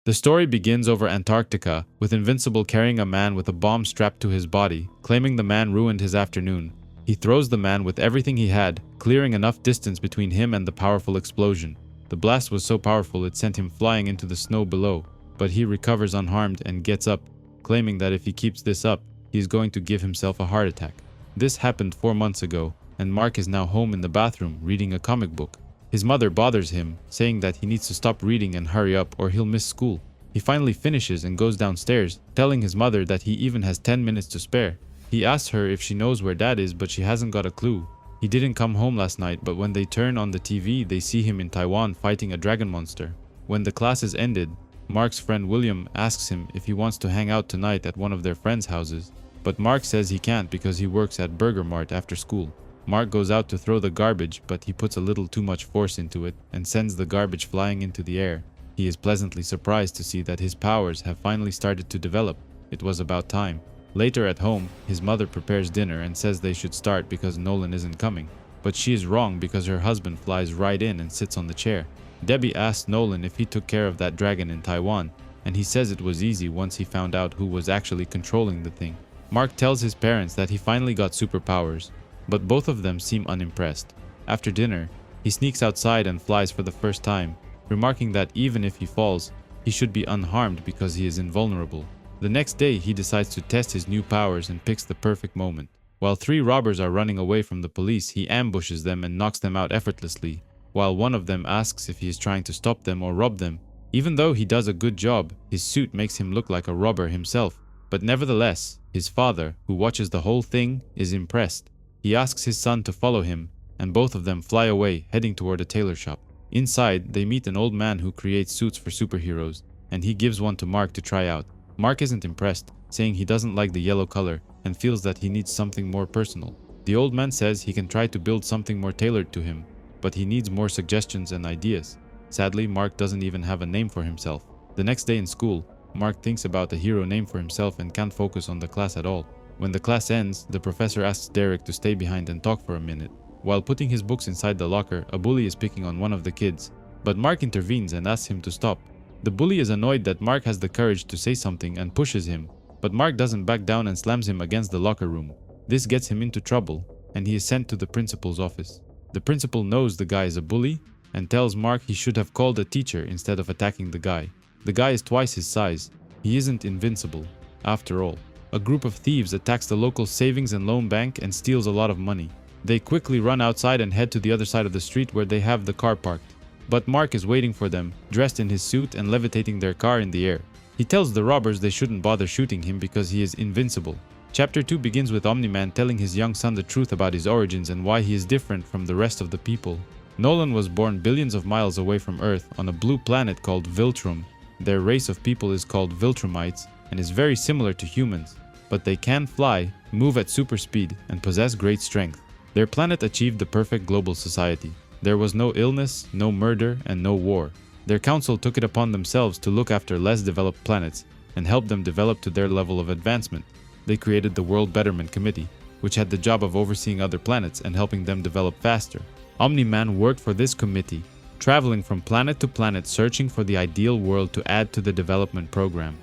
The story begins over Antarctica, with Invincible carrying a man with a bomb strapped to his body, claiming the man ruined his afternoon. He throws the man with everything he had, clearing enough distance between him and the powerful explosion. The blast was so powerful it sent him flying into the snow below, but he recovers unharmed and gets up, claiming that if he keeps this up, he is going to give himself a heart attack. This happened 4 months ago, and Mark is now home in the bathroom reading a comic book. His mother bothers him, saying that he needs to stop reading and hurry up or he'll miss school. He finally finishes and goes downstairs, telling his mother that he even has 10 minutes to spare. He asks her if she knows where Dad is, but she hasn't got a clue. He didn't come home last night, but when they turn on the TV, they see him in Taiwan fighting a dragon monster. When the class is ended, Mark's friend William asks him if he wants to hang out tonight at one of their friends' houses, but Mark says he can't because he works at Burger Mart after school. Mark goes out to throw the garbage, but he puts a little too much force into it and sends the garbage flying into the air. He is pleasantly surprised to see that his powers have finally started to develop. It was about time. Later at home, his mother prepares dinner and says they should start because Nolan isn't coming. But she is wrong because her husband flies right in and sits on the chair. Debbie asks Nolan if he took care of that dragon in Taiwan, and he says it was easy once he found out who was actually controlling the thing. Mark tells his parents that he finally got superpowers, but both of them seem unimpressed. After dinner, he sneaks outside and flies for the first time, remarking that even if he falls, he should be unharmed because he is invulnerable. The next day, he decides to test his new powers and picks the perfect moment. While 3 robbers are running away from the police, he ambushes them and knocks them out effortlessly, while one of them asks if he is trying to stop them or rob them. Even though he does a good job, his suit makes him look like a robber himself. But nevertheless, his father, who watches the whole thing, is impressed. He asks his son to follow him, and both of them fly away, heading toward a tailor shop. Inside, they meet an old man who creates suits for superheroes, and he gives one to Mark to try out. Mark isn't impressed, saying he doesn't like the yellow color and feels that he needs something more personal. The old man says he can try to build something more tailored to him, but he needs more suggestions and ideas. Sadly, Mark doesn't even have a name for himself. The next day in school, Mark thinks about a hero name for himself and can't focus on the class at all. When the class ends, the professor asks Derek to stay behind and talk for a minute. While putting his books inside the locker, a bully is picking on one of the kids, but Mark intervenes and asks him to stop. The bully is annoyed that Mark has the courage to say something and pushes him, but Mark doesn't back down and slams him against the locker room. This gets him into trouble, and he is sent to the principal's office. The principal knows the guy is a bully and tells Mark he should have called a teacher instead of attacking the guy. The guy is twice his size. He isn't invincible, after all. A group of thieves attacks the local savings and loan bank and steals a lot of money. They quickly run outside and head to the other side of the street where they have the car parked. But Mark is waiting for them, dressed in his suit and levitating their car in the air. He tells the robbers they shouldn't bother shooting him because he is invincible. Chapter 2 begins with Omni-Man telling his young son the truth about his origins and why he is different from the rest of the people. Nolan was born billions of miles away from Earth on a blue planet called Viltrume. Their race of people is called Viltrumites and is very similar to humans, but they can fly, move at super speed, and possess great strength. Their planet achieved the perfect global society. There was no illness, no murder, and no war. Their council took it upon themselves to look after less developed planets and help them develop to their level of advancement. They created the World Betterment Committee, which had the job of overseeing other planets and helping them develop faster. Omni-Man worked for this committee, traveling from planet to planet searching for the ideal world to add to the development program.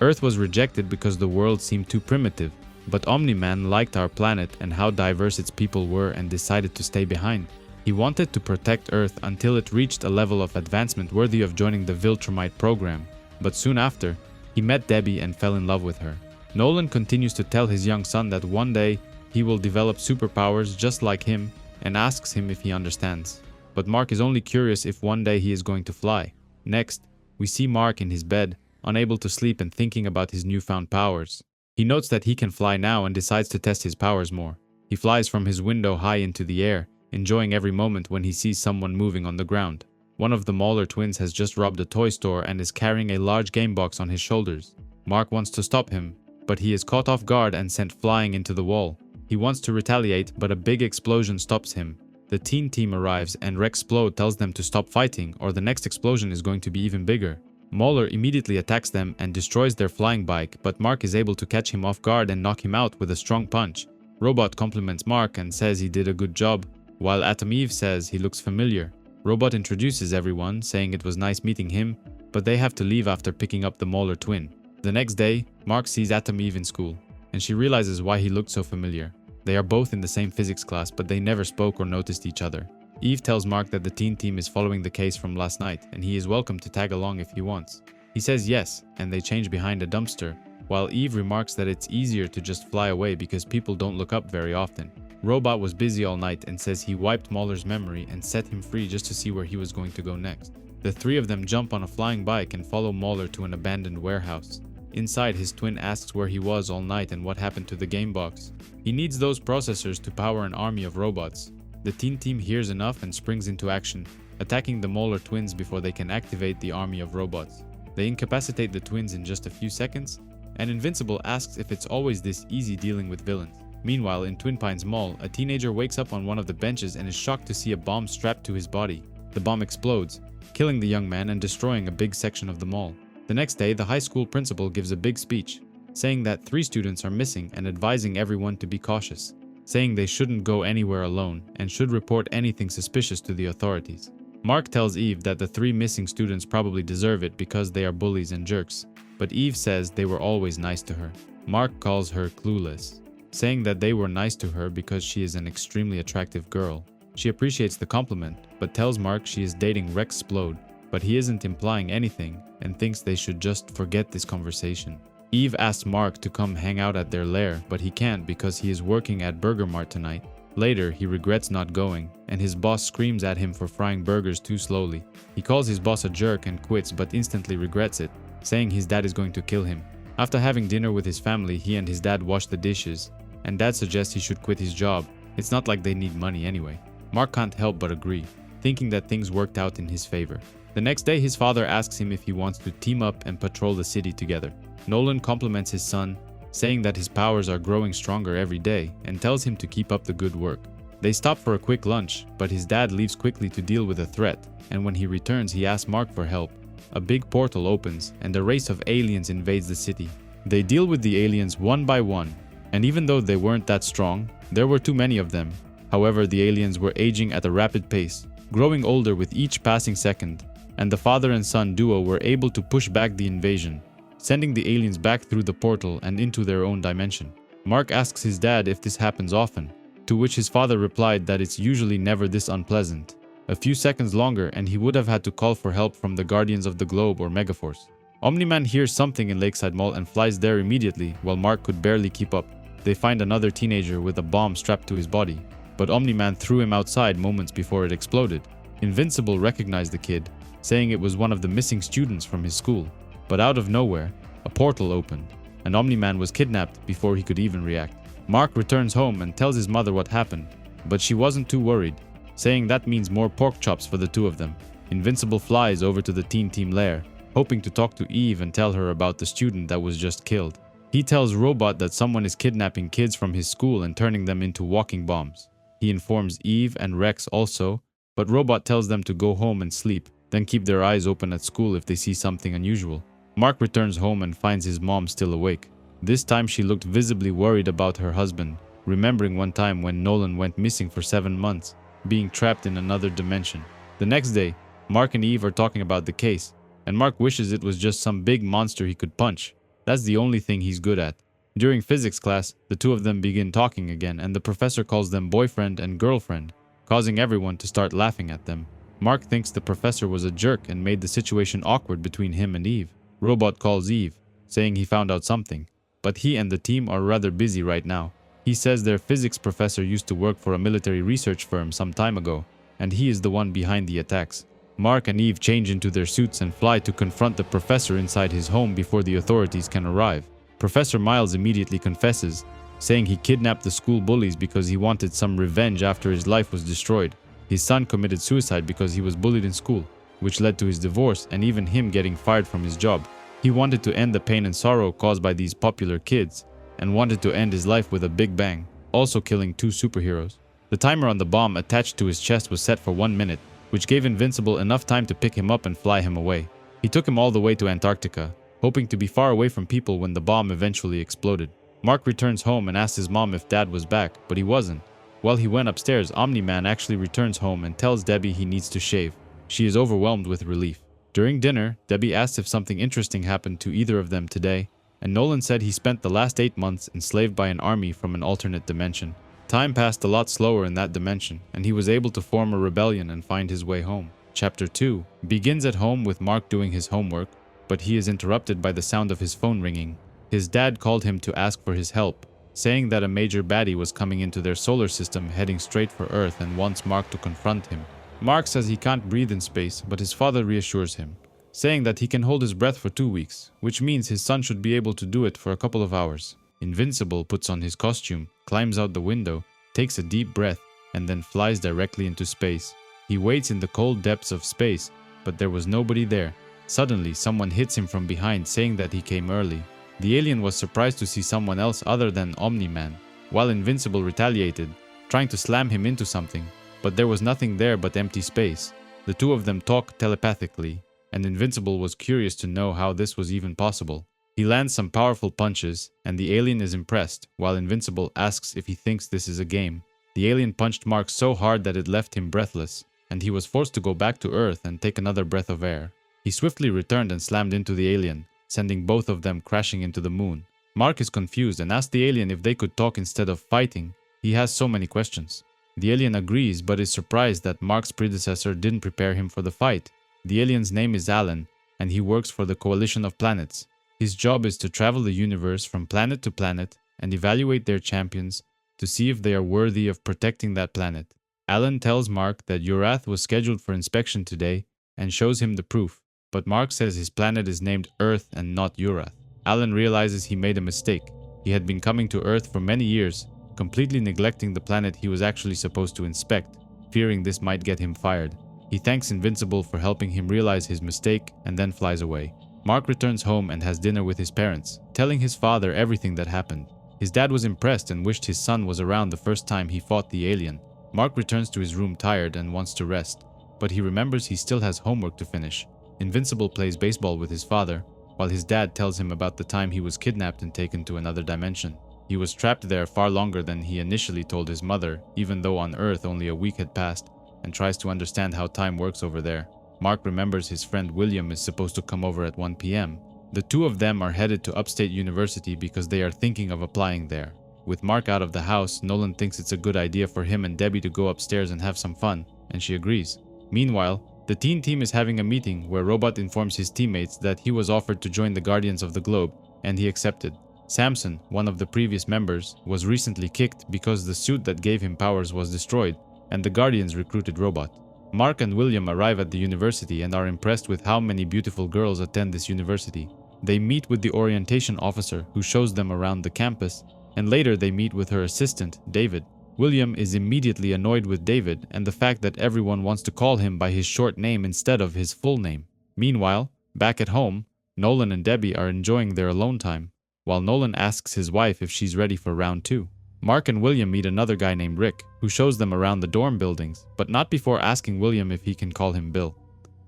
Earth was rejected because the world seemed too primitive, but Omni-Man liked our planet and how diverse its people were and decided to stay behind. He wanted to protect Earth until it reached a level of advancement worthy of joining the Viltrumite program, but soon after, he met Debbie and fell in love with her. Nolan continues to tell his young son that one day he will develop superpowers just like him and asks him if he understands. But Mark is only curious if one day he is going to fly. Next, we see Mark in his bed, unable to sleep and thinking about his newfound powers. He notes that he can fly now and decides to test his powers more. He flies from his window high into the air, enjoying every moment when he sees someone moving on the ground. One of the Mauler twins has just robbed a toy store and is carrying a large game box on his shoulders. Mark wants to stop him, but he is caught off guard and sent flying into the wall. He wants to retaliate, but a big explosion stops him. The teen team arrives and Rexplode tells them to stop fighting or the next explosion is going to be even bigger. Mauler immediately attacks them and destroys their flying bike, but Mark is able to catch him off guard and knock him out with a strong punch. Robot compliments Mark and says he did a good job, while Atom Eve says he looks familiar. Robot introduces everyone, saying it was nice meeting him, but they have to leave after picking up the Molar twin. The next day, Mark sees Atom Eve in school, and she realizes why he looked so familiar. They are both in the same physics class, but they never spoke or noticed each other. Eve tells Mark that the teen team is following the case from last night, and he is welcome to tag along if he wants. He says yes, and they change behind a dumpster, while Eve remarks that it's easier to just fly away because people don't look up very often. Robot was busy all night and says he wiped Mauler's memory and set him free just to see where he was going to go next. The three of them jump on a flying bike and follow Mauler to an abandoned warehouse. Inside, his twin asks where he was all night and what happened to the game box. He needs those processors to power an army of robots. The teen team hears enough and springs into action, attacking the Mauler twins before they can activate the army of robots. They incapacitate the twins in just a few seconds, and Invincible asks if it's always this easy dealing with villains. Meanwhile, in Twin Pines Mall, a teenager wakes up on one of the benches and is shocked to see a bomb strapped to his body. The bomb explodes, killing the young man and destroying a big section of the mall. The next day, the high school principal gives a big speech, saying that 3 students are missing and advising everyone to be cautious, saying they shouldn't go anywhere alone and should report anything suspicious to the authorities. Mark tells Eve that the 3 missing students probably deserve it because they are bullies and jerks, but Eve says they were always nice to her. Mark calls her clueless, saying that they were nice to her because she is an extremely attractive girl. She appreciates the compliment, but tells Mark she is dating Rex Splode, but he isn't implying anything and thinks they should just forget this conversation. Eve asks Mark to come hang out at their lair, but he can't because he is working at Burger Mart tonight. Later, he regrets not going, and his boss screams at him for frying burgers too slowly. He calls his boss a jerk and quits, but instantly regrets it, saying his dad is going to kill him. After having dinner with his family, he and his dad wash the dishes, and dad suggests he should quit his job. It's not like they need money anyway. Mark can't help but agree, thinking that things worked out in his favor. The next day, his father asks him if he wants to team up and patrol the city together. Nolan compliments his son, saying that his powers are growing stronger every day, and tells him to keep up the good work. They stop for a quick lunch, but his dad leaves quickly to deal with a threat, and when he returns, he asks Mark for help. A big portal opens, and a race of aliens invades the city. They deal with the aliens one by one, and even though they weren't that strong, there were too many of them. However, the aliens were aging at a rapid pace, growing older with each passing second, and the father and son duo were able to push back the invasion, sending the aliens back through the portal and into their own dimension. Mark asks his dad if this happens often, to which his father replied that it's usually never this unpleasant. A few seconds longer and he would have had to call for help from the Guardians of the Globe or Megaforce. Omni-Man hears something in Lakeside Mall and flies there immediately, while Mark could barely keep up. They find another teenager with a bomb strapped to his body, but Omni-Man threw him outside moments before it exploded. Invincible recognized the kid, saying it was one of the missing students from his school. But out of nowhere, a portal opened, and Omni-Man was kidnapped before he could even react. Mark returns home and tells his mother what happened, but she wasn't too worried, saying that means more pork chops for the two of them. Invincible flies over to the teen team lair, hoping to talk to Eve and tell her about the student that was just killed. He tells Robot that someone is kidnapping kids from his school and turning them into walking bombs. He informs Eve and Rex also, but Robot tells them to go home and sleep, then keep their eyes open at school if they see something unusual. Mark returns home and finds his mom still awake. This time she looked visibly worried about her husband, remembering one time when Nolan went missing for 7 months, being trapped in another dimension. The next day, Mark and Eve are talking about the case, and Mark wishes it was just some big monster he could punch. That's the only thing he's good at. During physics class, the two of them begin talking again, and the professor calls them boyfriend and girlfriend, causing everyone to start laughing at them. Mark thinks the professor was a jerk and made the situation awkward between him and Eve. Robot calls Eve, saying he found out something, but he and the team are rather busy right now. He says their physics professor used to work for a military research firm some time ago, and he is the one behind the attacks. Mark and Eve change into their suits and fly to confront the professor inside his home before the authorities can arrive. Professor Miles immediately confesses, saying he kidnapped the school bullies because he wanted some revenge after his life was destroyed. His son committed suicide because he was bullied in school, which led to his divorce and even him getting fired from his job. He wanted to end the pain and sorrow caused by these popular kids, and wanted to end his life with a big bang, also killing 2 superheroes. The timer on the bomb attached to his chest was set for 1 minute, which gave Invincible enough time to pick him up and fly him away. He took him all the way to Antarctica, hoping to be far away from people when the bomb eventually exploded. Mark returns home and asks his mom if Dad was back, but he wasn't. While he went upstairs, Omni-Man actually returns home and tells Debbie he needs to shave. She is overwhelmed with relief. During dinner, Debbie asked if something interesting happened to either of them today, and Nolan said he spent the last 8 months enslaved by an army from an alternate dimension. Time passed a lot slower in that dimension, and he was able to form a rebellion and find his way home. Chapter 2 begins at home with Mark doing his homework, but he is interrupted by the sound of his phone ringing. His dad called him to ask for his help, saying that a major baddie was coming into their solar system heading straight for Earth and wants Mark to confront him. Mark says he can't breathe in space, but his father reassures him, saying that he can hold his breath for 2 weeks, which means his son should be able to do it for a couple of hours. Invincible puts on his costume, climbs out the window, takes a deep breath, and then flies directly into space. He waits in the cold depths of space, but there was nobody there. Suddenly, someone hits him from behind, saying that he came early. The alien was surprised to see someone else other than Omni-Man, while Invincible retaliated, trying to slam him into something, but there was nothing there but empty space. The two of them talk telepathically, and Invincible was curious to know how this was even possible. He lands some powerful punches, and the alien is impressed, while Invincible asks if he thinks this is a game. The alien punched Mark so hard that it left him breathless, and he was forced to go back to Earth and take another breath of air. He swiftly returned and slammed into the alien, sending both of them crashing into the moon. Mark is confused and asks the alien if they could talk instead of fighting. He has so many questions. The alien agrees but is surprised that Mark's predecessor didn't prepare him for the fight. The alien's name is Alan, and he works for the Coalition of Planets. His job is to travel the universe from planet to planet and evaluate their champions to see if they are worthy of protecting that planet. Alan tells Mark that Urath was scheduled for inspection today and shows him the proof, but Mark says his planet is named Earth and not Urath. Alan realizes he made a mistake. He had been coming to Earth for many years, completely neglecting the planet he was actually supposed to inspect, fearing this might get him fired. He thanks Invincible for helping him realize his mistake and then flies away. Mark returns home and has dinner with his parents, telling his father everything that happened. His dad was impressed and wished his son was around the first time he fought the alien. Mark returns to his room tired and wants to rest, but he remembers he still has homework to finish. Invincible plays baseball with his father, while his dad tells him about the time he was kidnapped and taken to another dimension. He was trapped there far longer than he initially told his mother, even though on Earth only a week had passed, and tries to understand how time works over there. Mark remembers his friend William is supposed to come over at 1 p.m. The two of them are headed to Upstate University because they are thinking of applying there. With Mark out of the house, Nolan thinks it's a good idea for him and Debbie to go upstairs and have some fun, and she agrees. Meanwhile, the teen team is having a meeting where Robot informs his teammates that he was offered to join the Guardians of the Globe, and he accepted. Samson, one of the previous members, was recently kicked because the suit that gave him powers was destroyed, and the Guardians recruited Robot. Mark and William arrive at the university and are impressed with how many beautiful girls attend this university. They meet with the orientation officer who shows them around the campus, and later they meet with her assistant, David. William is immediately annoyed with David and the fact that everyone wants to call him by his short name instead of his full name. Meanwhile, back at home, Nolan and Debbie are enjoying their alone time, while Nolan asks his wife if she's ready for round 2. Mark and William meet another guy named Rick, who shows them around the dorm buildings, but not before asking William if he can call him Bill.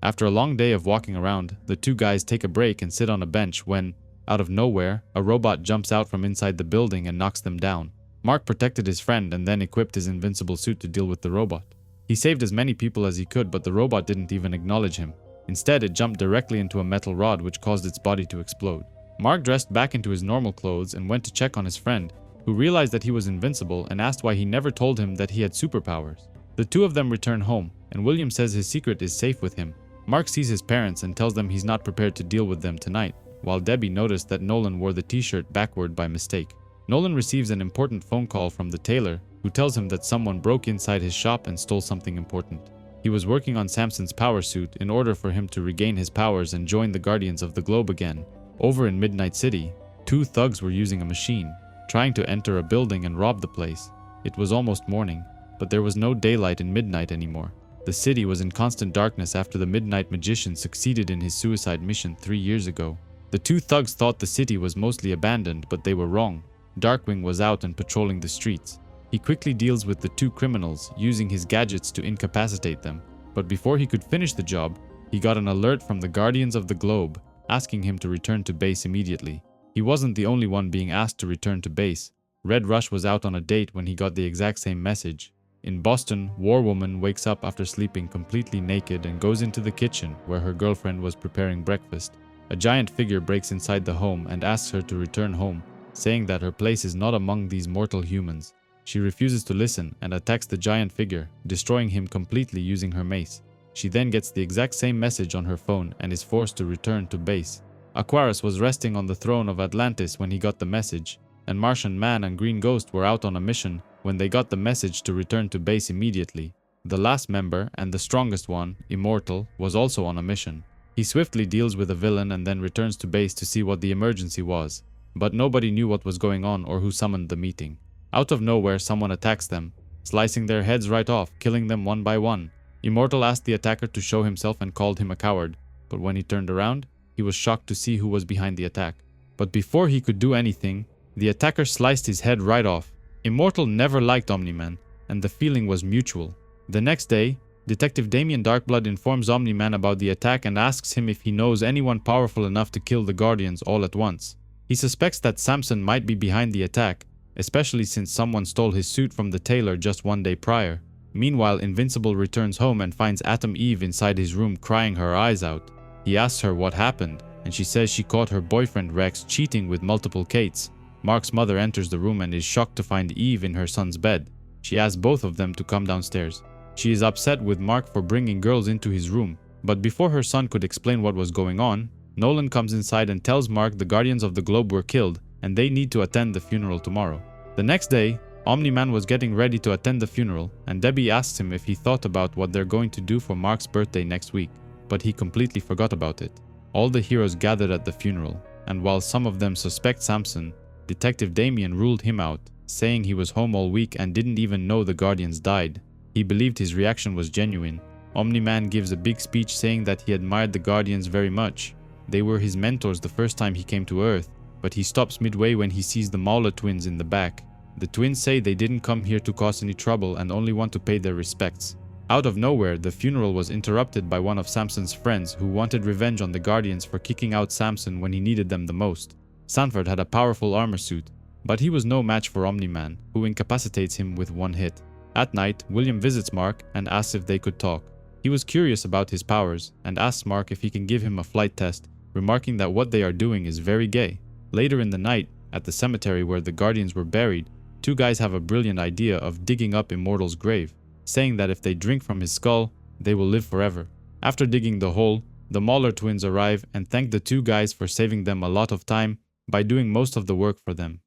After a long day of walking around, the two guys take a break and sit on a bench when, out of nowhere, a robot jumps out from inside the building and knocks them down. Mark protected his friend and then equipped his invincible suit to deal with the robot. He saved as many people as he could, but the robot didn't even acknowledge him. Instead, it jumped directly into a metal rod which caused its body to explode. Mark dressed back into his normal clothes and went to check on his friend, who realized that he was invincible and asked why he never told him that he had superpowers. The two of them return home, and William says his secret is safe with him. Mark sees his parents and tells them he's not prepared to deal with them tonight, while Debbie noticed that Nolan wore the t-shirt backward by mistake. Nolan receives an important phone call from the tailor, who tells him that someone broke inside his shop and stole something important. He was working on Samson's power suit in order for him to regain his powers and join the Guardians of the Globe again. Over in Midnight City, two thugs were using a machine, trying to enter a building and rob the place. It was almost morning, but there was no daylight in midnight anymore. The city was in constant darkness after the Midnight Magician succeeded in his suicide mission 3 years ago. The two thugs thought the city was mostly abandoned, but they were wrong. Darkwing was out and patrolling the streets. He quickly deals with the two criminals, using his gadgets to incapacitate them. But before he could finish the job, he got an alert from the Guardians of the Globe, asking him to return to base immediately. He wasn't the only one being asked to return to base. Red Rush was out on a date when he got the exact same message. In Boston, War Woman wakes up after sleeping completely naked and goes into the kitchen where her girlfriend was preparing breakfast. A giant figure breaks inside the home and asks her to return home, saying that her place is not among these mortal humans. She refuses to listen and attacks the giant figure, destroying him completely using her mace. She then gets the exact same message on her phone and is forced to return to base. Aquarius was resting on the throne of Atlantis when he got the message, and Martian Man and Green Ghost were out on a mission when they got the message to return to base immediately. The last member, and the strongest one, Immortal, was also on a mission. He swiftly deals with a villain and then returns to base to see what the emergency was. But nobody knew what was going on or who summoned the meeting. Out of nowhere, someone attacks them, slicing their heads right off, killing them one by one. Immortal asked the attacker to show himself and called him a coward, but when he turned around, he was shocked to see who was behind the attack. But before he could do anything, the attacker sliced his head right off. Immortal never liked Omni-Man, and the feeling was mutual. The next day, Detective Damien Darkblood informs Omni-Man about the attack and asks him if he knows anyone powerful enough to kill the Guardians all at once. He suspects that Samson might be behind the attack, especially since someone stole his suit from the tailor just one day prior. Meanwhile, Invincible returns home and finds Atom Eve inside his room crying her eyes out. He asks her what happened, and she says she caught her boyfriend Rex cheating with multiple Kates. Mark's mother enters the room and is shocked to find Eve in her son's bed. She asks both of them to come downstairs. She is upset with Mark for bringing girls into his room, but before her son could explain what was going on, Nolan comes inside and tells Mark the Guardians of the Globe were killed and they need to attend the funeral tomorrow. The next day, Omni-Man was getting ready to attend the funeral, and Debbie asks him if he thought about what they're going to do for Mark's birthday next week, but he completely forgot about it. All the heroes gathered at the funeral, and while some of them suspect Samson, Detective Damien ruled him out, saying he was home all week and didn't even know the Guardians died. He believed his reaction was genuine. Omni-Man gives a big speech saying that he admired the Guardians very much. They were his mentors the first time he came to Earth, but he stops midway when he sees the Mauler twins in the back. The twins say they didn't come here to cause any trouble and only want to pay their respects. Out of nowhere, the funeral was interrupted by one of Samson's friends who wanted revenge on the Guardians for kicking out Samson when he needed them the most. Sanford had a powerful armor suit, but he was no match for Omni-Man, who incapacitates him with one hit. At night, William visits Mark and asks if they could talk. He was curious about his powers and asks Mark if he can give him a flight test, remarking that what they are doing is very gay. Later in the night, at the cemetery where the Guardians were buried, two guys have a brilliant idea of digging up Immortal's grave, saying that if they drink from his skull, they will live forever. After digging the hole, the Mauler twins arrive and thank the two guys for saving them a lot of time by doing most of the work for them.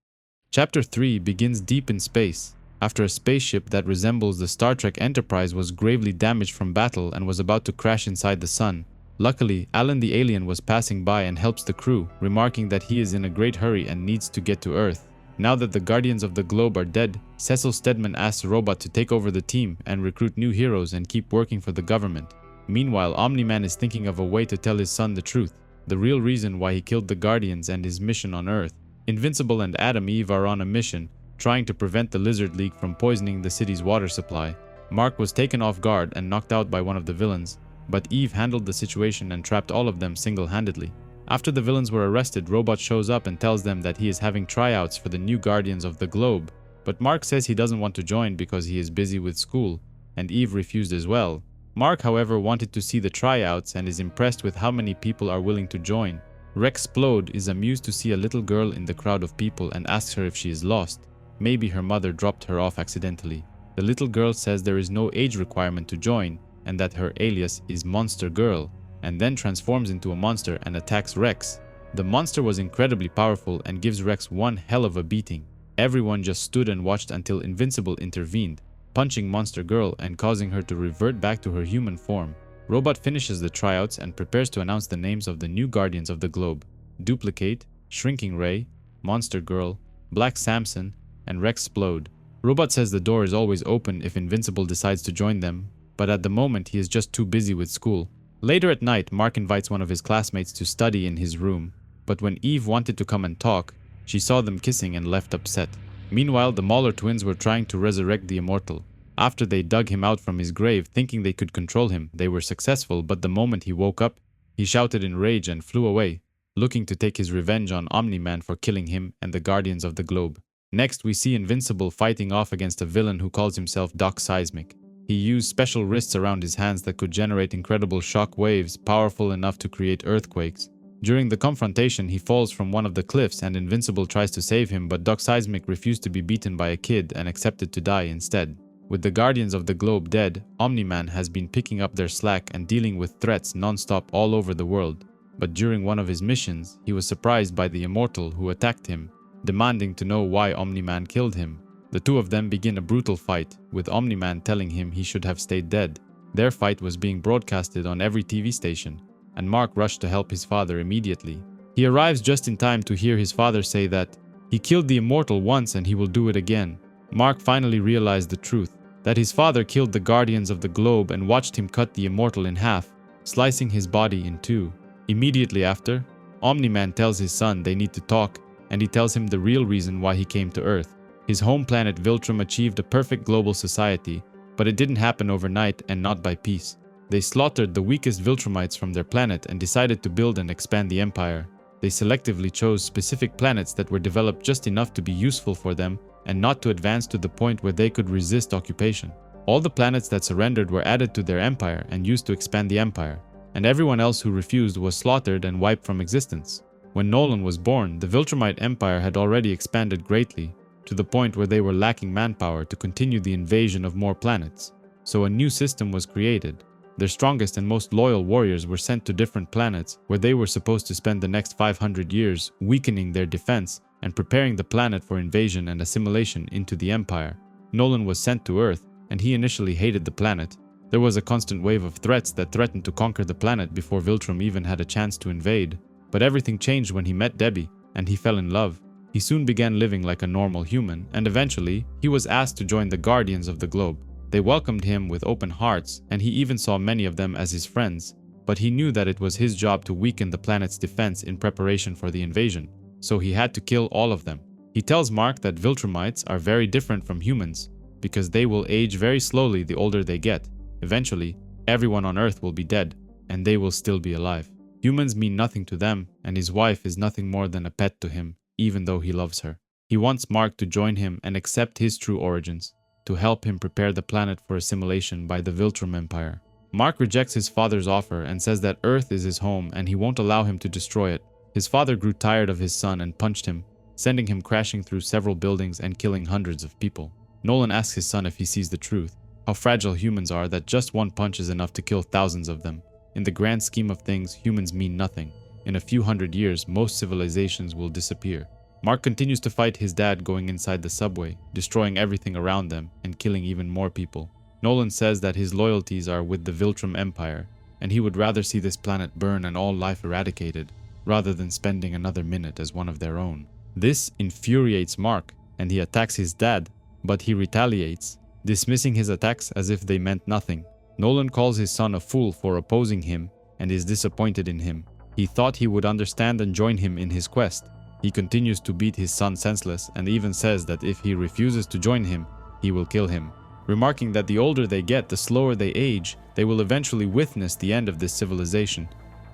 Chapter 3 begins deep in space, after a spaceship that resembles the Star Trek Enterprise was gravely damaged from battle and was about to crash inside the sun. Luckily, Alan the alien was passing by and helps the crew, remarking that he is in a great hurry and needs to get to Earth. Now that the Guardians of the Globe are dead, Cecil Stedman asks Robot to take over the team and recruit new heroes and keep working for the government. Meanwhile, Omni-Man is thinking of a way to tell his son the truth, the real reason why he killed the Guardians and his mission on Earth. Invincible and Atom Eve are on a mission, trying to prevent the Lizard League from poisoning the city's water supply. Mark was taken off guard and knocked out by one of the villains, but Eve handled the situation and trapped all of them single-handedly. After the villains were arrested, Robot shows up and tells them that he is having tryouts for the new Guardians of the Globe, but Mark says he doesn't want to join because he is busy with school, and Eve refused as well. Mark, however, wanted to see the tryouts and is impressed with how many people are willing to join. Rexplode is amused to see a little girl in the crowd of people and asks her if she is lost. Maybe her mother dropped her off accidentally. The little girl says there is no age requirement to join and that her alias is Monster Girl, and then transforms into a monster and attacks Rex. The monster was incredibly powerful and gives Rex one hell of a beating. Everyone just stood and watched until Invincible intervened, punching Monster Girl and causing her to revert back to her human form. Robot finishes the tryouts and prepares to announce the names of the new Guardians of the Globe: Duplicate, Shrinking Ray, Monster Girl, Black Samson, and Rexplode. Robot says the door is always open if Invincible decides to join them, but at the moment he is just too busy with school. Later at night, Mark invites one of his classmates to study in his room, but when Eve wanted to come and talk, she saw them kissing and left upset. Meanwhile, the Mauler twins were trying to resurrect the Immortal. After they dug him out from his grave thinking they could control him, they were successful, but the moment he woke up, he shouted in rage and flew away, looking to take his revenge on Omni-Man for killing him and the Guardians of the Globe. Next, we see Invincible fighting off against a villain who calls himself Doc Seismic. He used special wrists around his hands that could generate incredible shock waves powerful enough to create earthquakes. During the confrontation, he falls from one of the cliffs and Invincible tries to save him, but Doc Seismic refused to be beaten by a kid and accepted to die instead. With the Guardians of the Globe dead, Omni-Man has been picking up their slack and dealing with threats non-stop all over the world. But during one of his missions, he was surprised by the Immortal who attacked him, demanding to know why Omni-Man killed him. The two of them begin a brutal fight, with Omni-Man telling him he should have stayed dead. Their fight was being broadcasted on every TV station, and Mark rushed to help his father immediately. He arrives just in time to hear his father say that he killed the Immortal once and he will do it again. Mark finally realized the truth, that his father killed the Guardians of the Globe and watched him cut the Immortal in half, slicing his body in two. Immediately after, Omni-Man tells his son they need to talk, and he tells him the real reason why he came to Earth. His home planet Viltrume achieved a perfect global society, but it didn't happen overnight and not by peace. They slaughtered the weakest Viltrumites from their planet and decided to build and expand the empire. They selectively chose specific planets that were developed just enough to be useful for them and not to advance to the point where they could resist occupation. All the planets that surrendered were added to their empire and used to expand the empire, and everyone else who refused was slaughtered and wiped from existence. When Nolan was born, the Viltrumite Empire had already expanded greatly, to the point where they were lacking manpower to continue the invasion of more planets. So a new system was created. Their strongest and most loyal warriors were sent to different planets, where they were supposed to spend the next 500 years weakening their defense and preparing the planet for invasion and assimilation into the Empire. Nolan was sent to Earth, and he initially hated the planet. There was a constant wave of threats that threatened to conquer the planet before Viltrume even had a chance to invade. But everything changed when he met Debbie, and he fell in love. He soon began living like a normal human, and eventually, he was asked to join the Guardians of the Globe. They welcomed him with open hearts, and he even saw many of them as his friends. But he knew that it was his job to weaken the planet's defense in preparation for the invasion, so he had to kill all of them. He tells Mark that Viltrumites are very different from humans, because they will age very slowly the older they get. Eventually, everyone on Earth will be dead, and they will still be alive. Humans mean nothing to them, and his wife is nothing more than a pet to him, even though he loves her. He wants Mark to join him and accept his true origins, to help him prepare the planet for assimilation by the Viltrume Empire. Mark rejects his father's offer and says that Earth is his home and he won't allow him to destroy it. His father grew tired of his son and punched him, sending him crashing through several buildings and killing hundreds of people. Nolan asks his son if he sees the truth, how fragile humans are, that just one punch is enough to kill thousands of them. In the grand scheme of things, humans mean nothing. In a few hundred years, most civilizations will disappear. Mark continues to fight his dad going inside the subway, destroying everything around them and killing even more people. Nolan says that his loyalties are with the Viltrume Empire, and he would rather see this planet burn and all life eradicated, rather than spending another minute as one of their own. This infuriates Mark, and he attacks his dad, but he retaliates, dismissing his attacks as if they meant nothing. Nolan calls his son a fool for opposing him and is disappointed in him. He thought he would understand and join him in his quest. He continues to beat his son senseless and even says that if he refuses to join him, he will kill him. Remarking that the older they get, the slower they age, they will eventually witness the end of this civilization.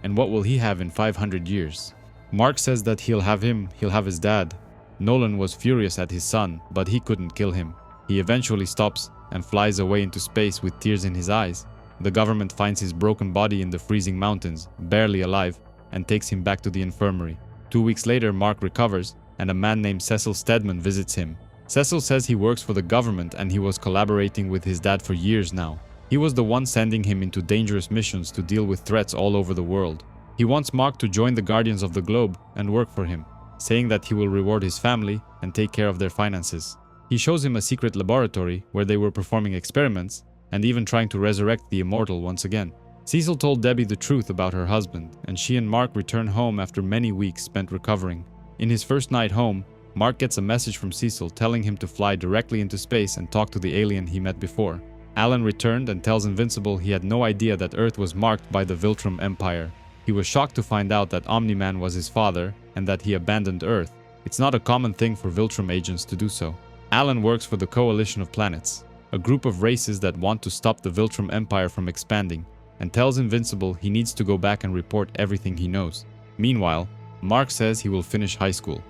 And what will he have in 500 years? Mark says that he'll have his dad. Nolan was furious at his son, but he couldn't kill him. He eventually stops and flies away into space with tears in his eyes. The government finds his broken body in the freezing mountains, barely alive, and takes him back to the infirmary. 2 weeks later, Mark recovers, and a man named Cecil Stedman visits him. Cecil says he works for the government and he was collaborating with his dad for years now. He was the one sending him into dangerous missions to deal with threats all over the world. He wants Mark to join the Guardians of the Globe and work for him, saying that he will reward his family and take care of their finances. He shows him a secret laboratory where they were performing experiments and even trying to resurrect the Immortal once again. Cecil told Debbie the truth about her husband, and she and Mark return home after many weeks spent recovering. In his first night home, Mark gets a message from Cecil telling him to fly directly into space and talk to the alien he met before. Alan returned and tells Invincible he had no idea that Earth was marked by the Viltrume Empire. He was shocked to find out that Omni-Man was his father and that he abandoned Earth. It's not a common thing for Viltrume agents to do so. Alan works for the Coalition of Planets, a group of races that want to stop the Viltrume Empire from expanding, and tells Invincible he needs to go back and report everything he knows. Meanwhile, Mark says he will finish high school.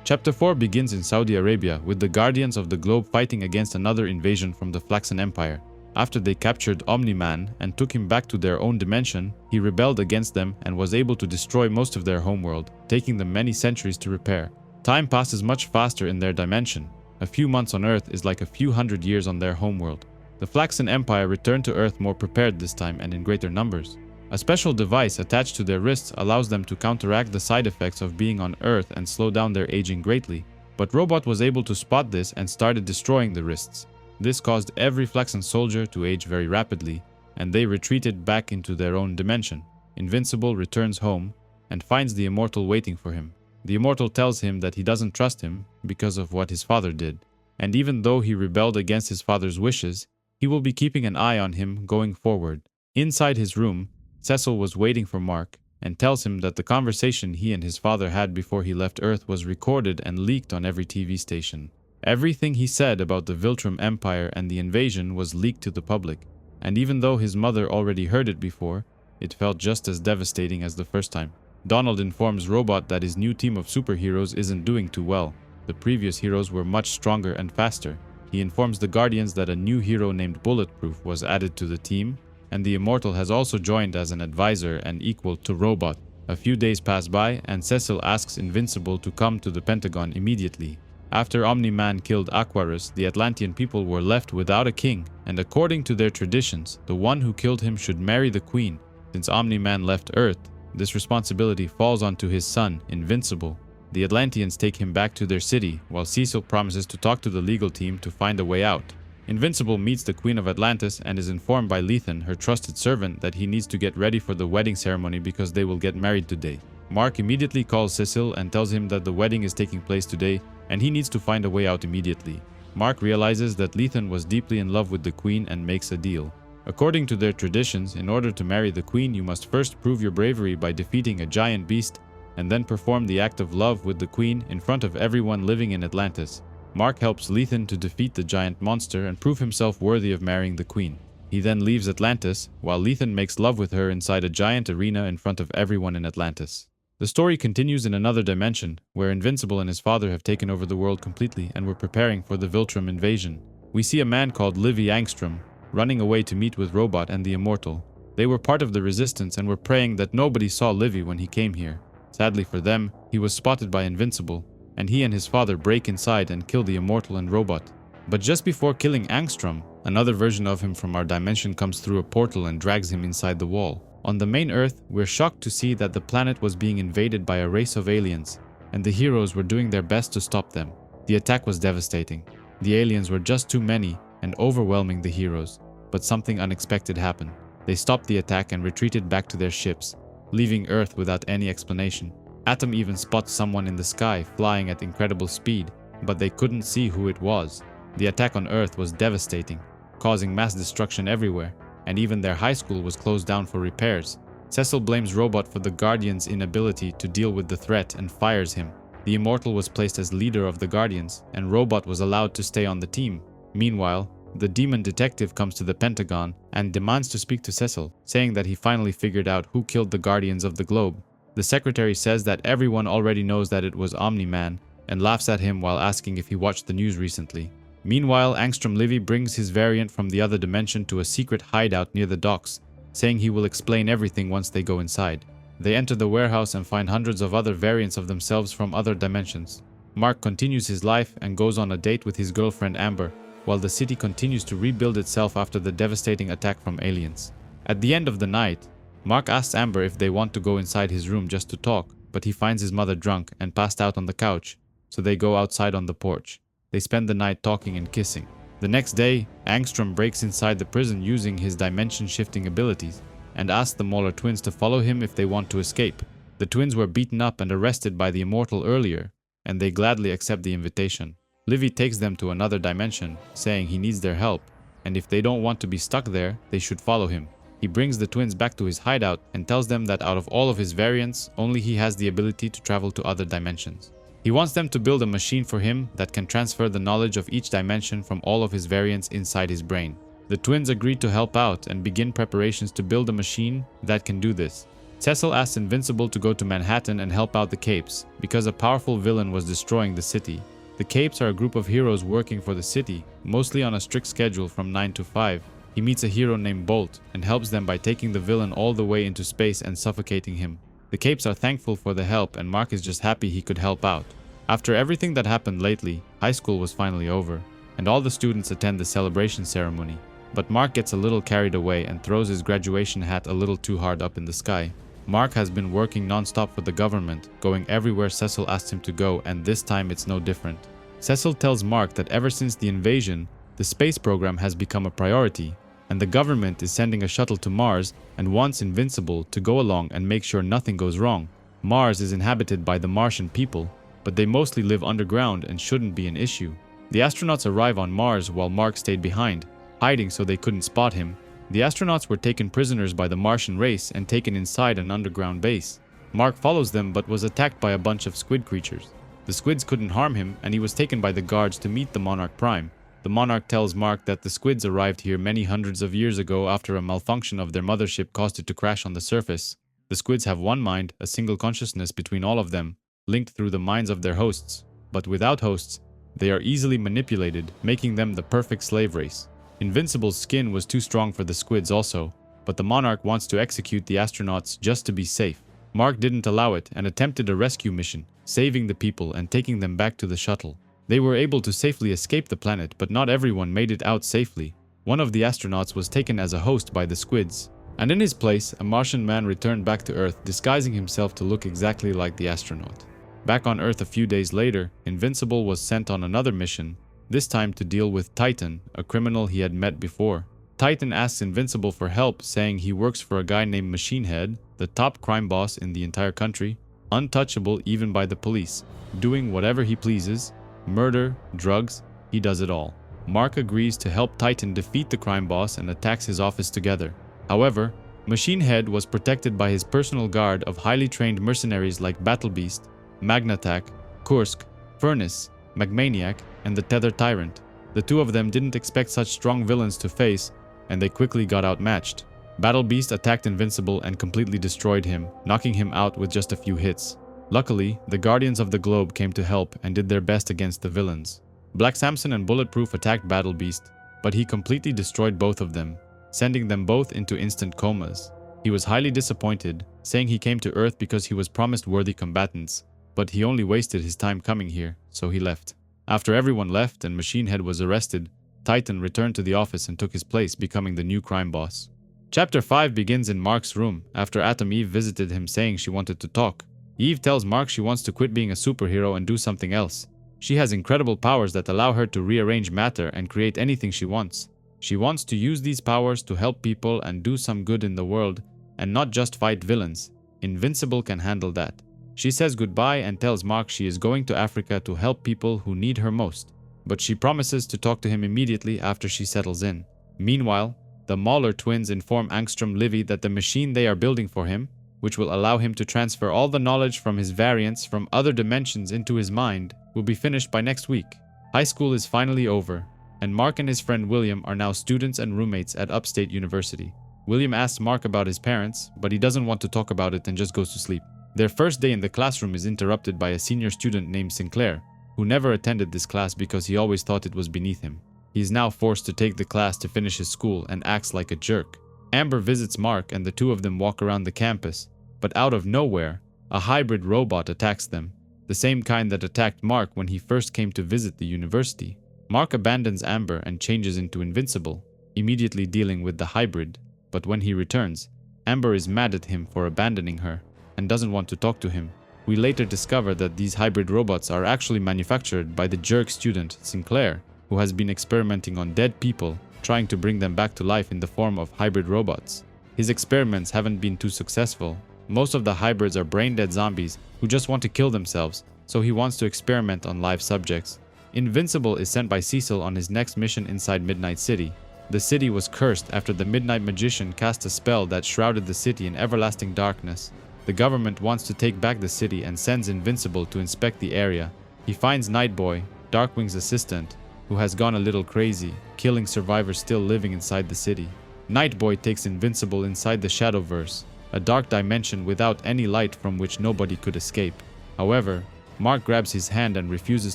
Chapter 4 begins in Saudi Arabia with the Guardians of the Globe fighting against another invasion from the Flaxan Empire. After they captured Omni-Man and took him back to their own dimension, he rebelled against them and was able to destroy most of their homeworld, taking them many centuries to repair. Time passes much faster in their dimension. A few months on Earth is like a few hundred years on their homeworld. The Flaxan Empire returned to Earth more prepared this time and in greater numbers. A special device attached to their wrists allows them to counteract the side effects of being on Earth and slow down their aging greatly. But Robot was able to spot this and started destroying the wrists. This caused every Flaxan soldier to age very rapidly, and they retreated back into their own dimension. Invincible returns home and finds the Immortal waiting for him. The Immortal tells him that he doesn't trust him because of what his father did, and even though he rebelled against his father's wishes, he will be keeping an eye on him going forward. Inside his room, Cecil was waiting for Mark and tells him that the conversation he and his father had before he left Earth was recorded and leaked on every TV station. Everything he said about the Viltrume Empire and the invasion was leaked to the public, and even though his mother already heard it before, it felt just as devastating as the first time. Donald informs Robot that his new team of superheroes isn't doing too well. The previous heroes were much stronger and faster. He informs the Guardians that a new hero named Bulletproof was added to the team, and the Immortal has also joined as an advisor and equal to Robot. A few days pass by, and Cecil asks Invincible to come to the Pentagon immediately. After Omni-Man killed Aquarius, the Atlantean people were left without a king, and according to their traditions, the one who killed him should marry the queen. Since Omni-Man left Earth, this responsibility falls onto his son, Invincible. The Atlanteans take him back to their city, while Cecil promises to talk to the legal team to find a way out. Invincible meets the Queen of Atlantis and is informed by Lethan, her trusted servant, that he needs to get ready for the wedding ceremony because they will get married today. Mark immediately calls Cecil and tells him that the wedding is taking place today and he needs to find a way out immediately. Mark realizes that Lethan was deeply in love with the Queen and makes a deal. According to their traditions, in order to marry the Queen, you must first prove your bravery by defeating a giant beast and then perform the act of love with the Queen in front of everyone living in Atlantis. Mark helps Lethan to defeat the giant monster and prove himself worthy of marrying the Queen. He then leaves Atlantis, while Lethan makes love with her inside a giant arena in front of everyone in Atlantis. The story continues in another dimension, where Invincible and his father have taken over the world completely and were preparing for the Viltrume invasion. We see a man called Livy Angstrom running away to meet with Robot and the Immortal. They were part of the resistance and were praying that nobody saw Livy when he came here. Sadly for them, he was spotted by Invincible, and he and his father break inside and kill the Immortal and Robot. But just before killing Angstrom, another version of him from our dimension comes through a portal and drags him inside the wall. On the main Earth, we're shocked to see that the planet was being invaded by a race of aliens, and the heroes were doing their best to stop them. The attack was devastating. The aliens were just too many and overwhelming the heroes, but something unexpected happened. They stopped the attack and retreated back to their ships, leaving Earth without any explanation. Atom even spots someone in the sky flying at incredible speed, but they couldn't see who it was. The attack on Earth was devastating, causing mass destruction everywhere, and even their high school was closed down for repairs. Cecil blames Robot for the Guardians' inability to deal with the threat and fires him. The Immortal was placed as leader of the Guardians, and Robot was allowed to stay on the team. Meanwhile, the demon detective comes to the Pentagon and demands to speak to Cecil, saying that he finally figured out who killed the Guardians of the Globe. The secretary says that everyone already knows that it was Omni-Man and laughs at him while asking if he watched the news recently. Meanwhile, Angstrom Livy brings his variant from the other dimension to a secret hideout near the docks, saying he will explain everything once they go inside. They enter the warehouse and find hundreds of other variants of themselves from other dimensions. Mark continues his life and goes on a date with his girlfriend Amber, while the city continues to rebuild itself after the devastating attack from aliens. At the end of the night, Mark asks Amber if they want to go inside his room just to talk, but he finds his mother drunk and passed out on the couch, so they go outside on the porch. They spend the night talking and kissing. The next day, Angstrom breaks inside the prison using his dimension-shifting abilities and asks the Mauler twins to follow him if they want to escape. The twins were beaten up and arrested by the Immortal earlier, and they gladly accept the invitation. Livy takes them to another dimension, saying he needs their help, and if they don't want to be stuck there, they should follow him. He brings the twins back to his hideout and tells them that out of all of his variants, only he has the ability to travel to other dimensions. He wants them to build a machine for him that can transfer the knowledge of each dimension from all of his variants inside his brain. The twins agree to help out and begin preparations to build a machine that can do this. Cecil asks Invincible to go to Manhattan and help out the Capes, because a powerful villain was destroying the city. The Capes are a group of heroes working for the city, mostly on a strict schedule from 9 to 5. He meets a hero named Bolt and helps them by taking the villain all the way into space and suffocating him. The Capes are thankful for the help and Mark is just happy he could help out. After everything that happened lately, high school was finally over, and all the students attend the celebration ceremony. But Mark gets a little carried away and throws his graduation hat a little too hard up in the sky. Mark has been working non-stop for the government, going everywhere Cecil asked him to go, and this time it's no different. Cecil tells Mark that ever since the invasion, the space program has become a priority, and the government is sending a shuttle to Mars and wants Invincible to go along and make sure nothing goes wrong. Mars is inhabited by the Martian people, but they mostly live underground and shouldn't be an issue. The astronauts arrive on Mars while Mark stayed behind, hiding so they couldn't spot him. The astronauts were taken prisoners by the Martian race and taken inside an underground base. Mark follows them but was attacked by a bunch of squid creatures. The squids couldn't harm him and he was taken by the guards to meet the Monarch Prime. The Monarch tells Mark that the squids arrived here many hundreds of years ago after a malfunction of their mothership caused it to crash on the surface. The squids have one mind, a single consciousness between all of them, linked through the minds of their hosts. But without hosts, they are easily manipulated, making them the perfect slave race. Invincible's skin was too strong for the squids also, but the Monarch wants to execute the astronauts just to be safe. Mark didn't allow it and attempted a rescue mission, saving the people and taking them back to the shuttle. They were able to safely escape the planet, but not everyone made it out safely. One of the astronauts was taken as a host by the squids, and in his place, a Martian man returned back to Earth, disguising himself to look exactly like the astronaut. Back on Earth a few days later, Invincible was sent on another mission, this time to deal with Titan, a criminal he had met before. Titan asks Invincible for help, saying he works for a guy named Machine Head, the top crime boss in the entire country, untouchable even by the police, doing whatever he pleases. Murder, drugs, he does it all. Mark agrees to help Titan defeat the crime boss and attacks his office together. However, Machine Head was protected by his personal guard of highly trained mercenaries like Battle Beast, Magnatak, Kursk, Furnace, Magmaniac, and the Tether Tyrant. The two of them didn't expect such strong villains to face, and they quickly got outmatched. Battle Beast attacked Invincible and completely destroyed him, knocking him out with just a few hits. Luckily, the Guardians of the Globe came to help and did their best against the villains. Black Samson and Bulletproof attacked Battle Beast, but he completely destroyed both of them, sending them both into instant comas. He was highly disappointed, saying he came to Earth because he was promised worthy combatants, but he only wasted his time coming here, so he left. After everyone left and Machine Head was arrested, Titan returned to the office and took his place, becoming the new crime boss. Chapter 5 begins in Mark's room, after Atom Eve visited him saying she wanted to talk. Eve tells Mark she wants to quit being a superhero and do something else. She has incredible powers that allow her to rearrange matter and create anything she wants. She wants to use these powers to help people and do some good in the world, and not just fight villains. Invincible can handle that. She says goodbye and tells Mark she is going to Africa to help people who need her most, but she promises to talk to him immediately after she settles in. Meanwhile, the Mahler twins inform Angstrom Livy that the machine they are building for him, which will allow him to transfer all the knowledge from his variants from other dimensions into his mind, will be finished by next week. High school is finally over, and Mark and his friend William are now students and roommates at Upstate University. William asks Mark about his parents, but he doesn't want to talk about it and just goes to sleep. Their first day in the classroom is interrupted by a senior student named Sinclair, who never attended this class because he always thought it was beneath him. He is now forced to take the class to finish his school and acts like a jerk. Amber visits Mark and the two of them walk around the campus, but out of nowhere, a hybrid robot attacks them, the same kind that attacked Mark when he first came to visit the university. Mark abandons Amber and changes into Invincible, immediately dealing with the hybrid, but when he returns, Amber is mad at him for abandoning her and doesn't want to talk to him. We later discover that these hybrid robots are actually manufactured by the jerk student Sinclair, who has been experimenting on dead people, trying to bring them back to life in the form of hybrid robots. His experiments haven't been too successful. Most of the hybrids are brain-dead zombies who just want to kill themselves, so he wants to experiment on live subjects. Invincible is sent by Cecil on his next mission inside Midnight City. The city was cursed after the Midnight Magician cast a spell that shrouded the city in everlasting darkness. The government wants to take back the city and sends Invincible to inspect the area. He finds Nightboy, Darkwing's assistant, who has gone a little crazy, killing survivors still living inside the city. Nightboy takes Invincible inside the Shadowverse, a dark dimension without any light from which nobody could escape. However, Mark grabs his hand and refuses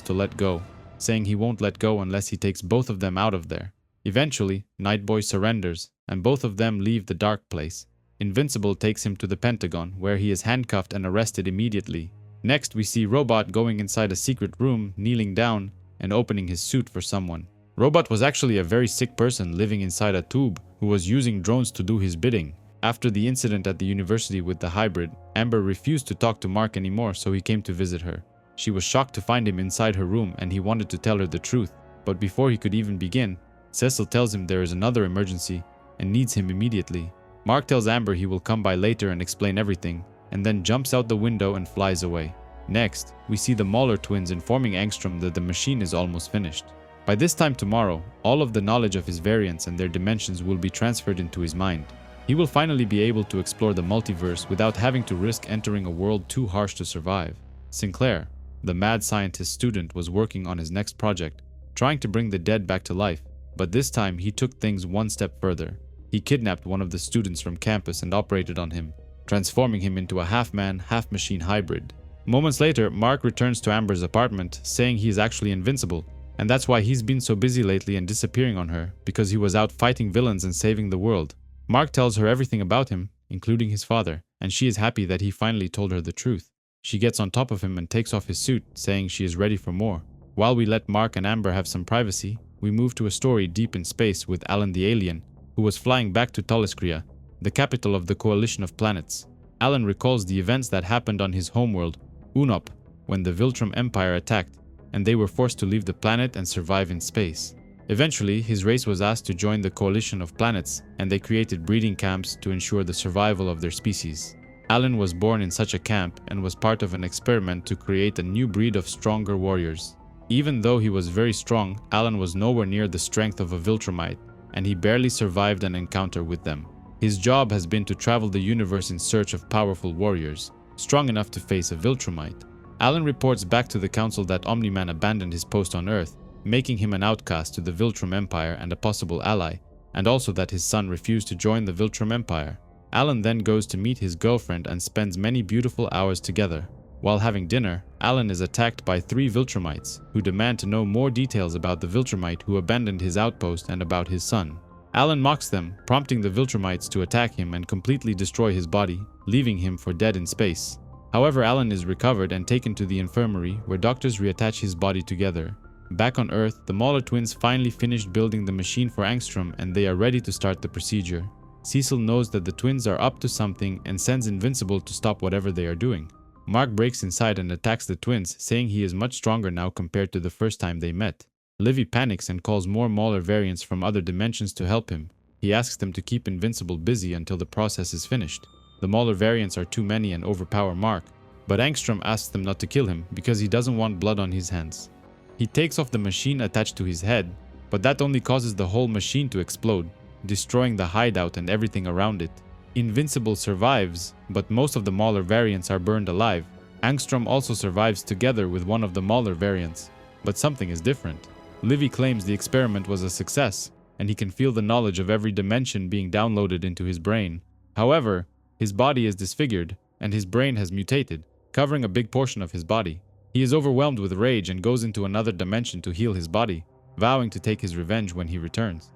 to let go, saying he won't let go unless he takes both of them out of there. Eventually, Nightboy surrenders, and both of them leave the dark place. Invincible takes him to the Pentagon, where he is handcuffed and arrested immediately. Next, we see Robot going inside a secret room, kneeling down, and opening his suit for someone. Robot was actually a very sick person living inside a tube who was using drones to do his bidding. After the incident at the university with the hybrid, Amber refused to talk to Mark anymore, so he came to visit her. She was shocked to find him inside her room and he wanted to tell her the truth. But before he could even begin, Cecil tells him there is another emergency and needs him immediately. Mark tells Amber he will come by later and explain everything, and then jumps out the window and flies away. Next, we see the Mauler twins informing Angstrom that the machine is almost finished. By this time tomorrow, all of the knowledge of his variants and their dimensions will be transferred into his mind. He will finally be able to explore the multiverse without having to risk entering a world too harsh to survive. Sinclair, the mad scientist student, was working on his next project, trying to bring the dead back to life, but this time he took things one step further. He kidnapped one of the students from campus and operated on him, transforming him into a half-man, half-machine hybrid. Moments later, Mark returns to Amber's apartment, saying he is actually invincible, and that's why he's been so busy lately and disappearing on her, because he was out fighting villains and saving the world. Mark tells her everything about him, including his father, and she is happy that he finally told her the truth. She gets on top of him and takes off his suit, saying she is ready for more. While we let Mark and Amber have some privacy, we move to a story deep in space with Alan the alien, who was flying back to Toliskria, the capital of the coalition of planets. Alan recalls the events that happened on his homeworld, Unop, when the Viltrume Empire attacked, and they were forced to leave the planet and survive in space. Eventually, his race was asked to join the coalition of planets, and they created breeding camps to ensure the survival of their species. Alan was born in such a camp and was part of an experiment to create a new breed of stronger warriors. Even though he was very strong, Alan was nowhere near the strength of a Viltrumite, and he barely survived an encounter with them. His job has been to travel the universe in search of powerful warriors, strong enough to face a Viltrumite. Alan reports back to the council that Omni-Man abandoned his post on Earth, making him an outcast to the Viltrume Empire and a possible ally, and also that his son refused to join the Viltrume Empire. Alan then goes to meet his girlfriend and spends many beautiful hours together. While having dinner, Alan is attacked by 3 Viltrumites, who demand to know more details about the Viltrumite who abandoned his outpost and about his son. Alan mocks them, prompting the Viltrumites to attack him and completely destroy his body, leaving him for dead in space. However, Alan is recovered and taken to the infirmary, where doctors reattach his body together. Back on Earth, the Mauler twins finally finished building the machine for Angstrom and they are ready to start the procedure. Cecil knows that the twins are up to something and sends Invincible to stop whatever they are doing. Mark breaks inside and attacks the twins, saying he is much stronger now compared to the first time they met. Livy panics and calls more Mauler variants from other dimensions to help him. He asks them to keep Invincible busy until the process is finished. The Mauler variants are too many and overpower Mark, but Angstrom asks them not to kill him because he doesn't want blood on his hands. He takes off the machine attached to his head, but that only causes the whole machine to explode, destroying the hideout and everything around it. Invincible survives, but most of the Mauler variants are burned alive. Angstrom also survives together with one of the Mauler variants, but something is different. Livy claims the experiment was a success, and he can feel the knowledge of every dimension being downloaded into his brain. However, his body is disfigured, and his brain has mutated, covering a big portion of his body. He is overwhelmed with rage and goes into another dimension to heal his body, vowing to take his revenge when he returns.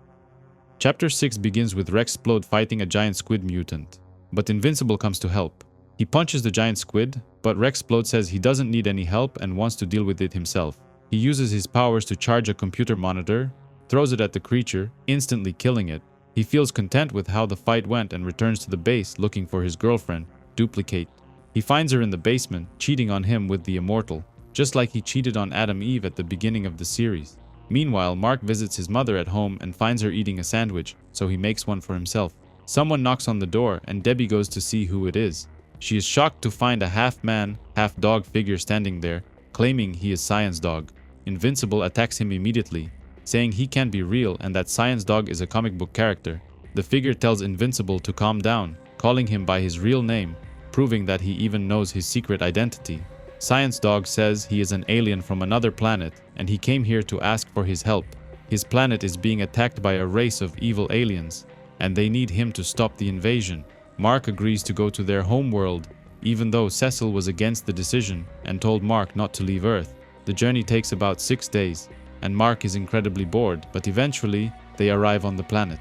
Chapter 6 begins with Rexplode fighting a giant squid mutant, but Invincible comes to help. He punches the giant squid, but Rexplode says he doesn't need any help and wants to deal with it himself. He uses his powers to charge a computer monitor, throws it at the creature, instantly killing it. He feels content with how the fight went and returns to the base looking for his girlfriend, Duplicate. He finds her in the basement, cheating on him with the Immortal, just like he cheated on Adam Eve at the beginning of the series. Meanwhile, Mark visits his mother at home and finds her eating a sandwich, so he makes one for himself. Someone knocks on the door and Debbie goes to see who it is. She is shocked to find a half-man, half-dog figure standing there, claiming he is Science Dog. Invincible attacks him immediately, saying he can't be real and that Science Dog is a comic book character. The figure tells Invincible to calm down, calling him by his real name, proving that he even knows his secret identity. Science Dog says he is an alien from another planet and he came here to ask for his help. His planet is being attacked by a race of evil aliens and they need him to stop the invasion. Mark agrees to go to their home world, even though Cecil was against the decision and told Mark not to leave Earth. The journey takes about 6 days, and Mark is incredibly bored, but eventually they arrive on the planet.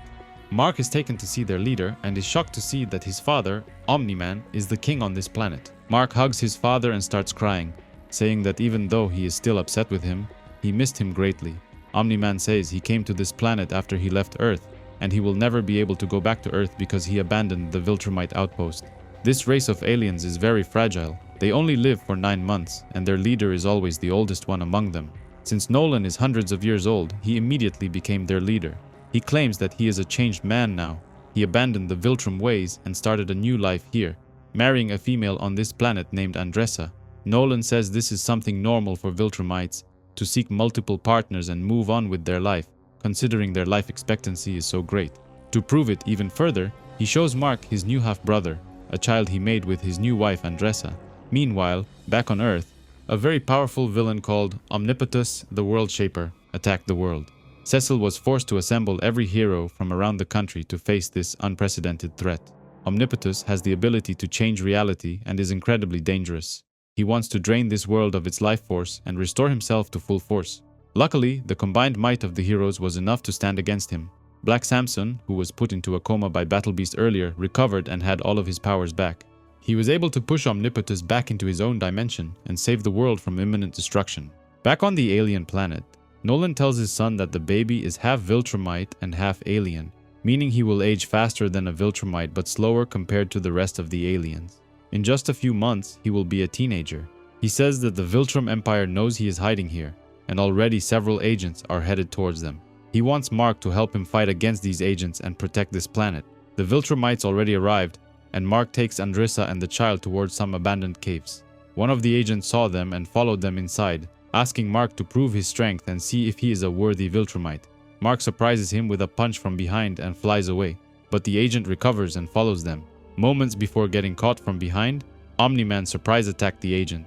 Mark is taken to see their leader and is shocked to see that his father, Omni-Man, is the king on this planet. Mark hugs his father and starts crying, saying that even though he is still upset with him, he missed him greatly. Omni-Man says he came to this planet after he left Earth, and he will never be able to go back to Earth because he abandoned the Viltrumite outpost. This race of aliens is very fragile. They only live for 9 months, and their leader is always the oldest one among them. Since Nolan is hundreds of years old, he immediately became their leader. He claims that he is a changed man now. He abandoned the Viltrume ways and started a new life here, marrying a female on this planet named Andressa. Nolan says this is something normal for Viltrumites, to seek multiple partners and move on with their life, considering their life expectancy is so great. To prove it even further, he shows Mark his new half-brother, a child he made with his new wife Andressa. Meanwhile, back on Earth, a very powerful villain called Omnipotus, the World Shaper, attacked the world. Cecil was forced to assemble every hero from around the country to face this unprecedented threat. Omnipotus has the ability to change reality and is incredibly dangerous. He wants to drain this world of its life force and restore himself to full force. Luckily, the combined might of the heroes was enough to stand against him. Black Samson, who was put into a coma by Battle Beast earlier, recovered and had all of his powers back. He was able to push Omnipotus back into his own dimension and save the world from imminent destruction. Back on the alien planet, Nolan tells his son that the baby is half Viltrumite and half alien, meaning he will age faster than a Viltrumite but slower compared to the rest of the aliens. In just a few months, he will be a teenager. He says that the Viltrume Empire knows he is hiding here, and already several agents are headed towards them. He wants Mark to help him fight against these agents and protect this planet. The Viltrumites already arrived, and Mark takes Andressa and the child towards some abandoned caves. One of the agents saw them and followed them inside, asking Mark to prove his strength and see if he is a worthy Viltrumite. Mark surprises him with a punch from behind and flies away, but the agent recovers and follows them. Moments before getting caught from behind, Omni-Man surprise attacked the agent,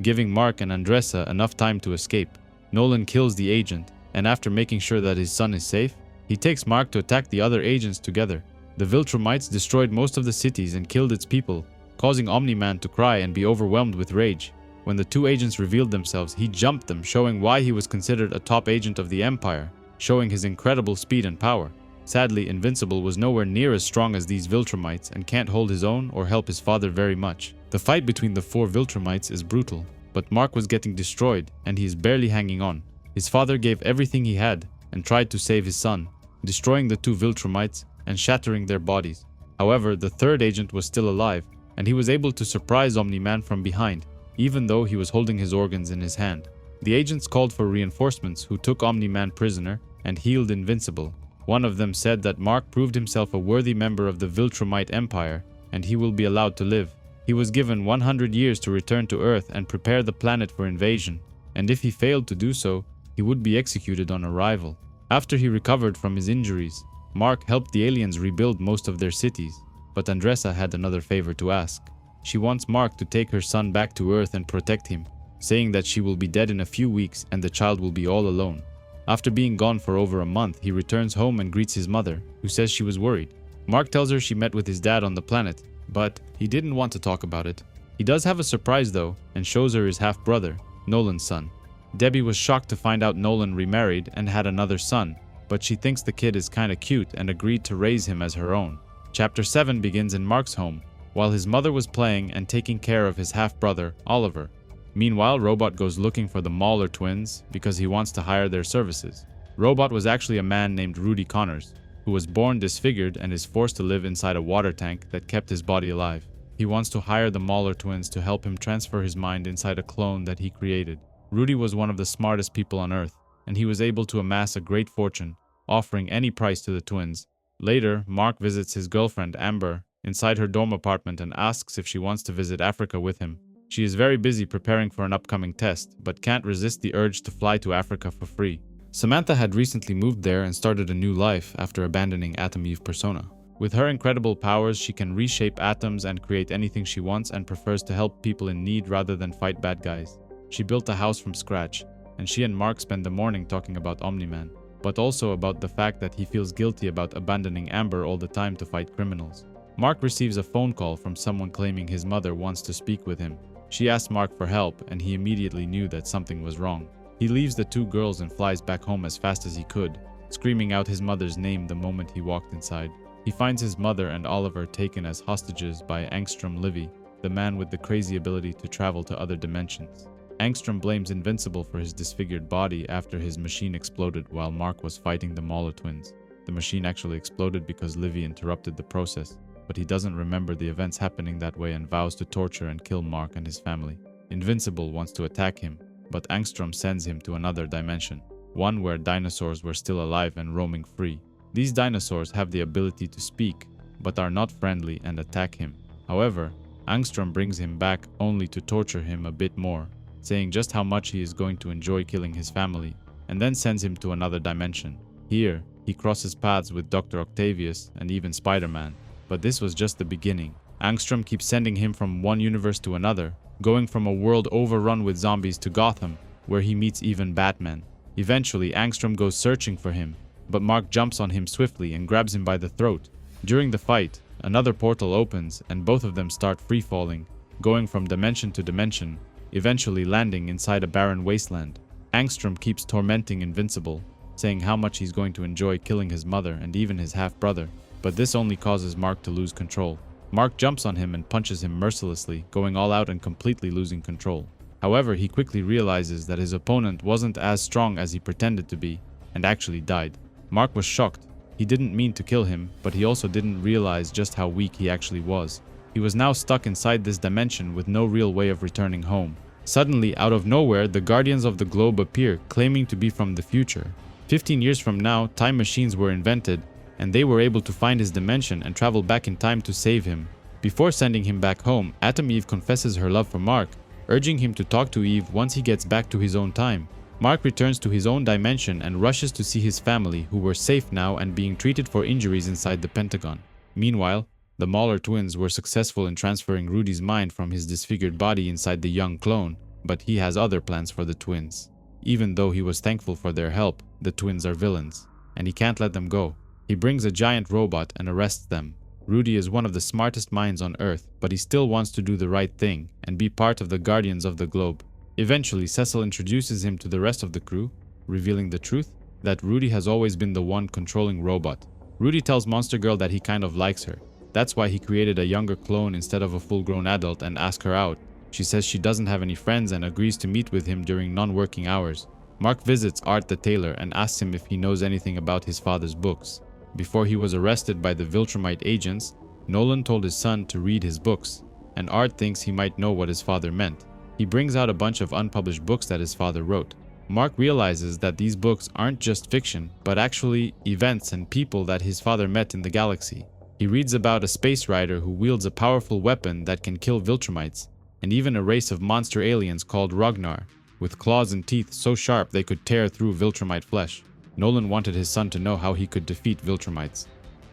giving Mark and Andressa enough time to escape. Nolan kills the agent, and after making sure that his son is safe, he takes Mark to attack the other agents together. The Viltrumites destroyed most of the cities and killed its people, causing Omni-Man to cry and be overwhelmed with rage. When the two agents revealed themselves, he jumped them, showing why he was considered a top agent of the Empire, showing his incredible speed and power. Sadly, Invincible was nowhere near as strong as these Viltrumites and can't hold his own or help his father very much. The fight between the 4 Viltrumites is brutal, but Mark was getting destroyed and he is barely hanging on. His father gave everything he had and tried to save his son, destroying the 2 Viltrumites and shattering their bodies. However, the 3rd agent was still alive, and he was able to surprise Omni-Man from behind, even though he was holding his organs in his hand. The agents called for reinforcements who took Omni-Man prisoner and healed Invincible. One of them said that Mark proved himself a worthy member of the Viltrumite Empire, and he will be allowed to live. He was given 100 years to return to Earth and prepare the planet for invasion, and if he failed to do so, he would be executed on arrival. After he recovered from his injuries, Mark helped the aliens rebuild most of their cities, but Andressa had another favor to ask. She wants Mark to take her son back to Earth and protect him, saying that she will be dead in a few weeks and the child will be all alone. After being gone for over a month, he returns home and greets his mother, who says she was worried. Mark tells her she met with his dad on the planet, but he didn't want to talk about it. He does have a surprise though, and shows her his half-brother, Nolan's son. Debbie was shocked to find out Nolan remarried and had another son, but she thinks the kid is kinda cute and agreed to raise him as her own. Chapter 7 begins in Mark's home, while his mother was playing and taking care of his half-brother, Oliver. Meanwhile, Robot goes looking for the Mauler twins because he wants to hire their services. Robot was actually a man named Rudy Connors, who was born disfigured and is forced to live inside a water tank that kept his body alive. He wants to hire the Mauler twins to help him transfer his mind inside a clone that he created. Rudy was one of the smartest people on Earth, and he was able to amass a great fortune, offering any price to the twins. Later, Mark visits his girlfriend, Amber, inside her dorm apartment and asks if she wants to visit Africa with him. She is very busy preparing for an upcoming test, but can't resist the urge to fly to Africa for free. Samantha had recently moved there and started a new life after abandoning Atom Eve persona. With her incredible powers, she can reshape atoms and create anything she wants and prefers to help people in need rather than fight bad guys. She built a house from scratch, and she and Mark spend the morning talking about Omni-Man, but also about the fact that he feels guilty about abandoning Amber all the time to fight criminals. Mark receives a phone call from someone claiming his mother wants to speak with him. She asks Mark for help, and he immediately knew that something was wrong. He leaves the two girls and flies back home as fast as he could, screaming out his mother's name the moment he walked inside. He finds his mother and Oliver taken as hostages by Angstrom Livy, the man with the crazy ability to travel to other dimensions. Angstrom blames Invincible for his disfigured body after his machine exploded while Mark was fighting the Mauler twins. The machine actually exploded because Livy interrupted the process, but he doesn't remember the events happening that way and vows to torture and kill Mark and his family. Invincible wants to attack him, but Angstrom sends him to another dimension, one where dinosaurs were still alive and roaming free. These dinosaurs have the ability to speak, but are not friendly and attack him. However, Angstrom brings him back only to torture him a bit more, saying just how much he is going to enjoy killing his family, and then sends him to another dimension. Here, he crosses paths with Dr. Octavius and even Spider-Man. But this was just the beginning. Angstrom keeps sending him from one universe to another, going from a world overrun with zombies to Gotham, where he meets even Batman. Eventually, Angstrom goes searching for him, but Mark jumps on him swiftly and grabs him by the throat. During the fight, another portal opens and both of them start free-falling, going from dimension to dimension, eventually landing inside a barren wasteland. Angstrom keeps tormenting Invincible, saying how much he's going to enjoy killing his mother and even his half-brother, but this only causes Mark to lose control. Mark jumps on him and punches him mercilessly, going all out and completely losing control. However, he quickly realizes that his opponent wasn't as strong as he pretended to be, and actually died. Mark was shocked. He didn't mean to kill him, but he also didn't realize just how weak he actually was. He was now stuck inside this dimension with no real way of returning home. Suddenly, out of nowhere, the Guardians of the Globe appear, claiming to be from the future. 15 years from now, time machines were invented, and they were able to find his dimension and travel back in time to save him. Before sending him back home, Atom Eve confesses her love for Mark, urging him to talk to Eve once he gets back to his own time. Mark returns to his own dimension and rushes to see his family, who were safe now and being treated for injuries inside the Pentagon. Meanwhile, the Mauler twins were successful in transferring Rudy's mind from his disfigured body inside the young clone, but he has other plans for the twins. Even though he was thankful for their help, the twins are villains, and he can't let them go. He brings a giant robot and arrests them. Rudy is one of the smartest minds on Earth, but he still wants to do the right thing and be part of the Guardians of the Globe. Eventually, Cecil introduces him to the rest of the crew, revealing the truth that Rudy has always been the one controlling Robot. Rudy tells Monster Girl that he kind of likes her. That's why he created a younger clone instead of a full-grown adult and asks her out. She says she doesn't have any friends and agrees to meet with him during non-working hours. Mark visits Art the tailor and asks him if he knows anything about his father's books. Before he was arrested by the Viltrumite agents, Nolan told his son to read his books, and Art thinks he might know what his father meant. He brings out a bunch of unpublished books that his father wrote. Mark realizes that these books aren't just fiction, but actually events and people that his father met in the galaxy. He reads about a space rider who wields a powerful weapon that can kill Viltrumites, and even a race of monster aliens called Ragnar, with claws and teeth so sharp they could tear through Viltrumite flesh. Nolan wanted his son to know how he could defeat Viltrumites.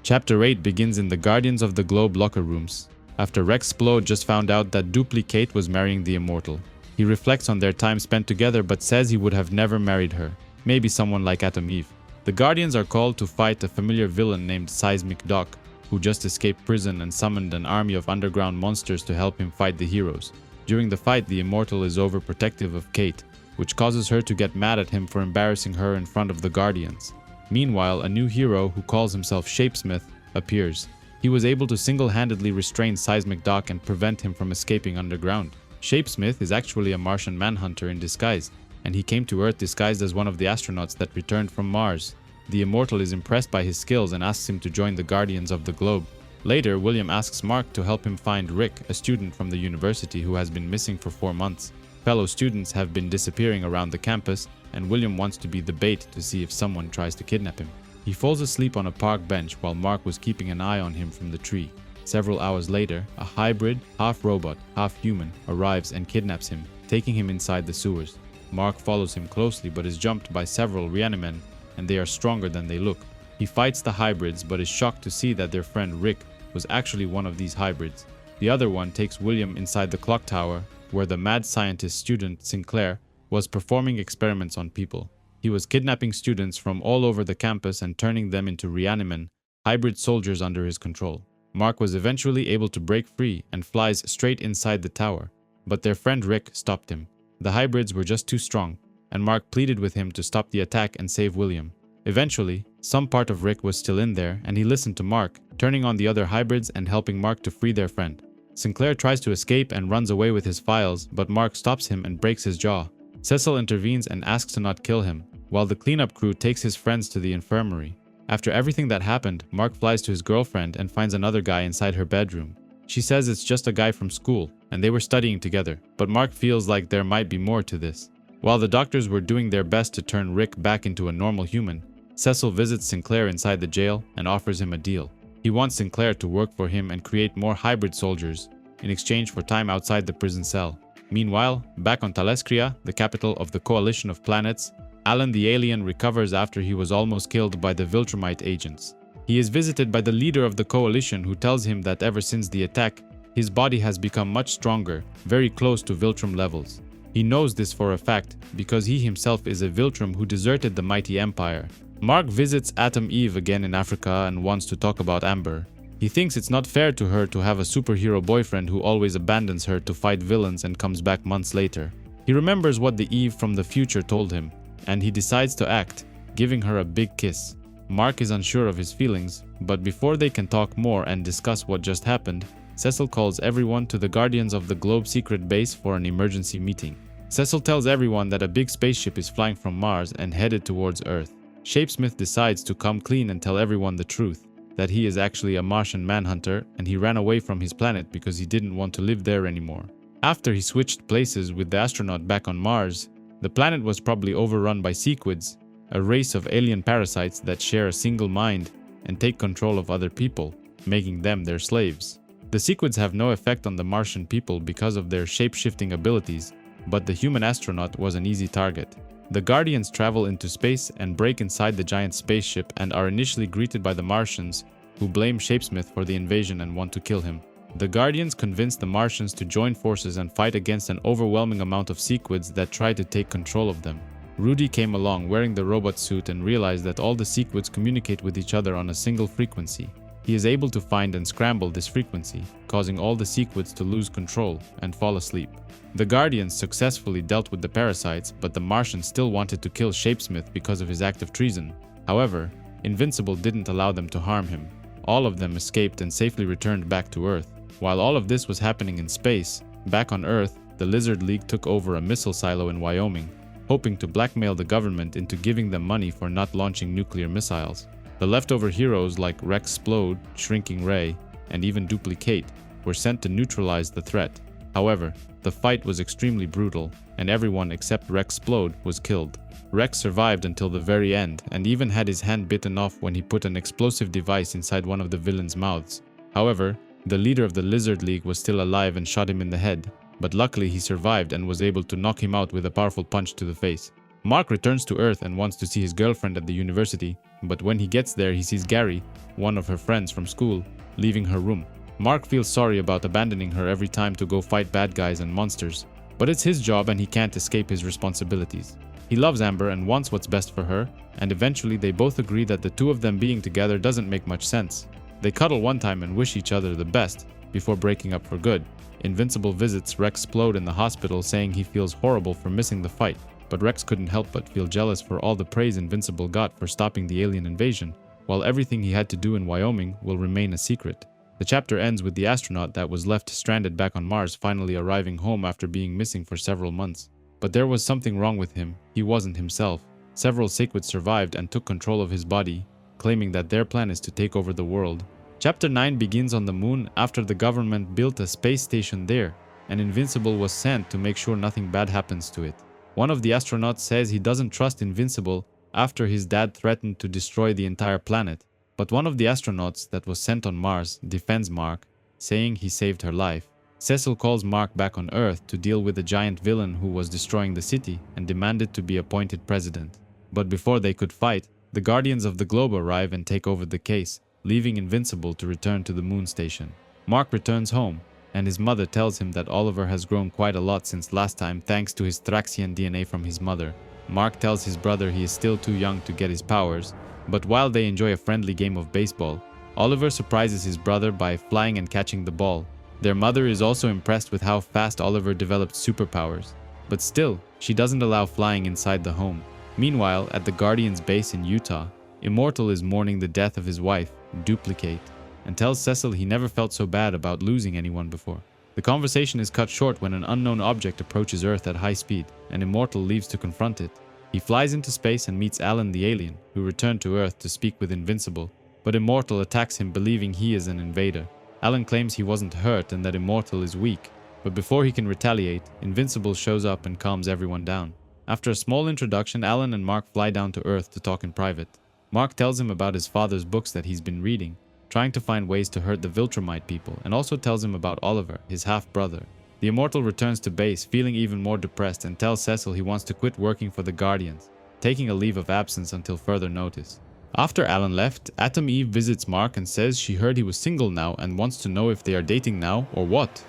Chapter 8 begins in the Guardians of the Globe locker rooms, after Rex Splode just found out that Duplicate was marrying the Immortal. He reflects on their time spent together but says he would have never married her, maybe someone like Atom Eve. The Guardians are called to fight a familiar villain named Seismic Doc, who just escaped prison and summoned an army of underground monsters to help him fight the heroes. During the fight, the Immortal is overprotective of Kate, which causes her to get mad at him for embarrassing her in front of the Guardians. Meanwhile, a new hero who calls himself Shapesmith appears. He was able to single-handedly restrain Seismic Doc and prevent him from escaping underground. Shapesmith is actually a Martian manhunter in disguise, and he came to Earth disguised as one of the astronauts that returned from Mars. The Immortal is impressed by his skills and asks him to join the Guardians of the Globe. Later, William asks Mark to help him find Rick, a student from the university who has been missing for 4 months. Fellow students have been disappearing around the campus, and William wants to be the bait to see if someone tries to kidnap him. He falls asleep on a park bench while Mark was keeping an eye on him from the tree. Several hours later, a hybrid, half-robot, half-human, arrives and kidnaps him, taking him inside the sewers. Mark follows him closely but is jumped by several Reanimen, and they are stronger than they look. He fights the hybrids but is shocked to see that their friend Rick was actually one of these hybrids. The other one takes William inside the clock tower, where the mad scientist student Sinclair was performing experiments on people. He was kidnapping students from all over the campus and turning them into Reanimen, hybrid soldiers under his control. Mark was eventually able to break free and flies straight inside the tower, but their friend Rick stopped him. The hybrids were just too strong, and Mark pleaded with him to stop the attack and save William. Eventually, some part of Rick was still in there, and he listened to Mark, turning on the other hybrids and helping Mark to free their friend. Sinclair tries to escape and runs away with his files, but Mark stops him and breaks his jaw. Cecil intervenes and asks to not kill him, while the cleanup crew takes his friends to the infirmary. After everything that happened, Mark flies to his girlfriend and finds another guy inside her bedroom. She says it's just a guy from school, and they were studying together, but Mark feels like there might be more to this. While the doctors were doing their best to turn Rick back into a normal human, Cecil visits Sinclair inside the jail and offers him a deal. He wants Sinclair to work for him and create more hybrid soldiers in exchange for time outside the prison cell. Meanwhile, back on Taleskria, the capital of the Coalition of Planets, Alan the alien recovers after he was almost killed by the Viltrumite agents. He is visited by the leader of the Coalition, who tells him that ever since the attack, his body has become much stronger, very close to Viltrume levels. He knows this for a fact because he himself is a Viltrume who deserted the mighty empire. Mark visits Atom Eve again in Africa and wants to talk about Amber. He thinks it's not fair to her to have a superhero boyfriend who always abandons her to fight villains and comes back months later. He remembers what the Eve from the future told him, and he decides to act, giving her a big kiss. Mark is unsure of his feelings, but before they can talk more and discuss what just happened, Cecil calls everyone to the Guardians of the Globe secret base for an emergency meeting. Cecil tells everyone that a big spaceship is flying from Mars and headed towards Earth. Shapesmith decides to come clean and tell everyone the truth, that he is actually a Martian manhunter and he ran away from his planet because he didn't want to live there anymore. After he switched places with the astronaut back on Mars, the planet was probably overrun by sequids, a race of alien parasites that share a single mind and take control of other people, making them their slaves. The sequids have no effect on the Martian people because of their shape-shifting abilities, but the human astronaut was an easy target. The Guardians travel into space and break inside the giant spaceship and are initially greeted by the Martians, who blame Shapesmith for the invasion and want to kill him. The Guardians convince the Martians to join forces and fight against an overwhelming amount of sequids that try to take control of them. Rudy came along wearing the robot suit and realized that all the sequids communicate with each other on a single frequency. He is able to find and scramble this frequency, causing all the sequids to lose control and fall asleep. The Guardians successfully dealt with the parasites, but the Martians still wanted to kill Shapesmith because of his act of treason. However, Invincible didn't allow them to harm him. All of them escaped and safely returned back to Earth. While all of this was happening in space, back on Earth, the Lizard League took over a missile silo in Wyoming, hoping to blackmail the government into giving them money for not launching nuclear missiles. The leftover heroes like Rexplode, Shrinking Ray, and even Duplicate were sent to neutralize the threat. However, the fight was extremely brutal, and everyone except Rexplode was killed. Rex survived until the very end, and even had his hand bitten off when he put an explosive device inside one of the villains' mouths. However, the leader of the Lizard League was still alive and shot him in the head, but luckily he survived and was able to knock him out with a powerful punch to the face. Mark returns to Earth and wants to see his girlfriend at the university, but when he gets there he sees Gary, one of her friends from school, leaving her room. Mark feels sorry about abandoning her every time to go fight bad guys and monsters, but it's his job and he can't escape his responsibilities. He loves Amber and wants what's best for her, and eventually they both agree that the two of them being together doesn't make much sense. They cuddle one time and wish each other the best, before breaking up for good. Invincible visits Rexplode in the hospital, saying he feels horrible for missing the fight, but Rex couldn't help but feel jealous for all the praise Invincible got for stopping the alien invasion, while everything he had to do in Wyoming will remain a secret. The chapter ends with the astronaut that was left stranded back on Mars finally arriving home after being missing for several months. But there was something wrong with him. He wasn't himself. Several sequids survived and took control of his body, claiming that their plan is to take over the world. Chapter 9 begins on the moon after the government built a space station there, and Invincible was sent to make sure nothing bad happens to it. One of the astronauts says he doesn't trust Invincible after his dad threatened to destroy the entire planet. But one of the astronauts that was sent on Mars defends Mark, saying he saved her life. Cecil calls Mark back on Earth to deal with a giant villain who was destroying the city and demanded to be appointed president. But before they could fight, the Guardians of the Globe arrive and take over the case, leaving Invincible to return to the moon station. Mark returns home, and his mother tells him that Oliver has grown quite a lot since last time thanks to his Thraxian DNA from his mother. Mark tells his brother he is still too young to get his powers, but while they enjoy a friendly game of baseball, Oliver surprises his brother by flying and catching the ball. Their mother is also impressed with how fast Oliver developed superpowers. But still, she doesn't allow flying inside the home. Meanwhile, at the Guardians base in Utah, Immortal is mourning the death of his wife, Duplicate, and tells Cecil he never felt so bad about losing anyone before. The conversation is cut short when an unknown object approaches Earth at high speed, and Immortal leaves to confront it. He flies into space and meets Alan the alien, who returned to Earth to speak with Invincible, but Immortal attacks him believing he is an invader. Alan claims he wasn't hurt and that Immortal is weak, but before he can retaliate, Invincible shows up and calms everyone down. After a small introduction, Alan and Mark fly down to Earth to talk in private. Mark tells him about his father's books that he's been reading, trying to find ways to hurt the Viltrumite people, and also tells him about Oliver, his half-brother. The Immortal returns to base, feeling even more depressed, and tells Cecil he wants to quit working for the Guardians, taking a leave of absence until further notice. After Alan left, Atom Eve visits Mark and says she heard he was single now and wants to know if they are dating now or what.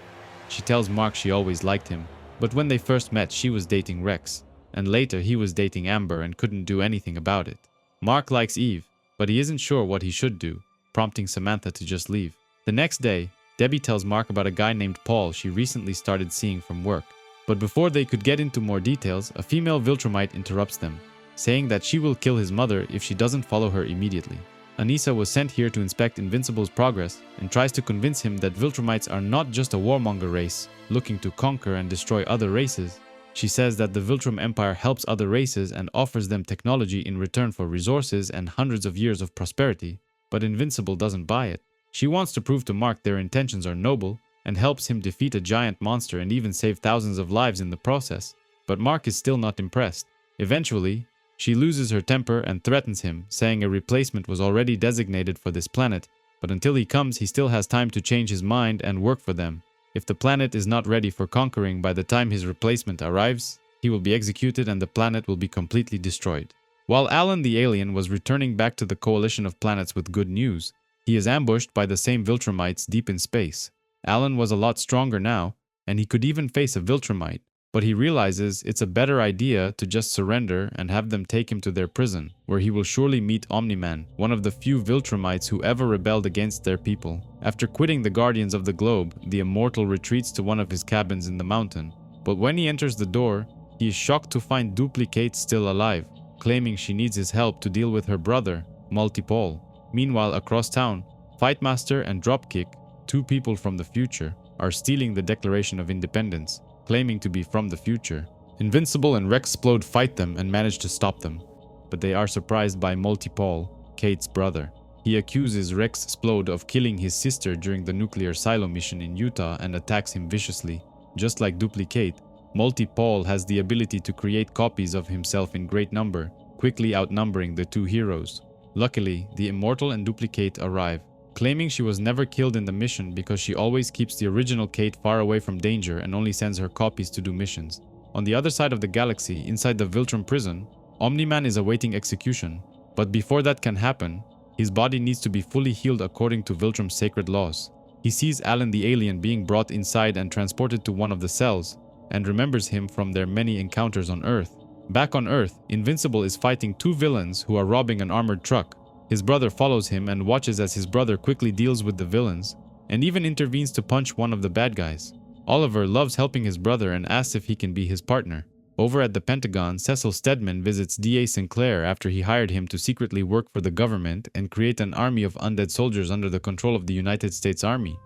She tells Mark she always liked him, but when they first met she was dating Rex, and later he was dating Amber and couldn't do anything about it. Mark likes Eve, but he isn't sure what he should do, prompting Samantha to just leave. The next day, Debbie tells Mark about a guy named Paul she recently started seeing from work. But before they could get into more details, a female Viltrumite interrupts them, saying that she will kill his mother if she doesn't follow her immediately. Anissa was sent here to inspect Invincible's progress and tries to convince him that Viltrumites are not just a warmonger race looking to conquer and destroy other races. She says that the Viltrum Empire helps other races and offers them technology in return for resources and hundreds of years of prosperity, but Invincible doesn't buy it. She wants to prove to Mark their intentions are noble and helps him defeat a giant monster and even save thousands of lives in the process, but Mark is still not impressed. Eventually, she loses her temper and threatens him, saying a replacement was already designated for this planet, but until he comes he still has time to change his mind and work for them. If the planet is not ready for conquering by the time his replacement arrives, he will be executed and the planet will be completely destroyed. While Alan the alien was returning back to the coalition of planets with good news, he is ambushed by the same Viltrumites deep in space. Alan was a lot stronger now, and he could even face a Viltrumite, but he realizes it's a better idea to just surrender and have them take him to their prison, where he will surely meet Omni-Man, one of the few Viltrumites who ever rebelled against their people. After quitting the Guardians of the Globe, the Immortal retreats to one of his cabins in the mountain, but when he enters the door, he is shocked to find Duplicate still alive, claiming she needs his help to deal with her brother, Multipole. Meanwhile, across town, Fightmaster and Dropkick, two people from the future, are stealing the Declaration of Independence, claiming to be from the future. Invincible and Rexplode fight them and manage to stop them, but they are surprised by Multipole, Kate's brother. He accuses Rexplode of killing his sister during the nuclear silo mission in Utah and attacks him viciously. Just like Duplicate, Multipole has the ability to create copies of himself in great number, quickly outnumbering the two heroes. Luckily, the Immortal and Duplicate arrive, claiming she was never killed in the mission because she always keeps the original Kate far away from danger and only sends her copies to do missions. On the other side of the galaxy, inside the Viltrum prison, Omni-Man is awaiting execution, but before that can happen, his body needs to be fully healed according to Viltrum's sacred laws. He sees Alan the alien being brought inside and transported to one of the cells, and remembers him from their many encounters on Earth. Back on Earth, Invincible is fighting two villains who are robbing an armored truck. His brother follows him and watches as his brother quickly deals with the villains, and even intervenes to punch one of the bad guys. Oliver loves helping his brother and asks if he can be his partner. Over at the Pentagon, Cecil Stedman visits D.A. Sinclair after he hired him to secretly work for the government and create an army of undead soldiers under the control of the United States Army.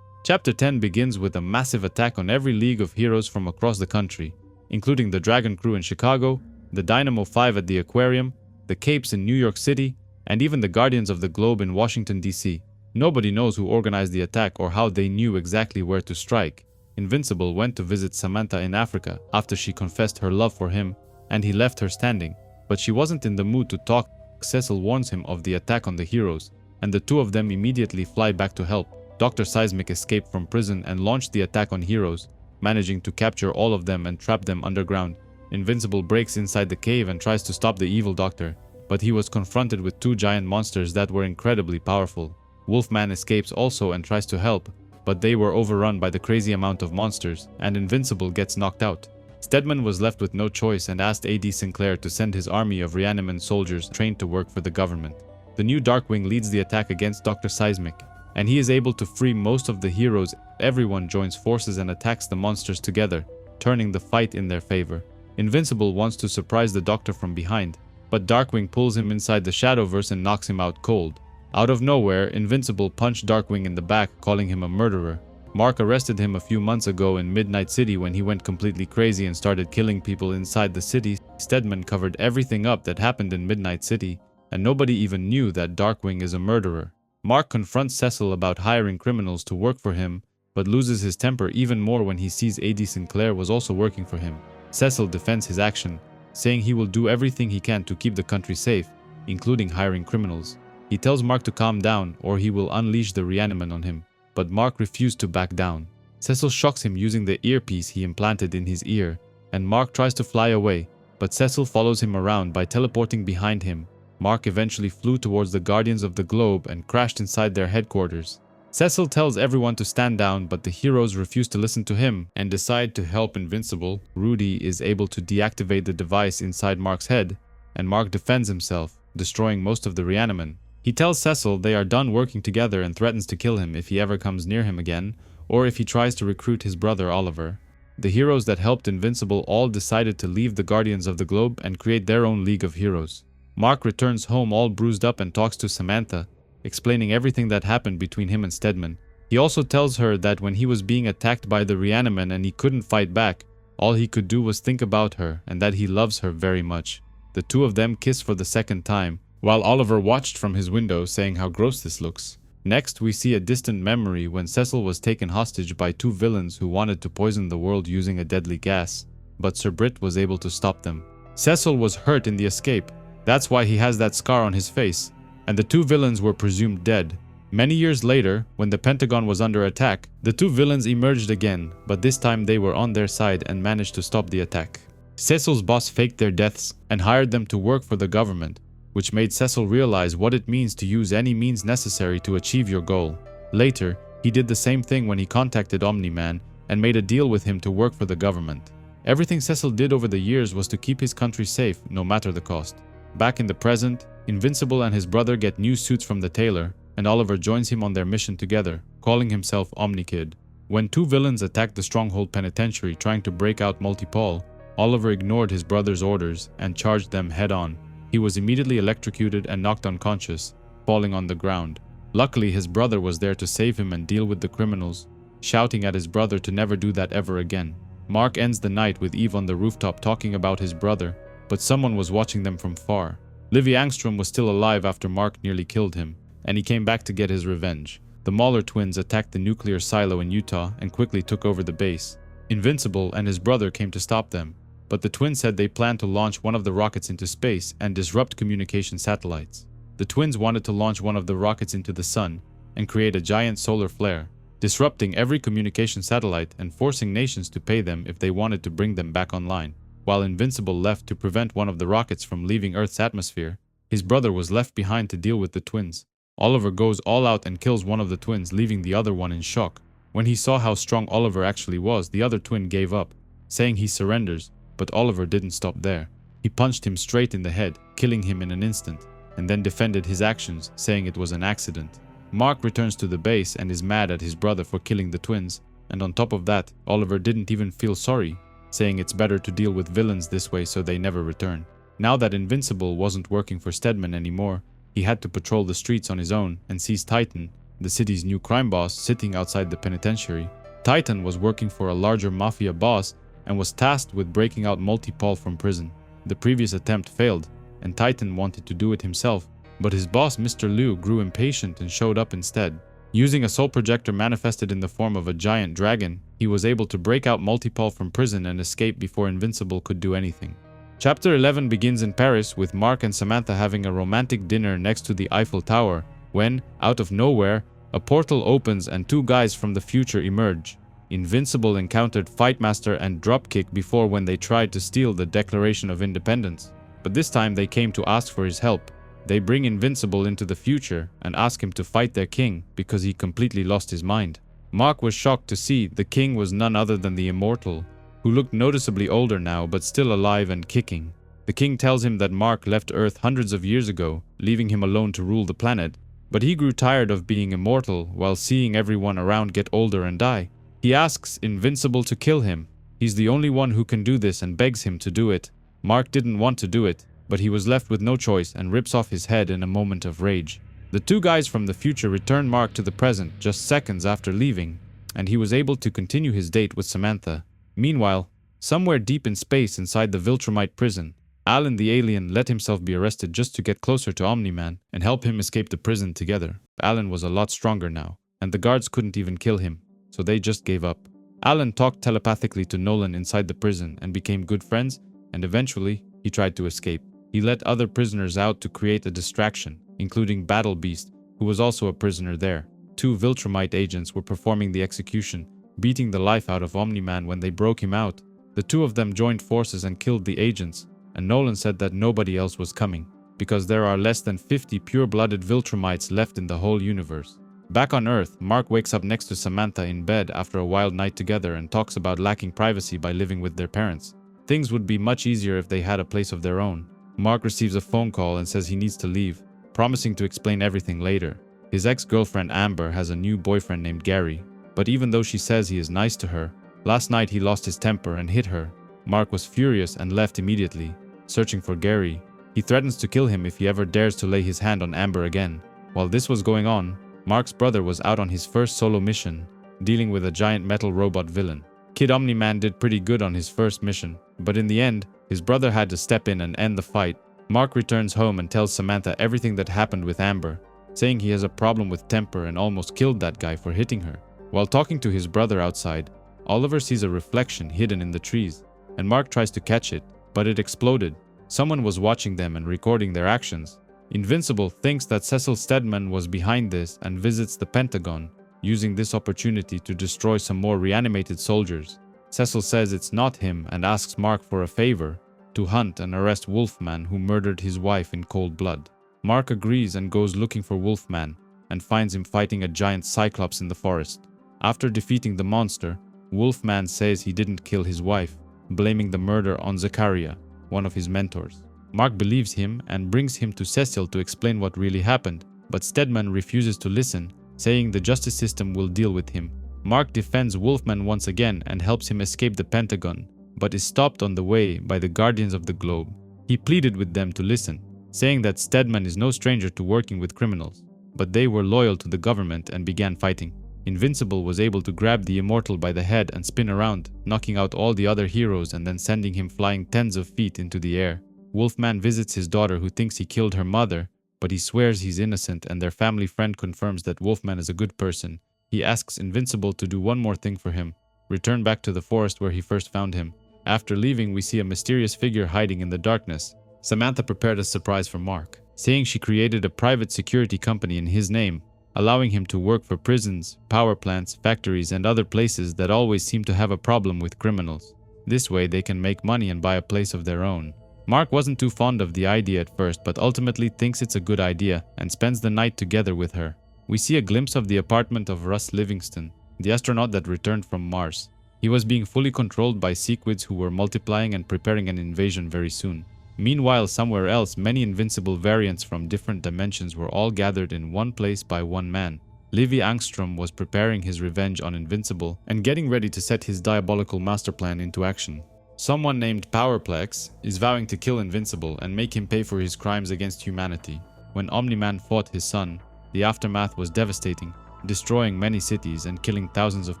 Chapter 10 begins with a massive attack on every league of heroes from across the country, including the Dragon Crew in Chicago, the Dynamo 5 at the Aquarium, the Capes in New York City, and even the Guardians of the Globe in Washington, D.C. Nobody knows who organized the attack or how they knew exactly where to strike. Invincible went to visit Samantha in Africa after she confessed her love for him, and he left her standing. But she wasn't in the mood to talk. Cecil warns him of the attack on the heroes, and the two of them immediately fly back to help. Dr. Seismic escaped from prison and launched the attack on heroes, managing to capture all of them and trap them underground. Invincible breaks inside the cave and tries to stop the evil doctor, but he was confronted with two giant monsters that were incredibly powerful. Wolfman escapes also and tries to help, but they were overrun by the crazy amount of monsters, and Invincible gets knocked out. Stedman was left with no choice and asked A.D. Sinclair to send his army of reanimant soldiers trained to work for the government. The new Darkwing leads the attack against Dr. Seismic, and he is able to free most of the heroes. Everyone joins forces and attacks the monsters together, turning the fight in their favor. Invincible wants to surprise the Doctor from behind, but Darkwing pulls him inside the Shadowverse and knocks him out cold. Out of nowhere, Invincible punched Darkwing in the back, calling him a murderer. Mark arrested him a few months ago in Midnight City when he went completely crazy and started killing people inside the city. Stedman covered everything up that happened in Midnight City, and nobody even knew that Darkwing is a murderer. Mark confronts Cecil about hiring criminals to work for him, but loses his temper even more when he sees A.D. Sinclair was also working for him. Cecil defends his action, saying he will do everything he can to keep the country safe, including hiring criminals. He tells Mark to calm down or he will unleash the Reaniman on him, but Mark refused to back down. Cecil shocks him using the earpiece he implanted in his ear, and Mark tries to fly away, but Cecil follows him around by teleporting behind him. Mark eventually flew towards the Guardians of the Globe and crashed inside their headquarters. Cecil tells everyone to stand down, but the heroes refuse to listen to him and decide to help Invincible. Rudy is able to deactivate the device inside Mark's head, and Mark defends himself, destroying most of the Reaniman. He tells Cecil they are done working together and threatens to kill him if he ever comes near him again, or if he tries to recruit his brother Oliver. The heroes that helped Invincible all decided to leave the Guardians of the Globe and create their own League of Heroes. Mark returns home all bruised up and talks to Samantha, explaining everything that happened between him and Stedman. He also tells her that when he was being attacked by the Reaniman and he couldn't fight back, all he could do was think about her and that he loves her very much. The two of them kiss for the second time, while Oliver watched from his window saying how gross this looks. Next, we see a distant memory when Cecil was taken hostage by two villains who wanted to poison the world using a deadly gas, but Sir Brit was able to stop them. Cecil was hurt in the escape. That's why he has that scar on his face, and the two villains were presumed dead. Many years later, when the Pentagon was under attack, the two villains emerged again, but this time they were on their side and managed to stop the attack. Cecil's boss faked their deaths and hired them to work for the government, which made Cecil realize what it means to use any means necessary to achieve your goal. Later, he did the same thing when he contacted Omni-Man and made a deal with him to work for the government. Everything Cecil did over the years was to keep his country safe, no matter the cost. Back in the present, Invincible and his brother get new suits from the tailor, and Oliver joins him on their mission together, calling himself Omni-Kid. When two villains attacked the Stronghold Penitentiary trying to break out Multipol, Oliver ignored his brother's orders and charged them head-on. He was immediately electrocuted and knocked unconscious, falling on the ground. Luckily, his brother was there to save him and deal with the criminals, shouting at his brother to never do that ever again. Mark ends the night with Eve on the rooftop talking about his brother, but someone was watching them from far. Livy Angstrom was still alive after Mark nearly killed him, and he came back to get his revenge. The Mauler twins attacked the nuclear silo in Utah and quickly took over the base. Invincible and his brother came to stop them, but the twins said they planned to launch one of the rockets into space and disrupt communication satellites. The twins wanted to launch one of the rockets into the sun and create a giant solar flare, disrupting every communication satellite and forcing nations to pay them if they wanted to bring them back online. While Invincible left to prevent one of the rockets from leaving Earth's atmosphere, his brother was left behind to deal with the twins. Oliver goes all out and kills one of the twins, leaving the other one in shock. When he saw how strong Oliver actually was, the other twin gave up, saying he surrenders. But Oliver didn't stop there. He punched him straight in the head, killing him in an instant, and then defended his actions, saying it was an accident. Mark returns to the base and is mad at his brother for killing the twins, and on top of that, Oliver didn't even feel sorry, saying it's better to deal with villains this way so they never return. Now that Invincible wasn't working for Stedman anymore, he had to patrol the streets on his own and sees Titan, the city's new crime boss, sitting outside the penitentiary. Titan was working for a larger mafia boss and was tasked with breaking out Multipol from prison. The previous attempt failed, and Titan wanted to do it himself, but his boss Mr. Liu grew impatient and showed up instead. Using a soul projector manifested in the form of a giant dragon, he was able to break out Multipol from prison and escape before Invincible could do anything. Chapter 11 begins in Paris with Mark and Samantha having a romantic dinner next to the Eiffel Tower, when, out of nowhere, a portal opens and two guys from the future emerge. Invincible encountered Fightmaster and Dropkick before when they tried to steal the Declaration of Independence, but this time they came to ask for his help. They bring Invincible into the future and ask him to fight their king because he completely lost his mind. Mark was shocked to see the king was none other than the Immortal, who looked noticeably older now but still alive and kicking. The king tells him that Mark left Earth hundreds of years ago, leaving him alone to rule the planet, but he grew tired of being immortal while seeing everyone around get older and die. He asks Invincible to kill him. He's the only one who can do this and begs him to do it. Mark didn't want to do it, but he was left with no choice and rips off his head in a moment of rage. The two guys from the future return Mark to the present just seconds after leaving, and he was able to continue his date with Samantha. Meanwhile, somewhere deep in space inside the Viltrumite prison, Alan the alien let himself be arrested just to get closer to Omni-Man and help him escape the prison together. Alan was a lot stronger now, and the guards couldn't even kill him, so they just gave up. Alan talked telepathically to Nolan inside the prison and became good friends, and eventually, he tried to escape. He let other prisoners out to create a distraction, including Battle Beast, who was also a prisoner there. Two Viltrumite agents were performing the execution, beating the life out of Omni-Man when they broke him out. The two of them joined forces and killed the agents, and Nolan said that nobody else was coming, because there are less than 50 pure-blooded Viltrumites left in the whole universe. Back on Earth, Mark wakes up next to Samantha in bed after a wild night together and talks about lacking privacy by living with their parents. Things would be much easier if they had a place of their own. Mark receives a phone call and says he needs to leave, promising to explain everything later. His ex-girlfriend Amber has a new boyfriend named Gary, but even though she says he is nice to her, last night he lost his temper and hit her. Mark was furious and left immediately, searching for Gary. He threatens to kill him if he ever dares to lay his hand on Amber again. While this was going on, Mark's brother was out on his first solo mission, dealing with a giant metal robot villain. Kid Omni-Man did pretty good on his first mission, but in the end, his brother had to step in and end the fight. Mark returns home and tells Samantha everything that happened with Amber, saying he has a problem with temper and almost killed that guy for hitting her. While talking to his brother outside, Oliver sees a reflection hidden in the trees, and Mark tries to catch it, but it exploded. Someone was watching them and recording their actions. Invincible thinks that Cecil Stedman was behind this and visits the Pentagon, using this opportunity to destroy some more reanimated soldiers. Cecil says it's not him and asks Mark for a favor, to hunt and arrest Wolfman, who murdered his wife in cold blood. Mark agrees and goes looking for Wolfman, and finds him fighting a giant cyclops in the forest. After defeating the monster, Wolfman says he didn't kill his wife, blaming the murder on Zakaria, one of his mentors. Mark believes him and brings him to Cecil to explain what really happened, but Stedman refuses to listen, saying the justice system will deal with him. Mark defends Wolfman once again and helps him escape the Pentagon, but is stopped on the way by the Guardians of the Globe. He pleaded with them to listen, saying that Stedman is no stranger to working with criminals, but they were loyal to the government and began fighting. Invincible was able to grab the Immortal by the head and spin around, knocking out all the other heroes and then sending him flying tens of feet into the air. Wolfman visits his daughter, who thinks he killed her mother, but he swears he's innocent, and their family friend confirms that Wolfman is a good person. He asks Invincible to do one more thing for him, return back to the forest where he first found him. After leaving, we see a mysterious figure hiding in the darkness. Samantha prepared a surprise for Mark, saying she created a private security company in his name, allowing him to work for prisons, power plants, factories, and other places that always seem to have a problem with criminals. This way they can make money and buy a place of their own. Mark wasn't too fond of the idea at first, but ultimately thinks it's a good idea and spends the night together with her. We see a glimpse of the apartment of Russ Livingston, the astronaut that returned from Mars. He was being fully controlled by sequids who were multiplying and preparing an invasion very soon. Meanwhile, somewhere else, many Invincible variants from different dimensions were all gathered in one place by one man. Levi Angstrom was preparing his revenge on Invincible and getting ready to set his diabolical master plan into action. Someone named Powerplex is vowing to kill Invincible and make him pay for his crimes against humanity. When Omni-Man fought his son, the aftermath was devastating, destroying many cities and killing thousands of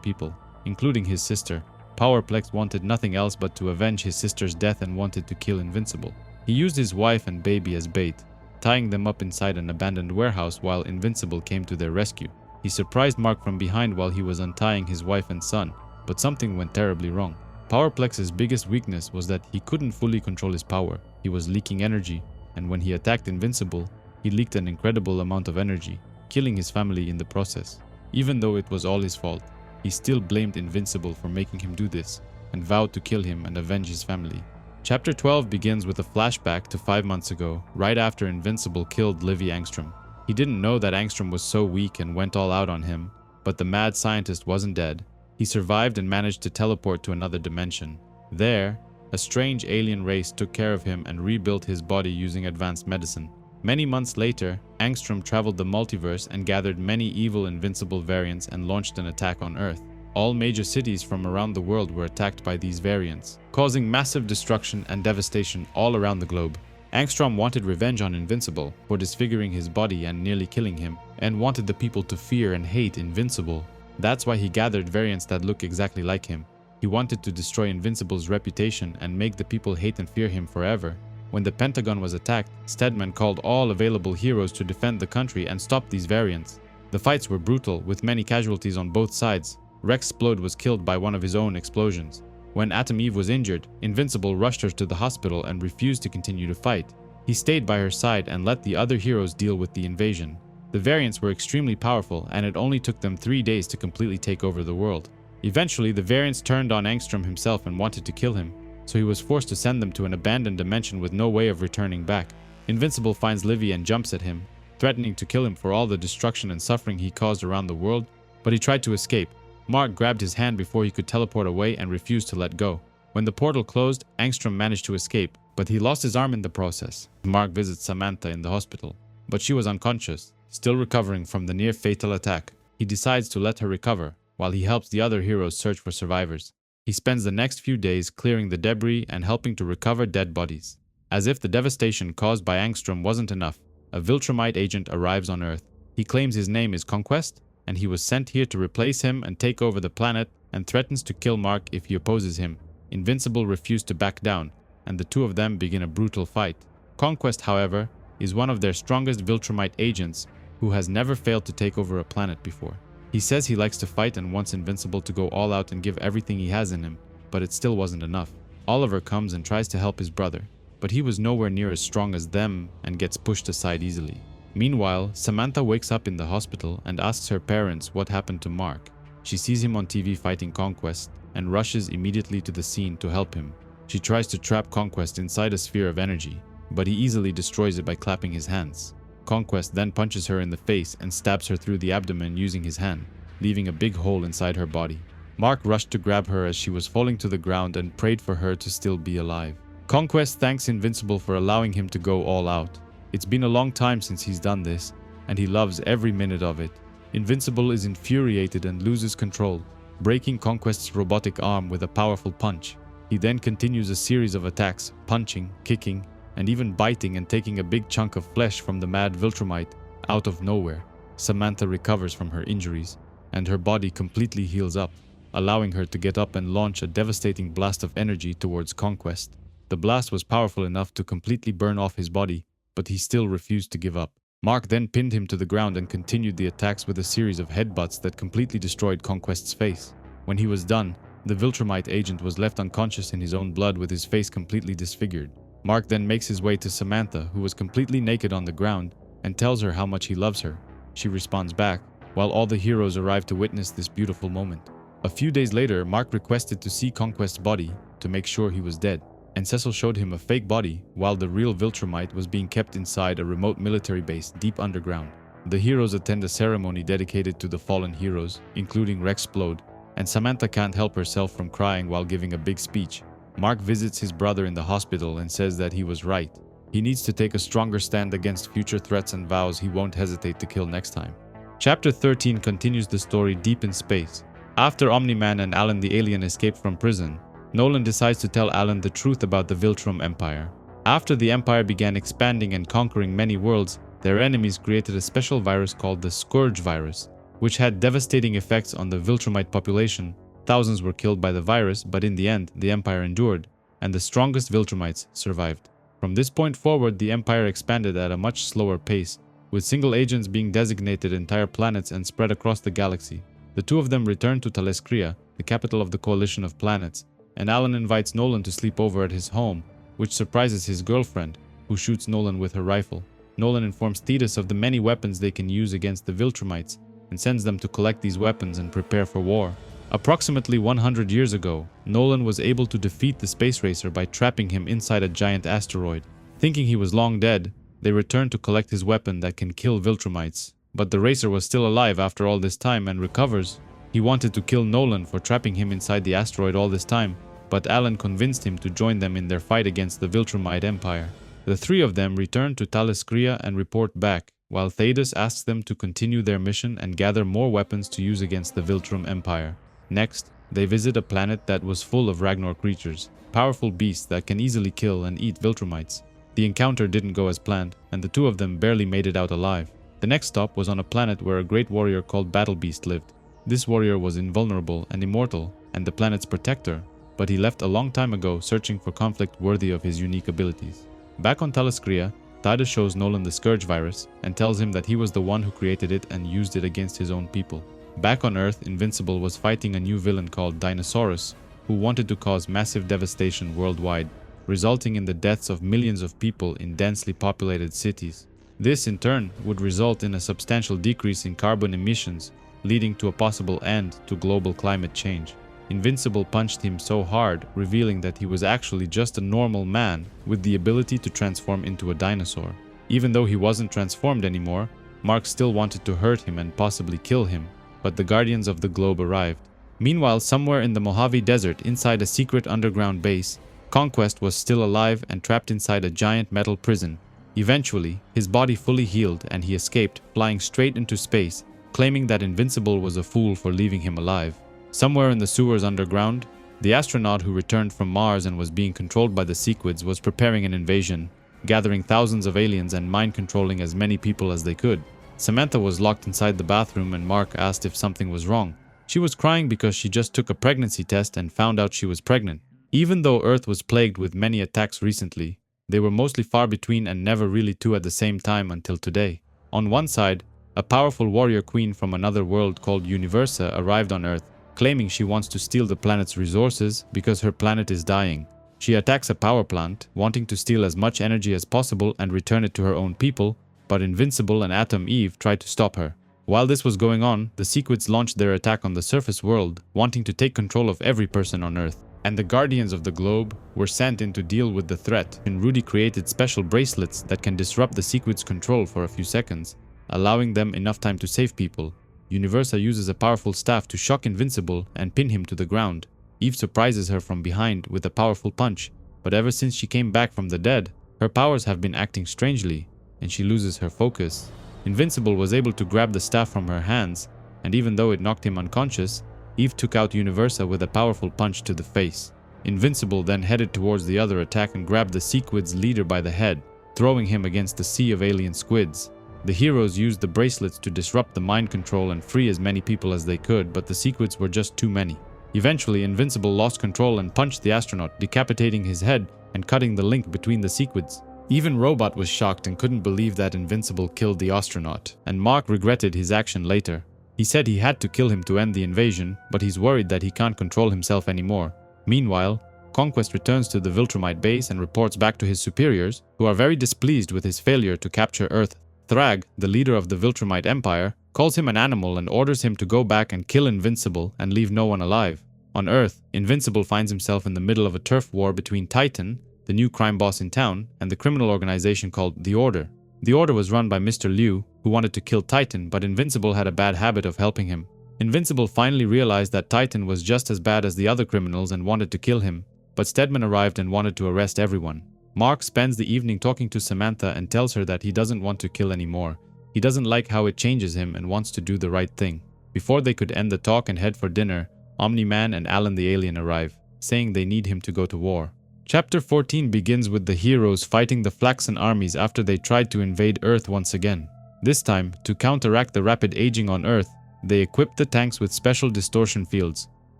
people, including his sister. Powerplex wanted nothing else but to avenge his sister's death and wanted to kill Invincible. He used his wife and baby as bait, tying them up inside an abandoned warehouse while Invincible came to their rescue. He surprised Mark from behind while he was untying his wife and son, but something went terribly wrong. Powerplex's biggest weakness was that he couldn't fully control his power. He was leaking energy, and when he attacked Invincible, he leaked an incredible amount of energy, killing his family in the process. Even though it was all his fault, he still blamed Invincible for making him do this, and vowed to kill him and avenge his family. Chapter 12 begins with a flashback to 5 months ago, right after Invincible killed Levi Angstrom. He didn't know that Angstrom was so weak and went all out on him, but the mad scientist wasn't dead. He survived and managed to teleport to another dimension. There, A strange alien race took care of him and rebuilt his body using advanced medicine. Many months later, Angstrom traveled the multiverse and gathered many evil Invincible variants and launched an attack on Earth. All major cities from around the world were attacked by these variants, causing massive destruction and devastation all around the globe. Angstrom wanted revenge on Invincible for disfiguring his body and nearly killing him, and wanted the people to fear and hate Invincible. That's why he gathered variants that look exactly like him. He wanted to destroy Invincible's reputation and make the people hate and fear him forever. When the Pentagon was attacked, Steadman called all available heroes to defend the country and stop these variants. The fights were brutal, with many casualties on both sides. Rexplode was killed by one of his own explosions. When Atom Eve was injured, Invincible rushed her to the hospital and refused to continue to fight. He stayed by her side and let the other heroes deal with the invasion. The variants were extremely powerful, and it only took them 3 days to completely take over the world. Eventually, the variants turned on Angstrom himself and wanted to kill him, so he was forced to send them to an abandoned dimension with no way of returning back. Invincible finds Livy and jumps at him, threatening to kill him for all the destruction and suffering he caused around the world, but he tried to escape. Mark grabbed his hand before he could teleport away and refused to let go. When the portal closed, Angstrom managed to escape, but he lost his arm in the process. Mark visits Samantha in the hospital, but she was unconscious, still recovering from the near-fatal attack. He decides to let her recover, while he helps the other heroes search for survivors. He spends the next few days clearing the debris and helping to recover dead bodies. As if the devastation caused by Angstrom wasn't enough, a Viltrumite agent arrives on Earth. He claims his name is Conquest, and he was sent here to replace him and take over the planet, and threatens to kill Mark if he opposes him. Invincible refused to back down, and the two of them begin a brutal fight. Conquest, however, is one of their strongest Viltrumite agents who has never failed to take over a planet before. He says he likes to fight and wants Invincible to go all out and give everything he has in him, but it still wasn't enough. Oliver comes and tries to help his brother, but he was nowhere near as strong as them and gets pushed aside easily. Meanwhile, Samantha wakes up in the hospital and asks her parents what happened to Mark. She sees him on TV fighting Conquest and rushes immediately to the scene to help him. She tries to trap Conquest inside a sphere of energy, but he easily destroys it by clapping his hands. Conquest then punches her in the face and stabs her through the abdomen using his hand, leaving a big hole inside her body. Mark rushed to grab her as she was falling to the ground and prayed for her to still be alive. Conquest thanks Invincible for allowing him to go all out. It's been a long time since he's done this, and he loves every minute of it. Invincible is infuriated and loses control, breaking Conquest's robotic arm with a powerful punch. He then continues a series of attacks, punching, kicking, and even biting and taking a big chunk of flesh from the mad Viltrumite out of nowhere. Samantha recovers from her injuries, and her body completely heals up, allowing her to get up and launch a devastating blast of energy towards Conquest. The blast was powerful enough to completely burn off his body, but he still refused to give up. Mark then pinned him to the ground and continued the attacks with a series of headbutts that completely destroyed Conquest's face. When he was done, the Viltrumite agent was left unconscious in his own blood with his face completely disfigured. Mark then makes his way to Samantha, who was completely naked on the ground, and tells her how much he loves her. She responds back, while all the heroes arrive to witness this beautiful moment. A few days later, Mark requested to see Conquest's body to make sure he was dead, and Cecil showed him a fake body while the real Viltrumite was being kept inside a remote military base deep underground. The heroes attend a ceremony dedicated to the fallen heroes, including Rexplode, and Samantha can't help herself from crying while giving a big speech. Mark visits his brother in the hospital and says that he was right. He needs to take a stronger stand against future threats and vows he won't hesitate to kill next time. Chapter 13 continues the story deep in space. After Omni-Man and Alan the alien escape from prison, Nolan decides to tell Alan the truth about the Viltrume Empire. After the Empire began expanding and conquering many worlds, their enemies created a special virus called the Scourge virus, which had devastating effects on the Viltrumite population. Thousands were killed by the virus, but in the end, the Empire endured, and the strongest Viltrumites survived. From this point forward, the Empire expanded at a much slower pace, with single agents being designated entire planets and spread across the galaxy. The two of them return to Talescria, the capital of the coalition of planets, and Alan invites Nolan to sleep over at his home, which surprises his girlfriend, who shoots Nolan with her rifle. Nolan informs Thetis of the many weapons they can use against the Viltrumites, and sends them to collect these weapons and prepare for war. Approximately 100 years ago, Nolan was able to defeat the space racer by trapping him inside a giant asteroid. Thinking he was long dead, they returned to collect his weapon that can kill Viltrumites. But the racer was still alive after all this time and recovers. He wanted to kill Nolan for trapping him inside the asteroid all this time, but Alan convinced him to join them in their fight against the Viltrumite Empire. The three of them return to Taliskria and report back, while Thedas asks them to continue their mission and gather more weapons to use against the Viltrum Empire. Next, they visit a planet that was full of Ragnar creatures, powerful beasts that can easily kill and eat Viltrumites. The encounter didn't go as planned, and the two of them barely made it out alive. The next stop was on a planet where a great warrior called Battle Beast lived. This warrior was invulnerable and immortal, and the planet's protector, but he left a long time ago searching for conflict worthy of his unique abilities. Back on Taliskria, Thedas shows Nolan the Scourge virus and tells him that he was the one who created it and used it against his own people. Back on Earth, Invincible was fighting a new villain called Dinosaurus, who wanted to cause massive devastation worldwide, resulting in the deaths of millions of people in densely populated cities. This, in turn, would result in a substantial decrease in carbon emissions, leading to a possible end to global climate change. Invincible punched him so hard, revealing that he was actually just a normal man with the ability to transform into a dinosaur. Even though he wasn't transformed anymore, Mark still wanted to hurt him and possibly kill him, but the Guardians of the Globe arrived. Meanwhile, somewhere in the Mojave Desert, inside a secret underground base, Conquest was still alive and trapped inside a giant metal prison. Eventually, his body fully healed and he escaped, flying straight into space, claiming that Invincible was a fool for leaving him alive. Somewhere in the sewers underground, the astronaut who returned from Mars and was being controlled by the Sequids was preparing an invasion, gathering thousands of aliens and mind-controlling as many people as they could. Samantha was locked inside the bathroom and Mark asked if something was wrong. She was crying because she just took a pregnancy test and found out she was pregnant. Even though Earth was plagued with many attacks recently, they were mostly far between and never really two at the same time until today. On one side, a powerful warrior queen from another world called Universa arrived on Earth, claiming she wants to steal the planet's resources because her planet is dying. She attacks a power plant, wanting to steal as much energy as possible and return it to her own people, but Invincible and Atom Eve tried to stop her. While this was going on, the Sequids launched their attack on the surface world, wanting to take control of every person on Earth. And the Guardians of the Globe were sent in to deal with the threat, and Rudy created special bracelets that can disrupt the Sequids' control for a few seconds, allowing them enough time to save people. Universa uses a powerful staff to shock Invincible and pin him to the ground. Eve surprises her from behind with a powerful punch, but ever since she came back from the dead, her powers have been acting strangely, and she loses her focus. Invincible was able to grab the staff from her hands, and even though it knocked him unconscious, Eve took out Universa with a powerful punch to the face. Invincible then headed towards the other attack and grabbed the Sequid's leader by the head, throwing him against the sea of alien squids. The heroes used the bracelets to disrupt the mind control and free as many people as they could, but the Sequids were just too many. Eventually, Invincible lost control and punched the astronaut, decapitating his head and cutting the link between the Sequids. Even Robot was shocked and couldn't believe that Invincible killed the astronaut, and Mark regretted his action later. He said he had to kill him to end the invasion, but he's worried that he can't control himself anymore. Meanwhile, Conquest returns to the Viltrumite base and reports back to his superiors, who are very displeased with his failure to capture Earth. Thrag, the leader of the Viltrumite Empire, calls him an animal and orders him to go back and kill Invincible and leave no one alive. On Earth, Invincible finds himself in the middle of a turf war between Titan, the new crime boss in town, and the criminal organization called The Order. The Order was run by Mr. Liu, who wanted to kill Titan, but Invincible had a bad habit of helping him. Invincible finally realized that Titan was just as bad as the other criminals and wanted to kill him, but Stedman arrived and wanted to arrest everyone. Mark spends the evening talking to Samantha and tells her that he doesn't want to kill anymore. He doesn't like how it changes him and wants to do the right thing. Before they could end the talk and head for dinner, Omni-Man and Alan the Alien arrive, saying they need him to go to war. Chapter 14 begins with the heroes fighting the Flaxen armies after they tried to invade Earth once again. This time, to counteract the rapid aging on Earth, they equipped the tanks with special distortion fields.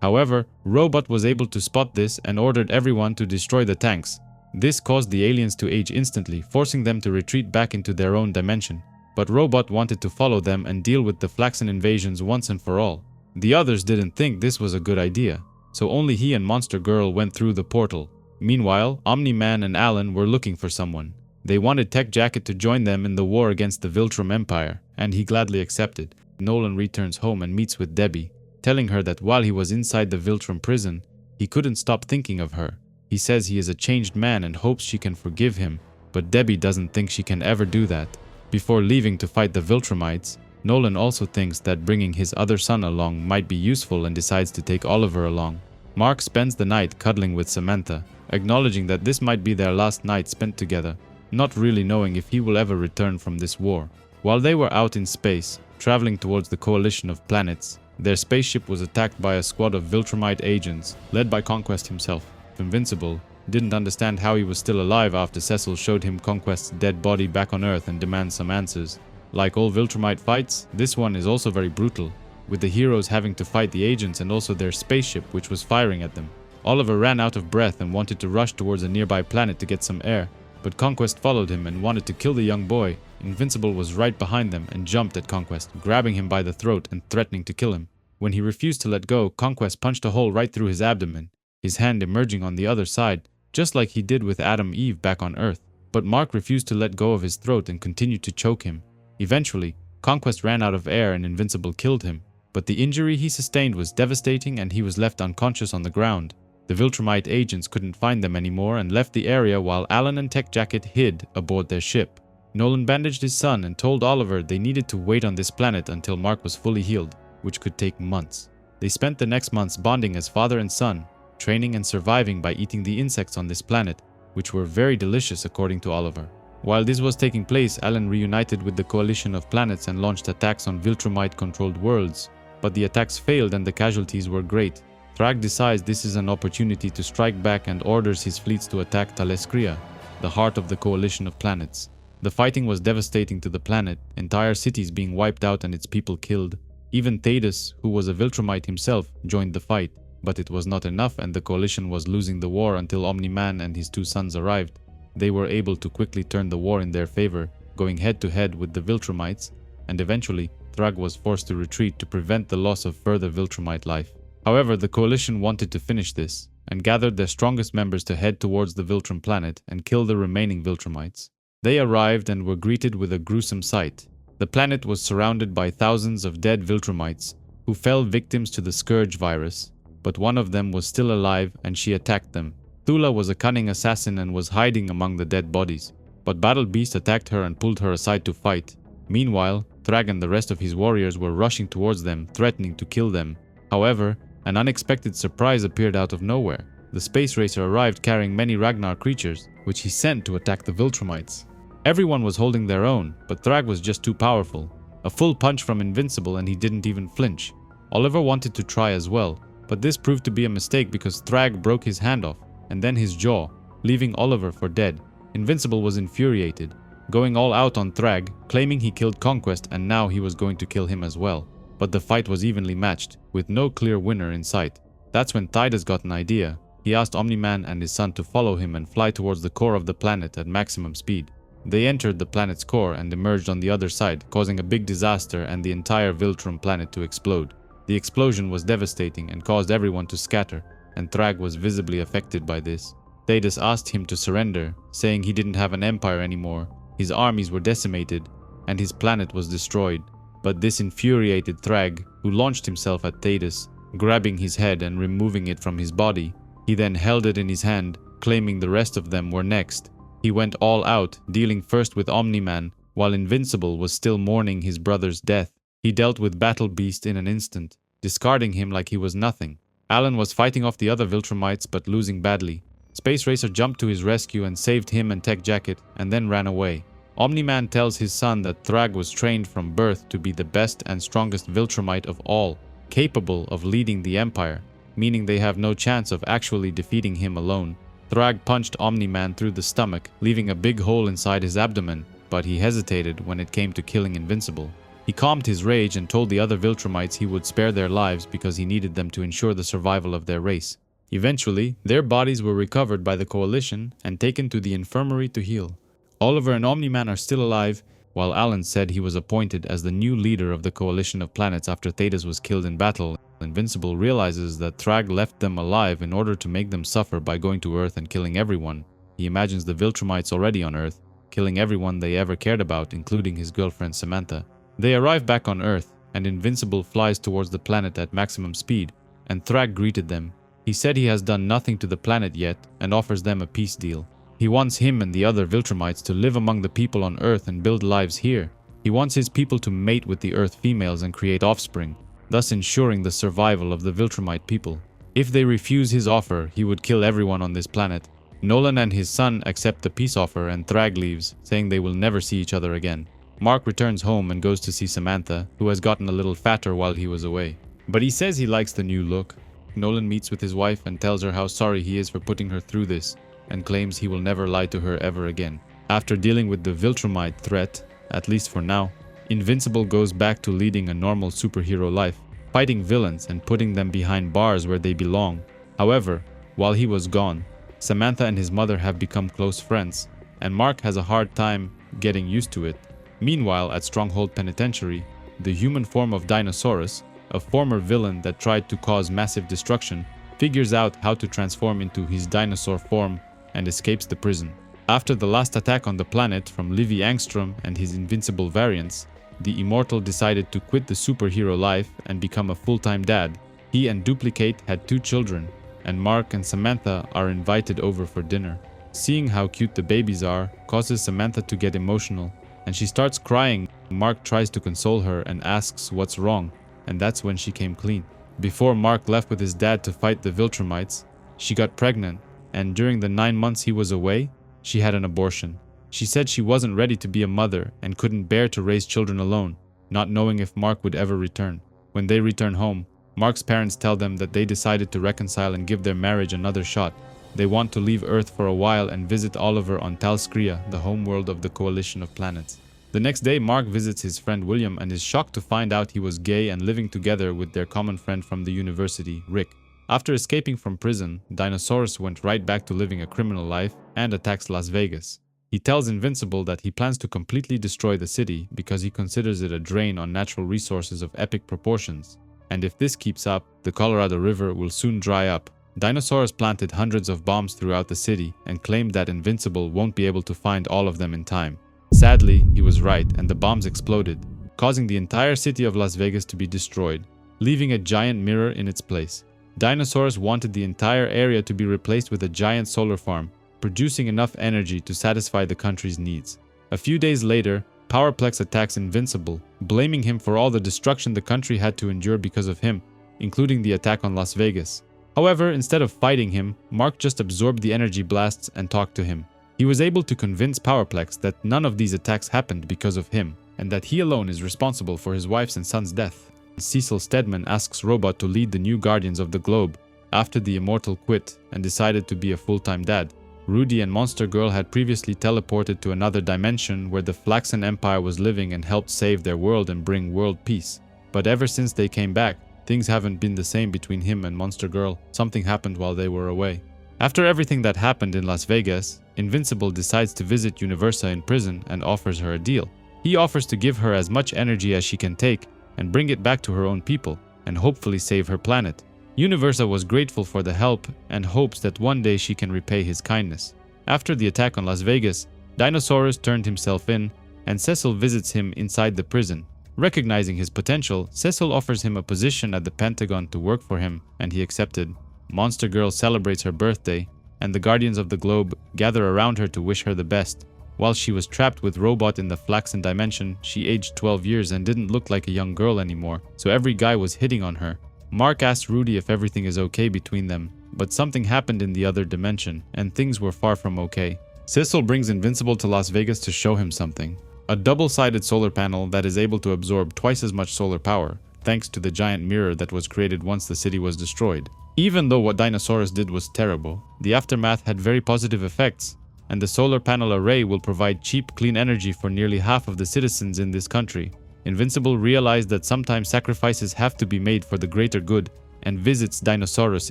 However, Robot was able to spot this and ordered everyone to destroy the tanks. This caused the aliens to age instantly, forcing them to retreat back into their own dimension. But Robot wanted to follow them and deal with the Flaxen invasions once and for all. The others didn't think this was a good idea, so only he and Monster Girl went through the portal. Meanwhile, Omni-Man and Alan were looking for someone. They wanted Tech Jacket to join them in the war against the Viltrum Empire, and he gladly accepted. Nolan returns home and meets with Debbie, telling her that while he was inside the Viltrum prison, he couldn't stop thinking of her. He says he is a changed man and hopes she can forgive him, but Debbie doesn't think she can ever do that. Before leaving to fight the Viltrumites, Nolan also thinks that bringing his other son along might be useful and decides to take Oliver along. Mark spends the night cuddling with Samantha, acknowledging that this might be their last night spent together, not really knowing if he will ever return from this war. While they were out in space, traveling towards the coalition of planets, their spaceship was attacked by a squad of Viltrumite agents, led by Conquest himself. Invincible didn't understand how he was still alive after Cecil showed him Conquest's dead body back on Earth and demands some answers. Like all Viltrumite fights, this one is also very brutal, with the heroes having to fight the agents and also their spaceship which was firing at them. Oliver ran out of breath and wanted to rush towards a nearby planet to get some air, but Conquest followed him and wanted to kill the young boy. Invincible was right behind them and jumped at Conquest, grabbing him by the throat and threatening to kill him. When he refused to let go, Conquest punched a hole right through his abdomen, his hand emerging on the other side, just like he did with Adam Eve back on Earth. But Mark refused to let go of his throat and continued to choke him. Eventually, Conquest ran out of air and Invincible killed him, but the injury he sustained was devastating and he was left unconscious on the ground. The Viltrumite agents couldn't find them anymore and left the area while Alan and Tech Jacket hid aboard their ship. Nolan bandaged his son and told Oliver they needed to wait on this planet until Mark was fully healed, which could take months. They spent the next months bonding as father and son, training and surviving by eating the insects on this planet, which were very delicious according to Oliver. While this was taking place, Alan reunited with the coalition of planets and launched attacks on Viltrumite-controlled worlds, but the attacks failed and the casualties were great. Thrag decides this is an opportunity to strike back and orders his fleets to attack Taleskria, the heart of the coalition of planets. The fighting was devastating to the planet, entire cities being wiped out and its people killed. Even Thaddeus, who was a Viltrumite himself, joined the fight, but it was not enough and the coalition was losing the war until Omni-Man and his two sons arrived. They were able to quickly turn the war in their favor, going head to head with the Viltrumites, and eventually Thrag was forced to retreat to prevent the loss of further Viltrumite life. However, the coalition wanted to finish this, and gathered their strongest members to head towards the Viltrum planet and kill the remaining Viltrumites. They arrived and were greeted with a gruesome sight. The planet was surrounded by thousands of dead Viltrumites, who fell victims to the Scourge virus, but one of them was still alive and she attacked them. Thula was a cunning assassin and was hiding among the dead bodies, but Battle Beast attacked her and pulled her aside to fight. Meanwhile, Thrag and the rest of his warriors were rushing towards them, threatening to kill them. However, an unexpected surprise appeared out of nowhere. The space racer arrived carrying many Ragnar creatures, which he sent to attack the Viltrumites. Everyone was holding their own, but Thrag was just too powerful. A full punch from Invincible and he didn't even flinch. Oliver wanted to try as well, but this proved to be a mistake because Thrag broke his hand off, and then his jaw, leaving Oliver for dead. Invincible was infuriated, going all out on Thrag, claiming he killed Conquest and now he was going to kill him as well. But the fight was evenly matched, with no clear winner in sight. That's when Thaddeus got an idea. He asked Omni-Man and his son to follow him and fly towards the core of the planet at maximum speed. They entered the planet's core and emerged on the other side, causing a big disaster and the entire Viltrum planet to explode. The explosion was devastating and caused everyone to scatter, and Thrag was visibly affected by this. Thaddeus asked him to surrender, saying he didn't have an empire anymore. His armies were decimated, and his planet was destroyed. But this infuriated Thrag, who launched himself at Thaddeus, grabbing his head and removing it from his body. He then held it in his hand, claiming the rest of them were next. He went all out, dealing first with Omni-Man, while Invincible was still mourning his brother's death. He dealt with Battle Beast in an instant, discarding him like he was nothing. Alan was fighting off the other Viltrumites but losing badly. Space Racer jumped to his rescue and saved him and Tech Jacket, and then ran away. Omni-Man tells his son that Thrag was trained from birth to be the best and strongest Viltrumite of all, capable of leading the Empire, meaning they have no chance of actually defeating him alone. Thrag punched Omni-Man through the stomach, leaving a big hole inside his abdomen, but he hesitated when it came to killing Invincible. He calmed his rage and told the other Viltrumites he would spare their lives because he needed them to ensure the survival of their race. Eventually, their bodies were recovered by the Coalition and taken to the infirmary to heal. Oliver and Omni-Man are still alive, while Alan said he was appointed as the new leader of the Coalition of Planets after Thaddeus was killed in battle. Invincible realizes that Thrag left them alive in order to make them suffer by going to Earth and killing everyone. He imagines the Viltrumites already on Earth, killing everyone they ever cared about, including his girlfriend Samantha. They arrive back on Earth, and Invincible flies towards the planet at maximum speed, and Thrag greeted them. He said he has done nothing to the planet yet and offers them a peace deal. He wants him and the other Viltrumites to live among the people on Earth and build lives here. He wants his people to mate with the Earth females and create offspring, thus ensuring the survival of the Viltrumite people. If they refuse his offer, he would kill everyone on this planet. Nolan and his son accept the peace offer and Thrag leaves, saying they will never see each other again. Mark returns home and goes to see Samantha, who has gotten a little fatter while he was away. But he says he likes the new look. Nolan meets with his wife and tells her how sorry he is for putting her through this, and claims he will never lie to her ever again. After dealing with the Viltrumite threat, at least for now, Invincible goes back to leading a normal superhero life, fighting villains and putting them behind bars where they belong. However, while he was gone, Samantha and his mother have become close friends, and Mark has a hard time getting used to it. Meanwhile, at Stronghold Penitentiary, the human form of Dinosaurus, a former villain that tried to cause massive destruction, figures out how to transform into his dinosaur form and escapes the prison. After the last attack on the planet from Livy Angstrom and his Invincible variants, the Immortal decided to quit the superhero life and become a full-time dad. He and Duplicate had 2 children, and Mark and Samantha are invited over for dinner. Seeing how cute the babies are causes Samantha to get emotional, and she starts crying. Mark tries to console her and asks what's wrong, and that's when she came clean. Before Mark left with his dad to fight the Viltrumites, she got pregnant, and during the 9 months he was away, she had an abortion. She said she wasn't ready to be a mother and couldn't bear to raise children alone, not knowing if Mark would ever return. When they return home, Mark's parents tell them that they decided to reconcile and give their marriage another shot. They want to leave Earth for a while and visit Oliver on Talskria, the homeworld of the Coalition of Planets. The next day, Mark visits his friend William and is shocked to find out he was gay and living together with their common friend from the university, Rick. After escaping from prison, Dinosaurus went right back to living a criminal life and attacks Las Vegas. He tells Invincible that he plans to completely destroy the city because he considers it a drain on natural resources of epic proportions. And if this keeps up, the Colorado River will soon dry up. Dinosaurus planted hundreds of bombs throughout the city and claimed that Invincible won't be able to find all of them in time. Sadly, he was right, and the bombs exploded, causing the entire city of Las Vegas to be destroyed, leaving a giant mirror in its place. Dinosaurus wanted the entire area to be replaced with a giant solar farm, producing enough energy to satisfy the country's needs. A few days later, Powerplex attacks Invincible, blaming him for all the destruction the country had to endure because of him, including the attack on Las Vegas. However, instead of fighting him, Mark just absorbed the energy blasts and talked to him. He was able to convince Powerplex that none of these attacks happened because of him, and that he alone is responsible for his wife's and son's death. Cecil Stedman asks Robot to lead the new Guardians of the Globe, after the Immortal quit and decided to be a full-time dad. Rudy and Monster Girl had previously teleported to another dimension where the Flaxen Empire was living and helped save their world and bring world peace. But ever since they came back, things haven't been the same between him and Monster Girl. Something happened while they were away. After everything that happened in Las Vegas, Invincible decides to visit Universa in prison and offers her a deal. He offers to give her as much energy as she can take and bring it back to her own people, and hopefully save her planet. Universa was grateful for the help and hopes that one day she can repay his kindness. After the attack on Las Vegas, Dinosaurus turned himself in, and Cecil visits him inside the prison. Recognizing his potential, Cecil offers him a position at the Pentagon to work for him, and he accepted. Monster Girl celebrates her birthday, and the Guardians of the Globe gather around her to wish her the best. While she was trapped with Robot in the Flaxen dimension, she aged 12 years and didn't look like a young girl anymore, so every guy was hitting on her. Mark asks Rudy if everything is okay between them, but something happened in the other dimension, and things were far from okay. Cecil brings Invincible to Las Vegas to show him something. A double-sided solar panel that is able to absorb twice as much solar power, thanks to the giant mirror that was created once the city was destroyed. Even though what Dinosaurus did was terrible, the aftermath had very positive effects, and the solar panel array will provide cheap, clean energy for nearly half of the citizens in this country. Invincible realized that sometimes sacrifices have to be made for the greater good and visits Dinosaurus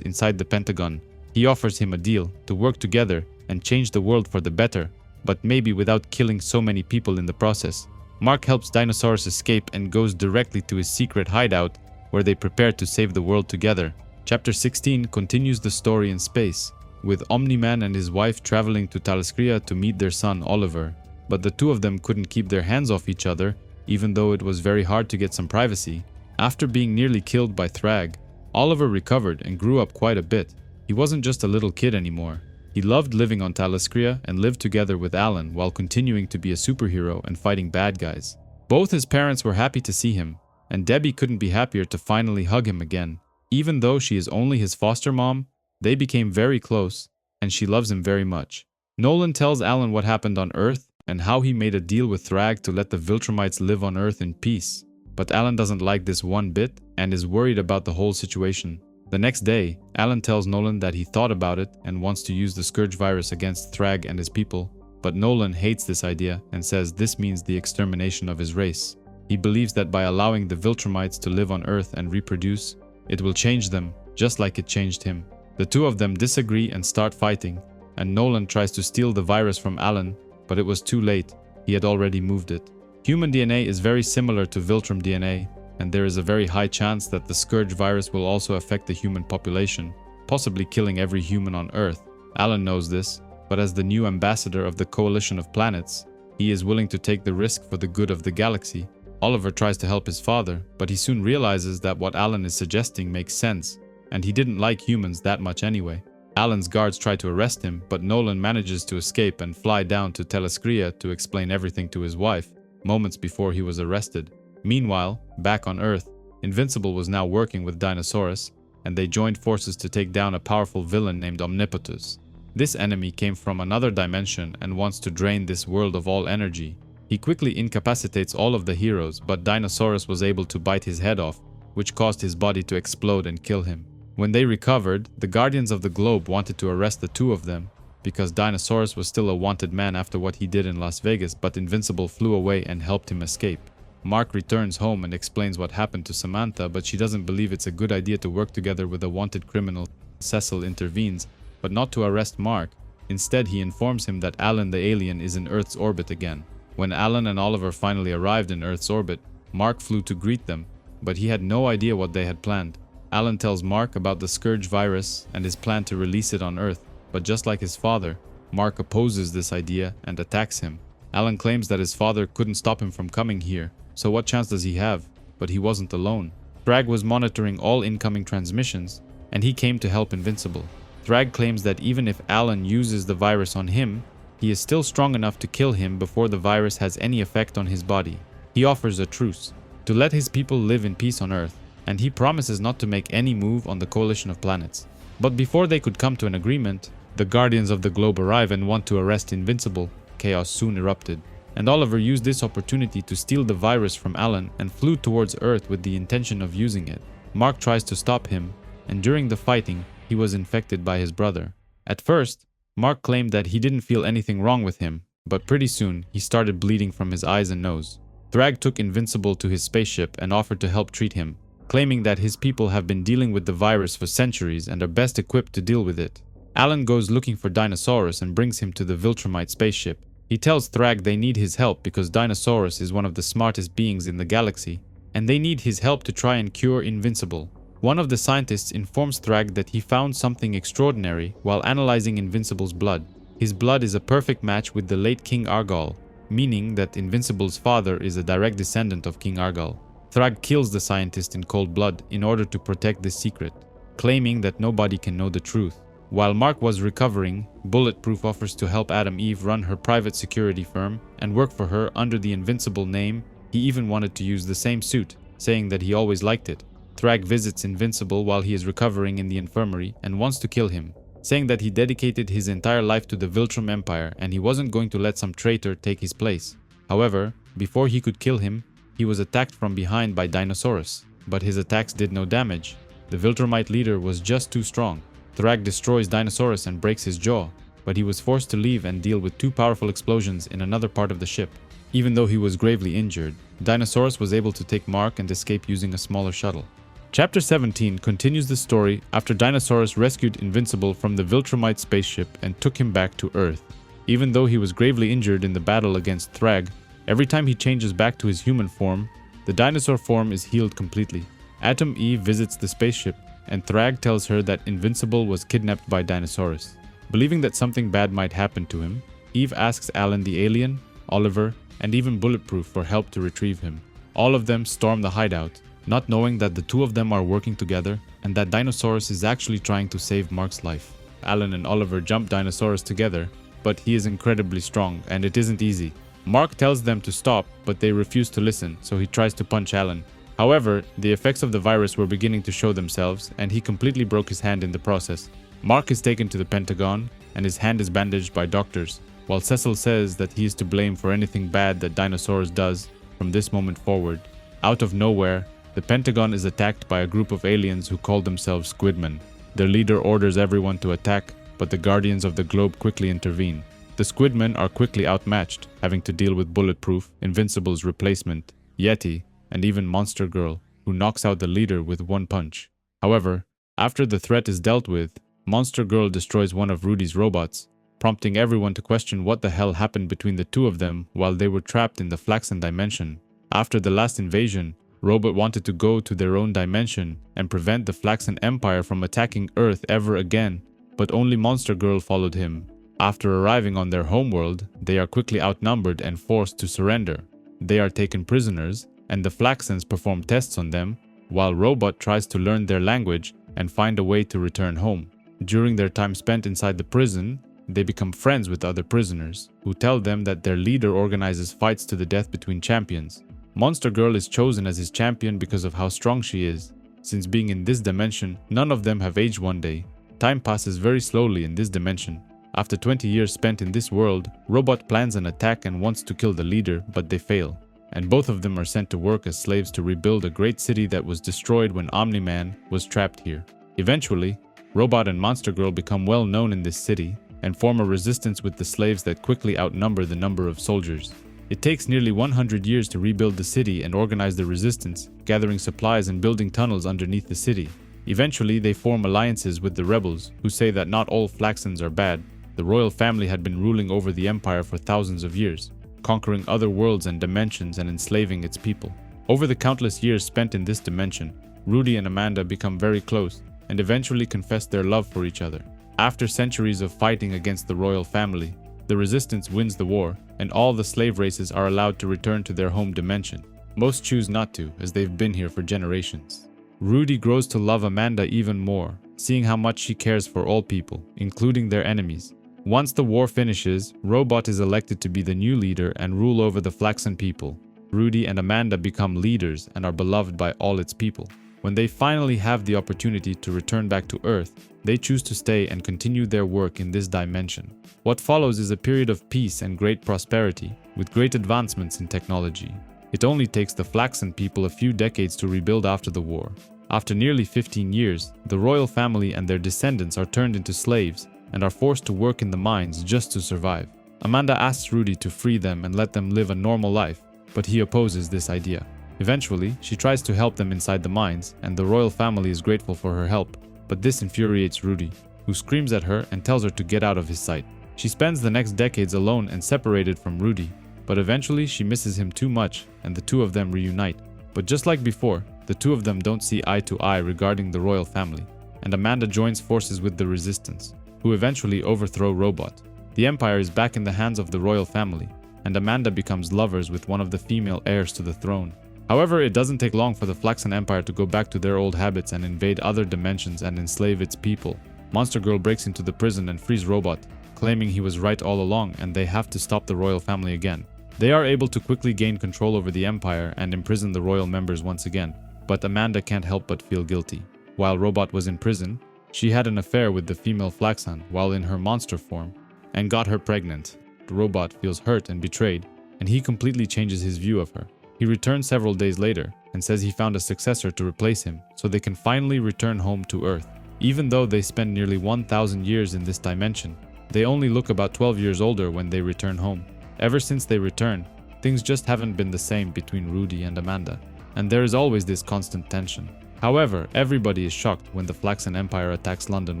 inside the Pentagon. He offers him a deal to work together and change the world for the better, but maybe without killing so many people in the process. Mark helps Dinosaurus escape and goes directly to his secret hideout, where they prepare to save the world together. Chapter 16 continues the story in space, with Omni-Man and his wife traveling to Talskria to meet their son Oliver. But the two of them couldn't keep their hands off each other, even though it was very hard to get some privacy. After being nearly killed by Thrag, Oliver recovered and grew up quite a bit. He wasn't just a little kid anymore. He loved living on Talskria and lived together with Alan while continuing to be a superhero and fighting bad guys. Both his parents were happy to see him, and Debbie couldn't be happier to finally hug him again. Even though she is only his foster mom, they became very close, and she loves him very much. Nolan tells Alan what happened on Earth and how he made a deal with Thrag to let the Viltrumites live on Earth in peace. But Alan doesn't like this one bit and is worried about the whole situation. The next day, Alan tells Nolan that he thought about it and wants to use the Scourge virus against Thrag and his people, but Nolan hates this idea and says this means the extermination of his race. He believes that by allowing the Viltrumites to live on Earth and reproduce, it will change them, just like it changed him. The two of them disagree and start fighting, and Nolan tries to steal the virus from Alan, but it was too late. He had already moved it. Human DNA is very similar to Viltrume DNA, and there is a very high chance that the Scourge virus will also affect the human population, possibly killing every human on Earth. Alan knows this, but as the new ambassador of the Coalition of Planets, he is willing to take the risk for the good of the galaxy. Oliver tries to help his father, but he soon realizes that what Alan is suggesting makes sense, and he didn't like humans that much anyway. Alan's guards try to arrest him, but Nolan manages to escape and fly down to Telescria to explain everything to his wife, moments before he was arrested. Meanwhile, back on Earth, Invincible was now working with Dinosaurus, and they joined forces to take down a powerful villain named Omnipotus. This enemy came from another dimension and wants to drain this world of all energy. He quickly incapacitates all of the heroes, but Dinosaurus was able to bite his head off, which caused his body to explode and kill him. When they recovered, the Guardians of the Globe wanted to arrest the two of them, because Dinosaurus was still a wanted man after what he did in Las Vegas, but Invincible flew away and helped him escape. Mark returns home and explains what happened to Samantha, but she doesn't believe it's a good idea to work together with a wanted criminal. Cecil intervenes, but not to arrest Mark. Instead, he informs him that Alan the alien is in Earth's orbit again. When Alan and Oliver finally arrived in Earth's orbit, Mark flew to greet them, but he had no idea what they had planned. Alan tells Mark about the Scourge virus and his plan to release it on Earth, but just like his father, Mark opposes this idea and attacks him. Alan claims that his father couldn't stop him from coming here, so what chance does he have? But he wasn't alone. Thrag was monitoring all incoming transmissions, and he came to help Invincible. Thrag claims that even if Alan uses the virus on him, he is still strong enough to kill him before the virus has any effect on his body. He offers a truce, to let his people live in peace on Earth, and he promises not to make any move on the Coalition of Planets. But before they could come to an agreement, the Guardians of the Globe arrive and want to arrest Invincible. Chaos soon erupted, and Oliver used this opportunity to steal the virus from Alan and flew towards Earth with the intention of using it. Mark tries to stop him, and during the fighting, he was infected by his brother. At first, Mark claimed that he didn't feel anything wrong with him, but pretty soon he started bleeding from his eyes and nose. Thrag took Invincible to his spaceship and offered to help treat him, claiming that his people have been dealing with the virus for centuries and are best equipped to deal with it. Alan goes looking for Dinosaurus and brings him to the Viltrumite spaceship. He tells Thrag they need his help because Dinosaurus is one of the smartest beings in the galaxy, and they need his help to try and cure Invincible. One of the scientists informs Thrag that he found something extraordinary while analyzing Invincible's blood. His blood is a perfect match with the late King Argal, meaning that Invincible's father is a direct descendant of King Argal. Thrag kills the scientist in cold blood in order to protect this secret, claiming that nobody can know the truth. While Mark was recovering, Bulletproof offers to help Adam Eve run her private security firm and work for her under the Invincible name. He even wanted to use the same suit, saying that he always liked it. Thrag visits Invincible while he is recovering in the infirmary and wants to kill him, saying that he dedicated his entire life to the Viltrume Empire and he wasn't going to let some traitor take his place. However, before he could kill him, he was attacked from behind by Dinosaurus, but his attacks did no damage. The Viltrumite leader was just too strong. Thrag destroys Dinosaurus and breaks his jaw, but he was forced to leave and deal with two powerful explosions in another part of the ship. Even though he was gravely injured, Dinosaurus was able to take Mark and escape using a smaller shuttle. Chapter 17 continues the story after Dinosaurus rescued Invincible from the Viltrumite spaceship and took him back to Earth. Even though he was gravely injured in the battle against Thrag, every time he changes back to his human form, the dinosaur form is healed completely. Atom Eve visits the spaceship, and Thrag tells her that Invincible was kidnapped by Dinosaurus. Believing that something bad might happen to him, Eve asks Alan the alien, Oliver, and even Bulletproof for help to retrieve him. All of them storm the hideout, not knowing that the two of them are working together and that Dinosaurus is actually trying to save Mark's life. Alan and Oliver jump Dinosaurus together, but he is incredibly strong and it isn't easy. Mark tells them to stop, but they refuse to listen, so he tries to punch Alan. However, the effects of the virus were beginning to show themselves, and he completely broke his hand in the process. Mark is taken to the Pentagon, and his hand is bandaged by doctors, while Cecil says that he is to blame for anything bad that Dinosaurus does from this moment forward. Out of nowhere, the Pentagon is attacked by a group of aliens who call themselves Squidmen. Their leader orders everyone to attack, but the Guardians of the Globe quickly intervene. The Squidmen are quickly outmatched, having to deal with Bulletproof, Invincible's replacement, Yeti, and even Monster Girl, who knocks out the leader with one punch. However, after the threat is dealt with, Monster Girl destroys one of Rudy's robots, prompting everyone to question what the hell happened between the two of them while they were trapped in the Flaxen dimension. After the last invasion, Robot wanted to go to their own dimension and prevent the Flaxen Empire from attacking Earth ever again, but only Monster Girl followed him. After arriving on their homeworld, they are quickly outnumbered and forced to surrender. They are taken prisoners, and the Flaxens perform tests on them, while Robot tries to learn their language and find a way to return home. During their time spent inside the prison, they become friends with other prisoners, who tell them that their leader organizes fights to the death between champions. Monster Girl is chosen as his champion because of how strong she is. Since being in this dimension, none of them have aged one day. Time passes very slowly in this dimension. After 20 years spent in this world, Robot plans an attack and wants to kill the leader, but they fail. And both of them are sent to work as slaves to rebuild a great city that was destroyed when Omni-Man was trapped here. Eventually, Robot and Monster Girl become well known in this city and form a resistance with the slaves that quickly outnumber the number of soldiers. It takes nearly 100 years to rebuild the city and organize the resistance, gathering supplies and building tunnels underneath the city. Eventually, they form alliances with the rebels, who say that not all Flaxens are bad. The royal family had been ruling over the empire for thousands of years, conquering other worlds and dimensions and enslaving its people. Over the countless years spent in this dimension, Rudy and Amanda become very close and eventually confess their love for each other. After centuries of fighting against the royal family, the resistance wins the war, and all the slave races are allowed to return to their home dimension. Most choose not to, as they've been here for generations. Rudy grows to love Amanda even more, seeing how much she cares for all people, including their enemies. Once the war finishes, Robot is elected to be the new leader and rule over the Flaxen people. Rudy and Amanda become leaders and are beloved by all its people. When they finally have the opportunity to return back to Earth, they choose to stay and continue their work in this dimension. What follows is a period of peace and great prosperity, with great advancements in technology. It only takes the Flaxen people a few decades to rebuild after the war. After nearly 15 years, the royal family and their descendants are turned into slaves and are forced to work in the mines just to survive. Amanda asks Rudy to free them and let them live a normal life, but he opposes this idea. Eventually, she tries to help them inside the mines, and the royal family is grateful for her help, but this infuriates Rudy, who screams at her and tells her to get out of his sight. She spends the next decades alone and separated from Rudy, but eventually she misses him too much and the two of them reunite. But just like before, the two of them don't see eye to eye regarding the royal family, and Amanda joins forces with the resistance, who eventually overthrow Robot. The empire is back in the hands of the royal family, and Amanda becomes lovers with one of the female heirs to the throne. However, it doesn't take long for the Flaxen Empire to go back to their old habits and invade other dimensions and enslave its people. Monster Girl breaks into the prison and frees Robot, claiming he was right all along and they have to stop the royal family again. They are able to quickly gain control over the empire and imprison the royal members once again, but Amanda can't help but feel guilty. While Robot was in prison, she had an affair with the female Flaxen while in her monster form, and got her pregnant. Robot feels hurt and betrayed, and he completely changes his view of her. He returns several days later and says he found a successor to replace him so they can finally return home to Earth. Even though they spend nearly 1,000 years in this dimension, they only look about 12 years older when they return home. Ever since they returned, things just haven't been the same between Rudy and Amanda, and there is always this constant tension. However, everybody is shocked when the Flaxen Empire attacks London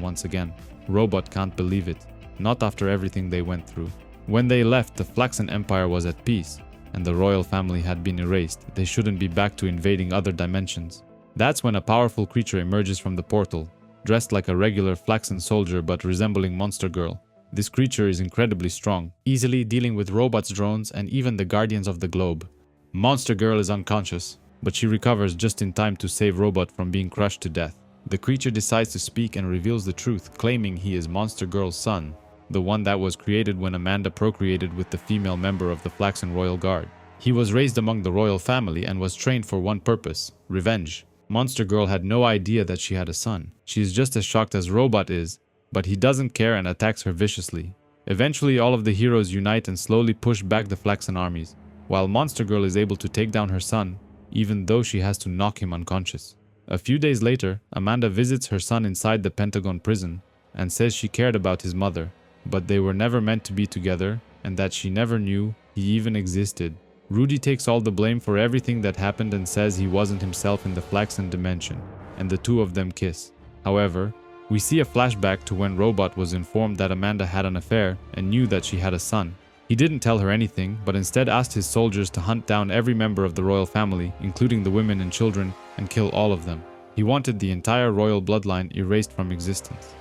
once again. Robot can't believe it, not after everything they went through. When they left, the Flaxen Empire was at peace, and the royal family had been erased. They shouldn't be back to invading other dimensions. That's when a powerful creature emerges from the portal, dressed like a regular Flaxen soldier but resembling Monster Girl. This creature is incredibly strong, easily dealing with robots, drones, and even the Guardians of the Globe. Monster Girl is unconscious, but she recovers just in time to save Robot from being crushed to death. The creature decides to speak and reveals the truth, claiming he is Monster Girl's son, the one that was created when Amanda procreated with the female member of the Flaxen Royal Guard. He was raised among the royal family and was trained for one purpose: revenge. Monster Girl had no idea that she had a son. She is just as shocked as Robot is, but he doesn't care and attacks her viciously. Eventually, all of the heroes unite and slowly push back the Flaxen armies, while Monster Girl is able to take down her son, even though she has to knock him unconscious. A few days later, Amanda visits her son inside the Pentagon prison and says she cared about his mother, but they were never meant to be together and that she never knew he even existed. Rudy takes all the blame for everything that happened and says he wasn't himself in the Flaxen dimension, and the two of them kiss. However, we see a flashback to when Robot was informed that Amanda had an affair and knew that she had a son. He didn't tell her anything, but instead asked his soldiers to hunt down every member of the royal family, including the women and children, and kill all of them. He wanted the entire royal bloodline erased from existence.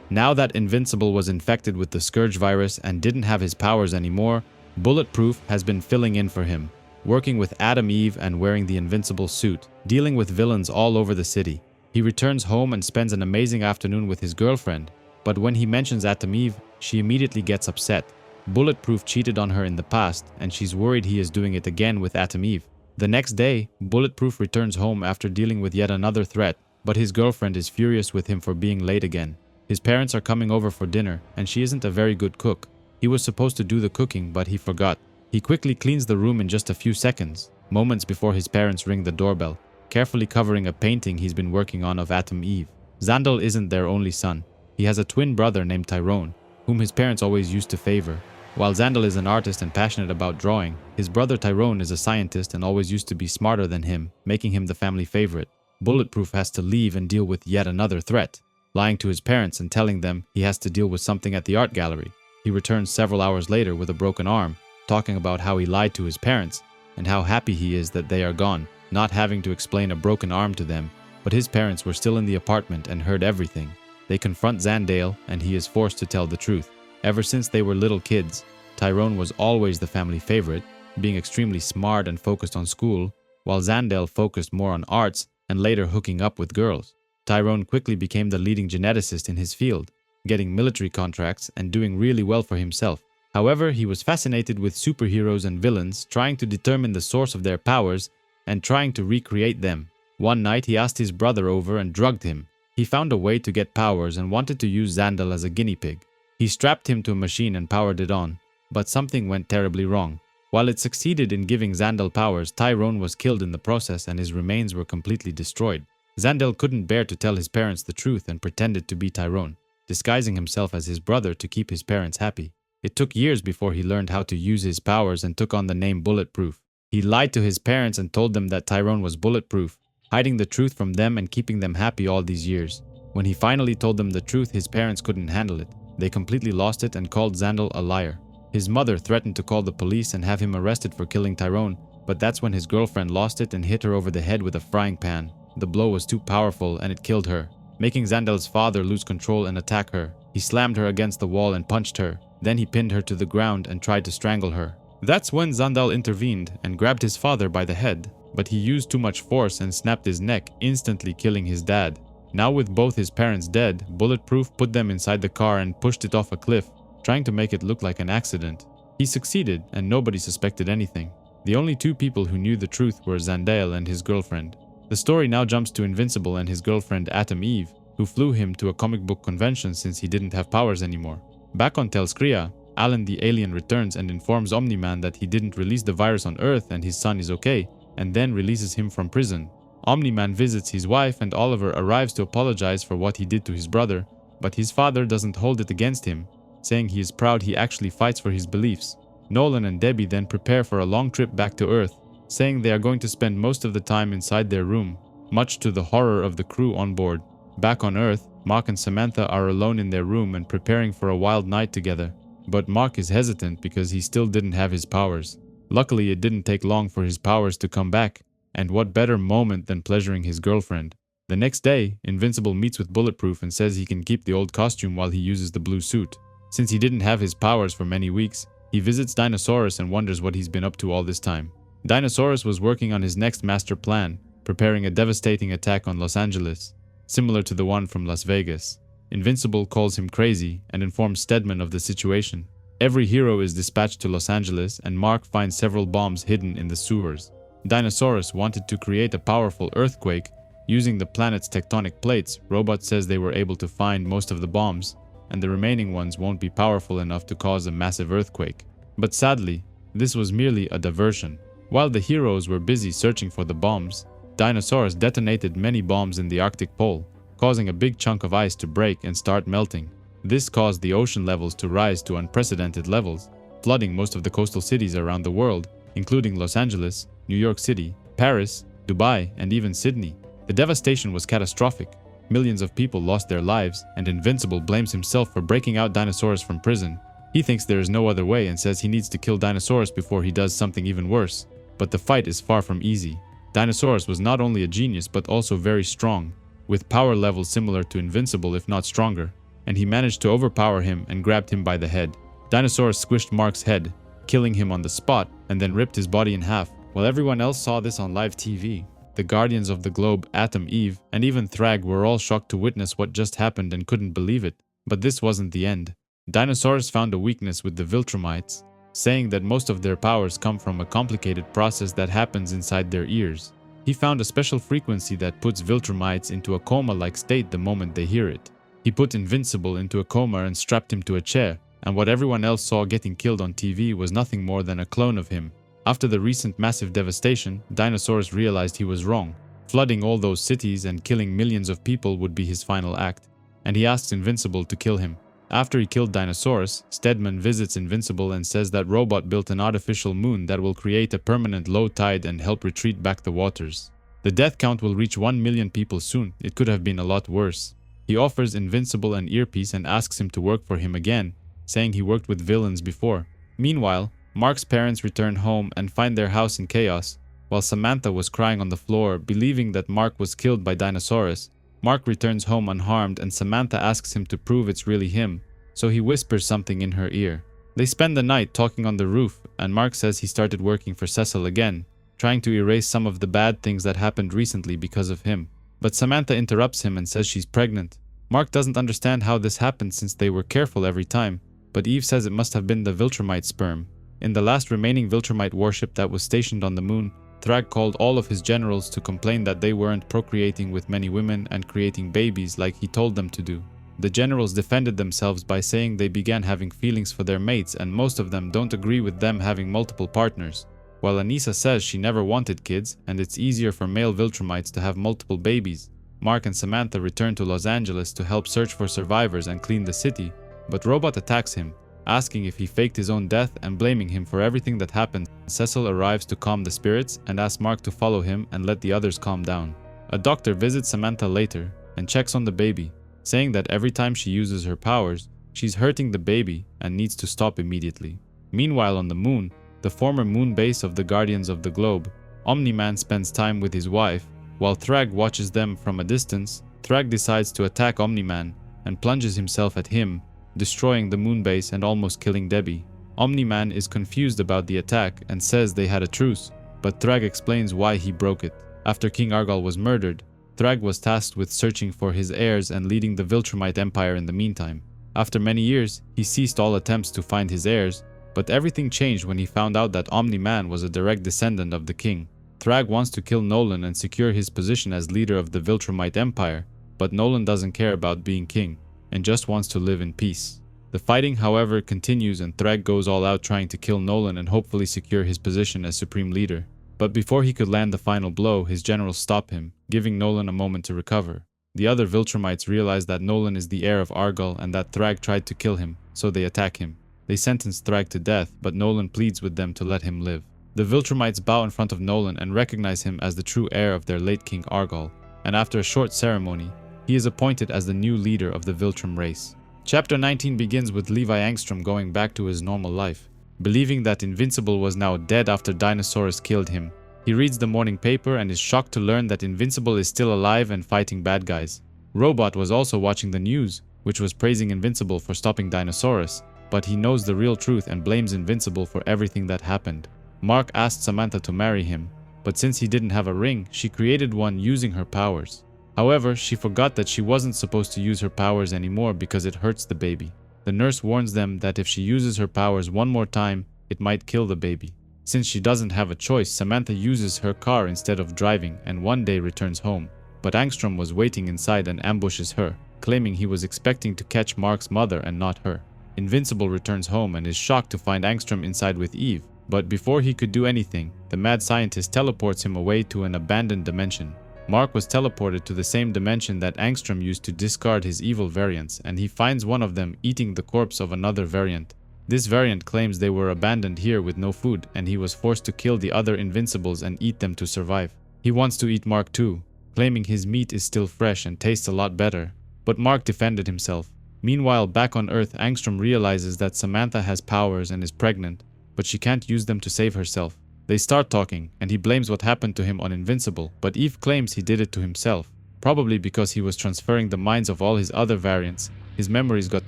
Now that Invincible was infected with the Scourge virus and didn't have his powers anymore, Bulletproof has been filling in for him, working with Atom Eve and wearing the Invincible suit, dealing with villains all over the city. He returns home and spends an amazing afternoon with his girlfriend, but when he mentions Atom Eve, she immediately gets upset. Bulletproof cheated on her in the past, and she's worried he is doing it again with Atom Eve. The next day, Bulletproof returns home after dealing with yet another threat, but his girlfriend is furious with him for being late again. His parents are coming over for dinner, and she isn't a very good cook. He was supposed to do the cooking, but he forgot. He quickly cleans the room in just a few seconds, moments before his parents ring the doorbell, carefully covering a painting he's been working on of Atom Eve. Xandal isn't their only son. He has a twin brother named Tyrone, whom his parents always used to favor. While Xandal is an artist and passionate about drawing, his brother Tyrone is a scientist and always used to be smarter than him, making him the family favorite. Bulletproof has to leave and deal with yet another threat, lying to his parents and telling them he has to deal with something at the art gallery. He returns several hours later with a broken arm, talking about how he lied to his parents and how happy he is that they are gone, not having to explain a broken arm to them. But his parents were still in the apartment and heard everything. They confront Xandale and he is forced to tell the truth. Ever since they were little kids, Tyrone was always the family favorite, being extremely smart and focused on school, while Xandale focused more on arts and later hooking up with girls. Tyrone quickly became the leading geneticist in his field, getting military contracts and doing really well for himself. However, he was fascinated with superheroes and villains, trying to determine the source of their powers and trying to recreate them. One night, he asked his brother over and drugged him. He found a way to get powers and wanted to use Xandal as a guinea pig. He strapped him to a machine and powered it on, but something went terribly wrong. While it succeeded in giving Xandal powers, Tyrone was killed in the process and his remains were completely destroyed. Xandal couldn't bear to tell his parents the truth and pretended to be Tyrone, disguising himself as his brother to keep his parents happy. It took years before he learned how to use his powers and took on the name Bulletproof. He lied to his parents and told them that Tyrone was bulletproof, hiding the truth from them and keeping them happy all these years. When he finally told them the truth, his parents couldn't handle it. They completely lost it and called Xandal a liar. His mother threatened to call the police and have him arrested for killing Tyrone, but that's when his girlfriend lost it and hit her over the head with a frying pan. The blow was too powerful and it killed her, making Xandal's father lose control and attack her. He slammed her against the wall and punched her. Then he pinned her to the ground and tried to strangle her. That's when Xandal intervened and grabbed his father by the head, but he used too much force and snapped his neck, instantly killing his dad. Now with both his parents dead, Bulletproof put them inside the car and pushed it off a cliff, trying to make it look like an accident. He succeeded and nobody suspected anything. The only two people who knew the truth were Xandale and his girlfriend. The story now jumps to Invincible and his girlfriend Atom Eve, who flew him to a comic book convention since he didn't have powers anymore. Back on Telskria, Alan the alien returns and informs Omni-Man that he didn't release the virus on Earth and his son is okay, and then releases him from prison. Omni-Man visits his wife and Oliver arrives to apologize for what he did to his brother, but his father doesn't hold it against him, saying he is proud he actually fights for his beliefs. Nolan and Debbie then prepare for a long trip back to Earth, saying they are going to spend most of the time inside their room, much to the horror of the crew on board. Back on Earth, Mark and Samantha are alone in their room and preparing for a wild night together. But Mark is hesitant because he still didn't have his powers. Luckily, it didn't take long for his powers to come back, and what better moment than pleasuring his girlfriend. The next day, Invincible meets with Bulletproof and says he can keep the old costume while he uses the blue suit. Since he didn't have his powers for many weeks, he visits Dinosaurus and wonders what he's been up to all this time. Dinosaurus was working on his next master plan, preparing a devastating attack on Los Angeles, similar to the one from Las Vegas. Invincible calls him crazy and informs Stedman of the situation. Every hero is dispatched to Los Angeles, and Mark finds several bombs hidden in the sewers. Dinosaurus wanted to create a powerful earthquake using the planet's tectonic plates. Robot says they were able to find most of the bombs, and the remaining ones won't be powerful enough to cause a massive earthquake. But sadly, this was merely a diversion. While the heroes were busy searching for the bombs, Dinosaurus detonated many bombs in the Arctic Pole, causing a big chunk of ice to break and start melting. This caused the ocean levels to rise to unprecedented levels, flooding most of the coastal cities around the world, including Los Angeles, New York City, Paris, Dubai, and even Sydney. The devastation was catastrophic. Millions of people lost their lives, and Invincible blames himself for breaking out Dinosaurus from prison. He thinks there is no other way and says he needs to kill Dinosaurus before he does something even worse. But the fight is far from easy. Dinosaurus was not only a genius but also very strong, with power levels similar to Invincible if not stronger, and he managed to overpower him and grabbed him by the head. Dinosaurus squished Mark's head, killing him on the spot, and then ripped his body in half. While everyone else saw this on live TV, the Guardians of the Globe, Atom, Eve, and even Thrag were all shocked to witness what just happened and couldn't believe it. But this wasn't the end. Dinosaurus found a weakness with the Viltrumites, saying that most of their powers come from a complicated process that happens inside their ears. He found a special frequency that puts Viltrumites into a coma-like state the moment they hear it. He put Invincible into a coma and strapped him to a chair, and what everyone else saw getting killed on TV was nothing more than a clone of him. After the recent massive devastation, Dinosaurus realized he was wrong. Flooding all those cities and killing millions of people would be his final act, and he asks Invincible to kill him. After he killed Dinosaurus, Stedman visits Invincible and says that Robot built an artificial moon that will create a permanent low tide and help retreat back the waters. The death count will reach 1 million people soon. It could have been a lot worse. He offers Invincible an earpiece and asks him to work for him again, saying he worked with villains before. Meanwhile, Mark's parents return home and find their house in chaos. While Samantha was crying on the floor, believing that Mark was killed by Dinosaurus, Mark returns home unharmed and Samantha asks him to prove it's really him, so he whispers something in her ear. They spend the night talking on the roof, and Mark says he started working for Cecil again, trying to erase some of the bad things that happened recently because of him. But Samantha interrupts him and says she's pregnant. Mark doesn't understand how this happened since they were careful every time, but Eve says it must have been the Viltrumite sperm. In the last remaining Viltrumite warship that was stationed on the moon, Thrag called all of his generals to complain that they weren't procreating with many women and creating babies like he told them to do. The generals defended themselves by saying they began having feelings for their mates and most of them don't agree with them having multiple partners. While Anissa says she never wanted kids and it's easier for male Viltrumites to have multiple babies, Mark and Samantha return to Los Angeles to help search for survivors and clean the city, but Robot attacks him, asking if he faked his own death and blaming him for everything that happened. Cecil arrives to calm the spirits and asks Mark to follow him and let the others calm down. A doctor visits Samantha later and checks on the baby, saying that every time she uses her powers, she's hurting the baby and needs to stop immediately. Meanwhile on the moon, the former moon base of the Guardians of the Globe, Omni-Man spends time with his wife. While Thrag watches them from a distance, Thrag decides to attack Omni-Man and plunges himself at him, destroying the moon base and almost killing Debbie. Omni-Man is confused about the attack and says they had a truce, but Thrag explains why he broke it. After King Argal was murdered, Thrag was tasked with searching for his heirs and leading the Viltrumite Empire in the meantime. After many years, he ceased all attempts to find his heirs, but everything changed when he found out that Omni-Man was a direct descendant of the king. Thrag wants to kill Nolan and secure his position as leader of the Viltrumite Empire, but Nolan doesn't care about being king and just wants to live in peace. The fighting, however, continues and Thrag goes all out trying to kill Nolan and hopefully secure his position as supreme leader. But before he could land the final blow, his generals stop him, giving Nolan a moment to recover. The other Viltrumites realize that Nolan is the heir of Argal and that Thrag tried to kill him, so they attack him. They sentence Thrag to death, but Nolan pleads with them to let him live. The Viltrumites bow in front of Nolan and recognize him as the true heir of their late king Argal, and after a short ceremony, he is appointed as the new leader of the Viltrum race. Chapter 19 begins with Levi Angstrom going back to his normal life, believing that Invincible was now dead after Dinosaurus killed him. He reads the morning paper and is shocked to learn that Invincible is still alive and fighting bad guys. Robot was also watching the news, which was praising Invincible for stopping Dinosaurus, but he knows the real truth and blames Invincible for everything that happened. Mark asked Samantha to marry him, but since he didn't have a ring, she created one using her powers. However, she forgot that she wasn't supposed to use her powers anymore because it hurts the baby. The nurse warns them that if she uses her powers one more time, it might kill the baby. Since she doesn't have a choice, Samantha uses her car instead of driving and one day returns home. But Angstrom was waiting inside and ambushes her, claiming he was expecting to catch Mark's mother and not her. Invincible returns home and is shocked to find Angstrom inside with Eve, but before he could do anything, the mad scientist teleports him away to an abandoned dimension. Mark was teleported to the same dimension that Angstrom used to discard his evil variants, and he finds one of them eating the corpse of another variant. This variant claims they were abandoned here with no food, and he was forced to kill the other Invincibles and eat them to survive. He wants to eat Mark too, claiming his meat is still fresh and tastes a lot better. But Mark defended himself. Meanwhile, back on Earth, Angstrom realizes that Samantha has powers and is pregnant, but she can't use them to save herself. They start talking, and he blames what happened to him on Invincible, but Eve claims he did it to himself, probably because he was transferring the minds of all his other variants. His memories got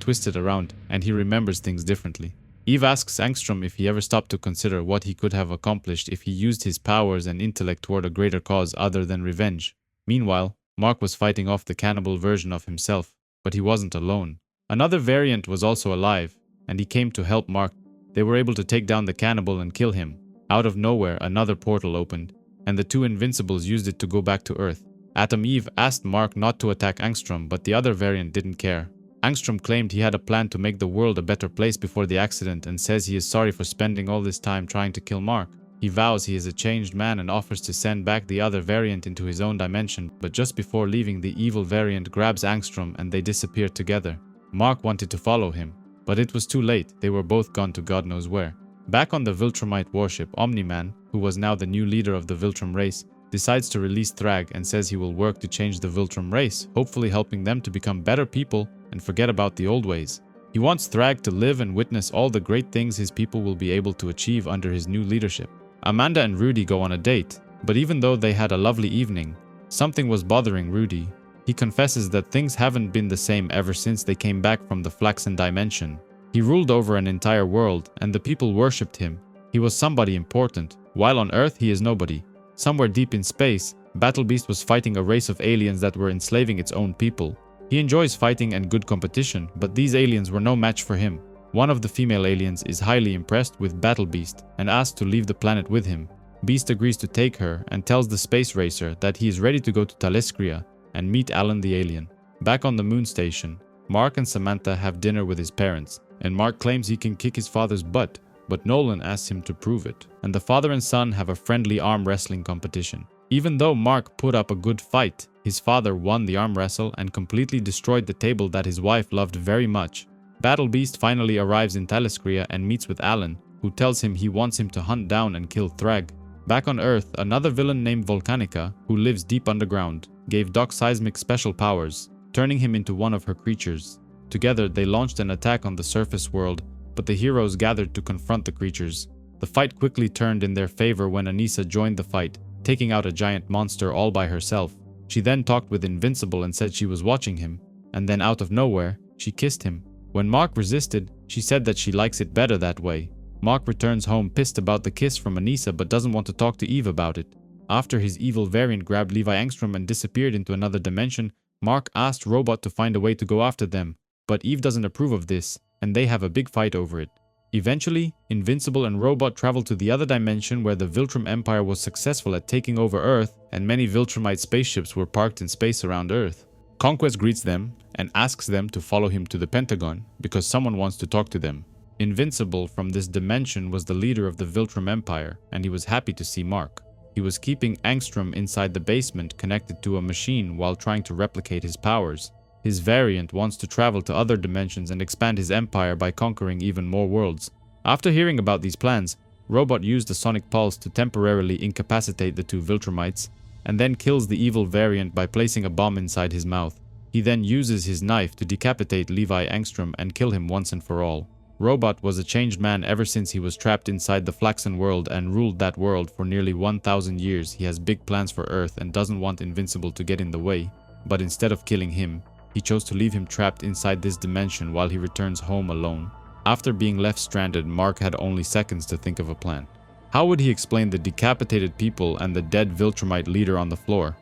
twisted around, and he remembers things differently. Eve asks Angstrom if he ever stopped to consider what he could have accomplished if he used his powers and intellect toward a greater cause other than revenge. Meanwhile, Mark was fighting off the cannibal version of himself, but he wasn't alone. Another variant was also alive, and he came to help Mark. They were able to take down the cannibal and kill him. Out of nowhere, another portal opened, and the two Invincibles used it to go back to Earth. Atom Eve asked Mark not to attack Angstrom, but the other variant didn't care. Angstrom claimed he had a plan to make the world a better place before the accident and says he is sorry for spending all this time trying to kill Mark. He vows he is a changed man and offers to send back the other variant into his own dimension, but just before leaving, the evil variant grabs Angstrom and they disappear together. Mark wanted to follow him, but it was too late. They were both gone to God knows where. Back on the Viltrumite warship, Omni-Man, who was now the new leader of the Viltrume race, decides to release Thrag and says he will work to change the Viltrume race, hopefully helping them to become better people and forget about the old ways. He wants Thrag to live and witness all the great things his people will be able to achieve under his new leadership. Amanda and Rudy go on a date, but even though they had a lovely evening, something was bothering Rudy. He confesses that things haven't been the same ever since they came back from the Flaxen dimension. He ruled over an entire world, and the people worshipped him. He was somebody important, while on Earth he is nobody. Somewhere deep in space, Battle Beast was fighting a race of aliens that were enslaving its own people. He enjoys fighting and good competition, but these aliens were no match for him. One of the female aliens is highly impressed with Battle Beast and asks to leave the planet with him. Beast agrees to take her and tells the space racer that he is ready to go to Talescria and meet Alan the alien. Back on the moon station, Mark and Samantha have dinner with his parents, and Mark claims he can kick his father's butt, but Nolan asks him to prove it, and the father and son have a friendly arm wrestling competition. Even though Mark put up a good fight, his father won the arm wrestle and completely destroyed the table that his wife loved very much. Battle Beast finally arrives in Talescria and meets with Alan, who tells him he wants him to hunt down and kill Thrag. Back on Earth, another villain named Volcanica, who lives deep underground, gave Doc Seismic special powers, turning him into one of her creatures. Together, they launched an attack on the surface world, but the heroes gathered to confront the creatures. The fight quickly turned in their favor when Anissa joined the fight, taking out a giant monster all by herself. She then talked with Invincible and said she was watching him, and then out of nowhere, she kissed him. When Mark resisted, she said that she likes it better that way. Mark returns home pissed about the kiss from Anissa but doesn't want to talk to Eve about it. After his evil variant grabbed Levi Angstrom and disappeared into another dimension, Mark asked Robot to find a way to go after them, but Eve doesn't approve of this, and they have a big fight over it. Eventually, Invincible and Robot travel to the other dimension where the Viltrume Empire was successful at taking over Earth, and many Viltrumite spaceships were parked in space around Earth. Conquest greets them and asks them to follow him to the Pentagon because someone wants to talk to them. Invincible from this dimension was the leader of the Viltrume Empire, and he was happy to see Mark. He was keeping Angstrom inside the basement connected to a machine while trying to replicate his powers. His variant wants to travel to other dimensions and expand his empire by conquering even more worlds. After hearing about these plans, Robot used a sonic pulse to temporarily incapacitate the two Viltrumites, and then kills the evil variant by placing a bomb inside his mouth. He then uses his knife to decapitate Levi Angstrom and kill him once and for all. Robot was a changed man ever since he was trapped inside the Flaxen world and ruled that world for nearly 1,000 years. He has big plans for Earth and doesn't want Invincible to get in the way, but instead of killing him, he chose to leave him trapped inside this dimension while he returns home alone. After being left stranded, Mark had only seconds to think of a plan. How would he explain the decapitated people and the dead Viltrumite leader on the floor?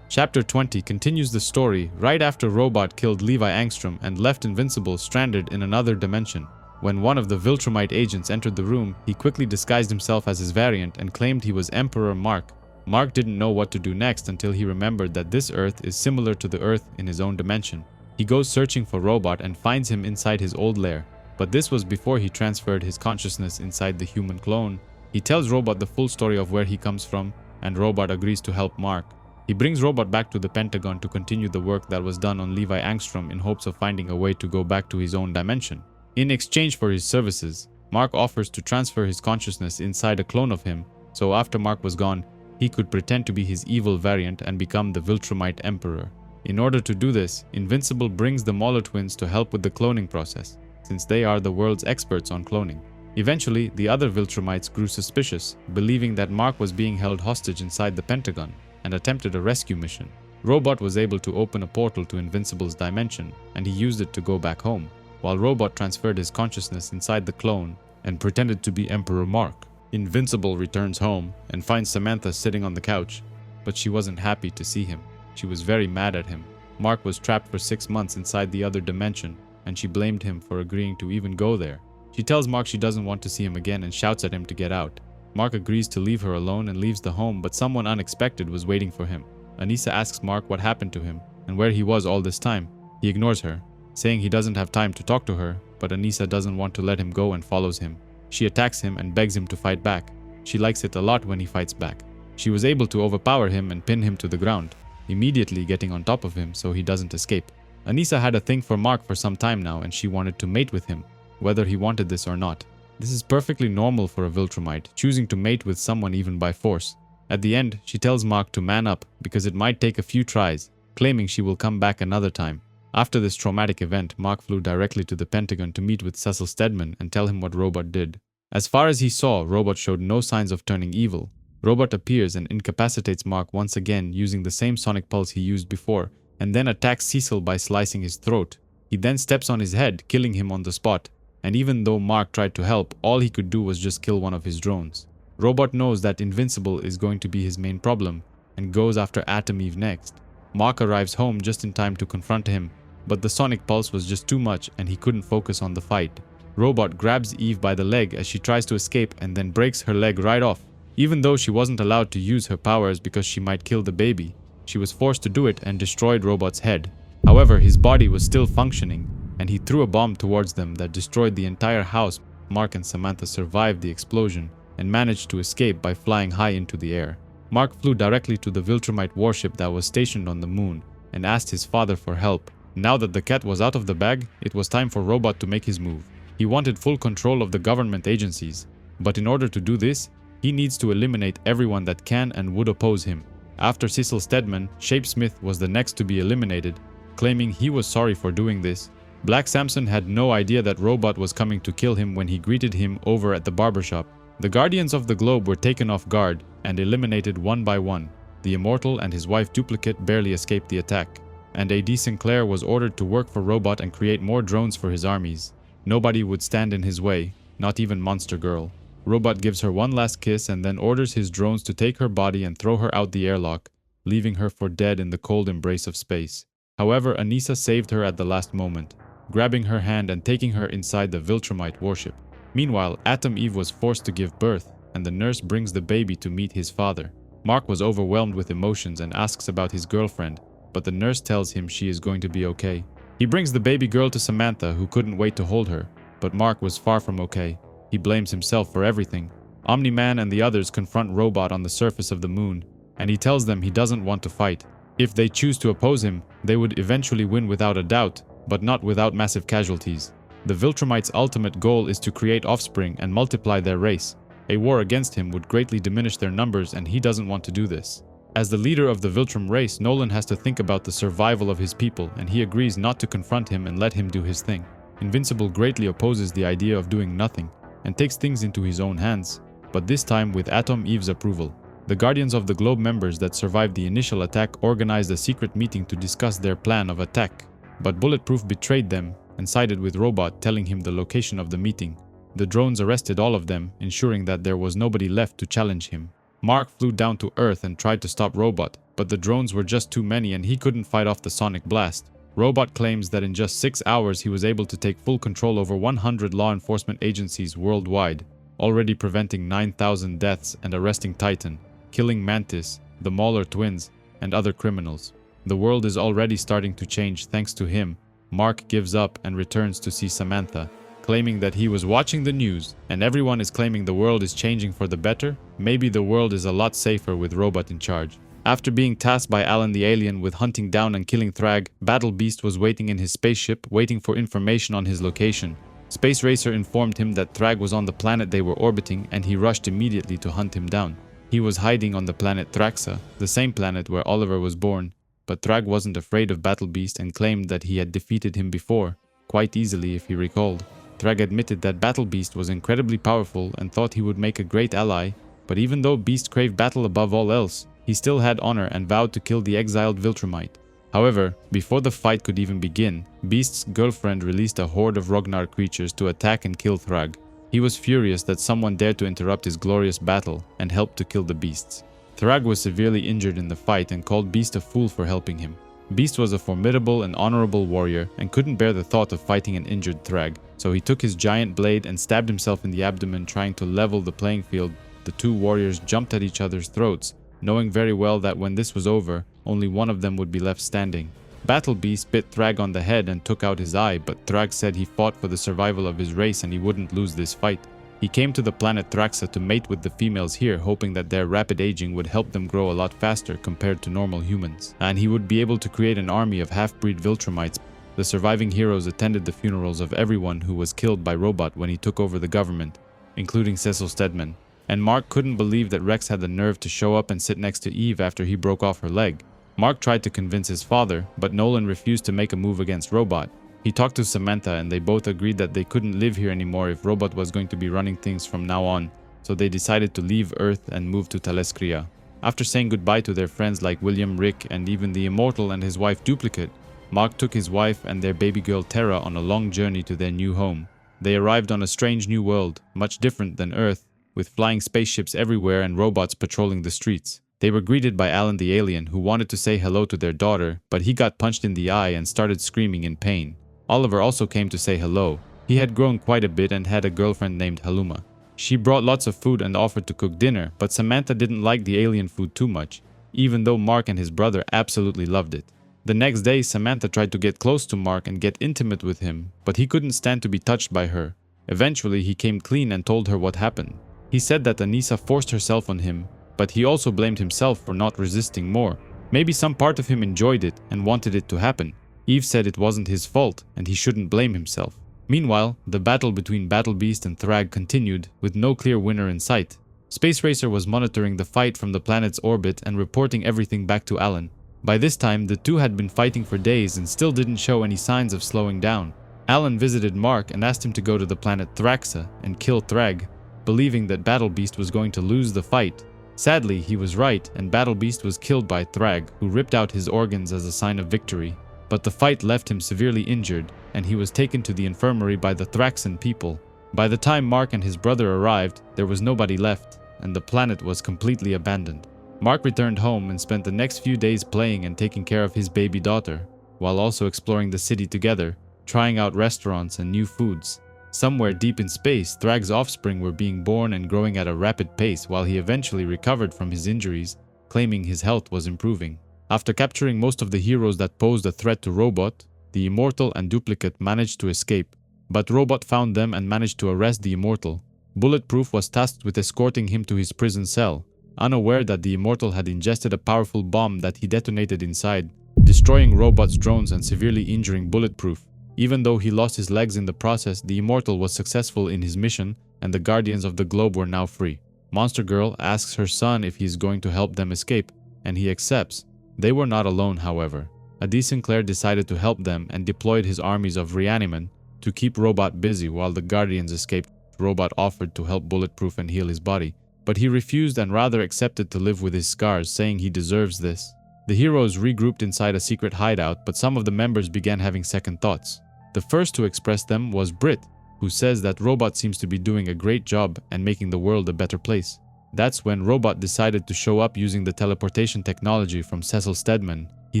Chapter 20 continues the story right after Robot killed Levi Angstrom and left Invincible stranded in another dimension. When one of the Viltrumite agents entered the room, he quickly disguised himself as his variant and claimed he was Emperor Mark. Mark didn't know what to do next until he remembered that this Earth is similar to the Earth in his own dimension. He goes searching for Robot and finds him inside his old lair. But this was before he transferred his consciousness inside the human clone. He tells Robot the full story of where he comes from, and Robot agrees to help Mark. He brings Robot back to the Pentagon to continue the work that was done on Levi Angstrom in hopes of finding a way to go back to his own dimension. In exchange for his services, Mark offers to transfer his consciousness inside a clone of him, so after Mark was gone, he could pretend to be his evil variant and become the Viltrumite Emperor. In order to do this, Invincible brings the Mauler twins to help with the cloning process, since they are the world's experts on cloning. Eventually, the other Viltrumites grew suspicious, believing that Mark was being held hostage inside the Pentagon, and attempted a rescue mission. Robot was able to open a portal to Invincible's dimension, and he used it to go back home, while Robot transferred his consciousness inside the clone and pretended to be Emperor Mark. Invincible returns home and finds Samantha sitting on the couch, but she wasn't happy to see him. She was very mad at him. Mark was trapped for 6 months inside the other dimension, and she blamed him for agreeing to even go there. She tells Mark she doesn't want to see him again and shouts at him to get out. Mark agrees to leave her alone and leaves the home, but someone unexpected was waiting for him. Anissa asks Mark what happened to him and where he was all this time. He ignores her, saying he doesn't have time to talk to her, but Anissa doesn't want to let him go and follows him. She attacks him and begs him to fight back. She likes it a lot when he fights back. She was able to overpower him and pin him to the ground, immediately getting on top of him so he doesn't escape. Anissa had a thing for Mark for some time now, and she wanted to mate with him, whether he wanted this or not. This is perfectly normal for a Viltrumite, choosing to mate with someone even by force. At the end, she tells Mark to man up because it might take a few tries, claiming she will come back another time. After this traumatic event, Mark flew directly to the Pentagon to meet with Cecil Stedman and tell him what Robot did. As far as he saw, Robot showed no signs of turning evil. Robot appears and incapacitates Mark once again using the same sonic pulse he used before, and then attacks Cecil by slicing his throat. He then steps on his head, killing him on the spot. And even though Mark tried to help, all he could do was just kill one of his drones. Robot knows that Invincible is going to be his main problem, and goes after Atom Eve next. Mark arrives home just in time to confront him, but the sonic pulse was just too much and he couldn't focus on the fight. Robot grabs Eve by the leg as she tries to escape and then breaks her leg right off. Even though she wasn't allowed to use her powers because she might kill the baby, she was forced to do it and destroyed Robot's head. However, his body was still functioning, and he threw a bomb towards them that destroyed the entire house. Mark and Samantha survived the explosion and managed to escape by flying high into the air. Mark flew directly to the Viltrumite warship that was stationed on the moon and asked his father for help. Now that the cat was out of the bag, it was time for Robot to make his move. He wanted full control of the government agencies, but in order to do this, he needs to eliminate everyone that can and would oppose him. After Cecil Stedman, Shapesmith was the next to be eliminated, claiming he was sorry for doing this. Black Samson had no idea that Robot was coming to kill him when he greeted him over at the barbershop. The Guardians of the Globe were taken off guard and eliminated one by one. The Immortal and his wife Duplicate barely escaped the attack, and A.D. Sinclair was ordered to work for Robot and create more drones for his armies. Nobody would stand in his way, not even Monster Girl. Robot gives her one last kiss and then orders his drones to take her body and throw her out the airlock, leaving her for dead in the cold embrace of space. However, Anissa saved her at the last moment, grabbing her hand and taking her inside the Viltrumite warship. Meanwhile, Atom Eve was forced to give birth, and the nurse brings the baby to meet his father. Mark was overwhelmed with emotions and asks about his girlfriend, but the nurse tells him she is going to be okay. He brings the baby girl to Samantha, who couldn't wait to hold her, but Mark was far from okay. He blames himself for everything. Omni-Man and the others confront Robot on the surface of the moon, and he tells them he doesn't want to fight. If they choose to oppose him, they would eventually win without a doubt, but not without massive casualties. The Viltrumites' ultimate goal is to create offspring and multiply their race. A war against him would greatly diminish their numbers, and he doesn't want to do this. As the leader of the Viltrum race, Nolan has to think about the survival of his people, and he agrees not to confront him and let him do his thing. Invincible greatly opposes the idea of doing nothing, and takes things into his own hands, but this time with Atom Eve's approval. The Guardians of the Globe members that survived the initial attack organized a secret meeting to discuss their plan of attack, but Bulletproof betrayed them and sided with Robot, telling him the location of the meeting. The drones arrested all of them, ensuring that there was nobody left to challenge him. Mark flew down to Earth and tried to stop Robot, but the drones were just too many and he couldn't fight off the sonic blast. Robot claims that in just 6 hours he was able to take full control over 100 law enforcement agencies worldwide, already preventing 9,000 deaths and arresting Titan, killing Mantis, the Mauler twins, and other criminals. The world is already starting to change thanks to him. Mark gives up and returns to see Samantha, claiming that he was watching the news, and everyone is claiming the world is changing for the better. Maybe the world is a lot safer with Robot in charge. After being tasked by Alan the alien with hunting down and killing Thrag, Battle Beast was waiting in his spaceship, waiting for information on his location. Space Racer informed him that Thrag was on the planet they were orbiting, and he rushed immediately to hunt him down. He was hiding on the planet Thraxa, the same planet where Oliver was born, but Thrag wasn't afraid of Battle Beast and claimed that he had defeated him before, quite easily if he recalled. Thrag admitted that Battle Beast was incredibly powerful and thought he would make a great ally, but even though Beast craved battle above all else, he still had honor and vowed to kill the exiled Viltrumite. However, before the fight could even begin, Beast's girlfriend released a horde of Rognar creatures to attack and kill Thrag. He was furious that someone dared to interrupt his glorious battle and helped to kill the beasts. Thrag was severely injured in the fight and called Beast a fool for helping him. Beast was a formidable and honorable warrior and couldn't bear the thought of fighting an injured Thrag, so he took his giant blade and stabbed himself in the abdomen, trying to level the playing field. The two warriors jumped at each other's throats, knowing very well that when this was over, only one of them would be left standing. Battle Beast bit Thrag on the head and took out his eye, but Thrag said he fought for the survival of his race and he wouldn't lose this fight. He came to the planet Thraxa to mate with the females here, hoping that their rapid aging would help them grow a lot faster compared to normal humans, and he would be able to create an army of half-breed Viltrumites. The surviving heroes attended the funerals of everyone who was killed by Robot when he took over the government, including Cecil Stedman. And Mark couldn't believe that Rex had the nerve to show up and sit next to Eve after he broke off her leg. Mark tried to convince his father, but Nolan refused to make a move against Robot. He talked to Samantha and they both agreed that they couldn't live here anymore if Robot was going to be running things from now on, so they decided to leave Earth and move to Taleskria. After saying goodbye to their friends like William, Rick, and even the Immortal and his wife Duplicate, Mark took his wife and their baby girl Terra on a long journey to their new home. They arrived on a strange new world, much different than Earth, with flying spaceships everywhere and robots patrolling the streets. They were greeted by Alan the alien, who wanted to say hello to their daughter, but he got punched in the eye and started screaming in pain. Oliver also came to say hello. He had grown quite a bit and had a girlfriend named Haluma. She brought lots of food and offered to cook dinner, but Samantha didn't like the alien food too much, even though Mark and his brother absolutely loved it. The next day, Samantha tried to get close to Mark and get intimate with him, but he couldn't stand to be touched by her. Eventually, he came clean and told her what happened. He said that Anissa forced herself on him, but he also blamed himself for not resisting more. Maybe some part of him enjoyed it and wanted it to happen. Eve said it wasn't his fault and he shouldn't blame himself. Meanwhile, the battle between Battle Beast and Thrag continued, with no clear winner in sight. Space Racer was monitoring the fight from the planet's orbit and reporting everything back to Alan. By this time, the two had been fighting for days and still didn't show any signs of slowing down. Alan visited Mark and asked him to go to the planet Thraxa and kill Thrag, believing that Battle Beast was going to lose the fight. Sadly, he was right, and Battle Beast was killed by Thrag, who ripped out his organs as a sign of victory. But the fight left him severely injured, and he was taken to the infirmary by the Thraxan people. By the time Mark and his brother arrived, there was nobody left, and the planet was completely abandoned. Mark returned home and spent the next few days playing and taking care of his baby daughter, while also exploring the city together, trying out restaurants and new foods. Somewhere deep in space, Thrag's offspring were being born and growing at a rapid pace while he eventually recovered from his injuries, claiming his health was improving. After capturing most of the heroes that posed a threat to Robot, the Immortal and Duplicate managed to escape, but Robot found them and managed to arrest the Immortal. Bulletproof was tasked with escorting him to his prison cell, unaware that the Immortal had ingested a powerful bomb that he detonated inside, destroying Robot's drones and severely injuring Bulletproof. Even though he lost his legs in the process, the Immortal was successful in his mission and the Guardians of the Globe were now free. Monster Girl asks her son if he is going to help them escape, and he accepts. They were not alone, however. Adi Sinclair decided to help them and deployed his armies of Reaniman to keep Robot busy while the Guardians escaped. Robot offered to help Bulletproof and heal his body, but he refused and rather accepted to live with his scars, saying he deserves this. The heroes regrouped inside a secret hideout, but some of the members began having second thoughts. The first to express them was Britt, who says that Robot seems to be doing a great job and making the world a better place. That's when Robot decided to show up using the teleportation technology from Cecil Stedman. He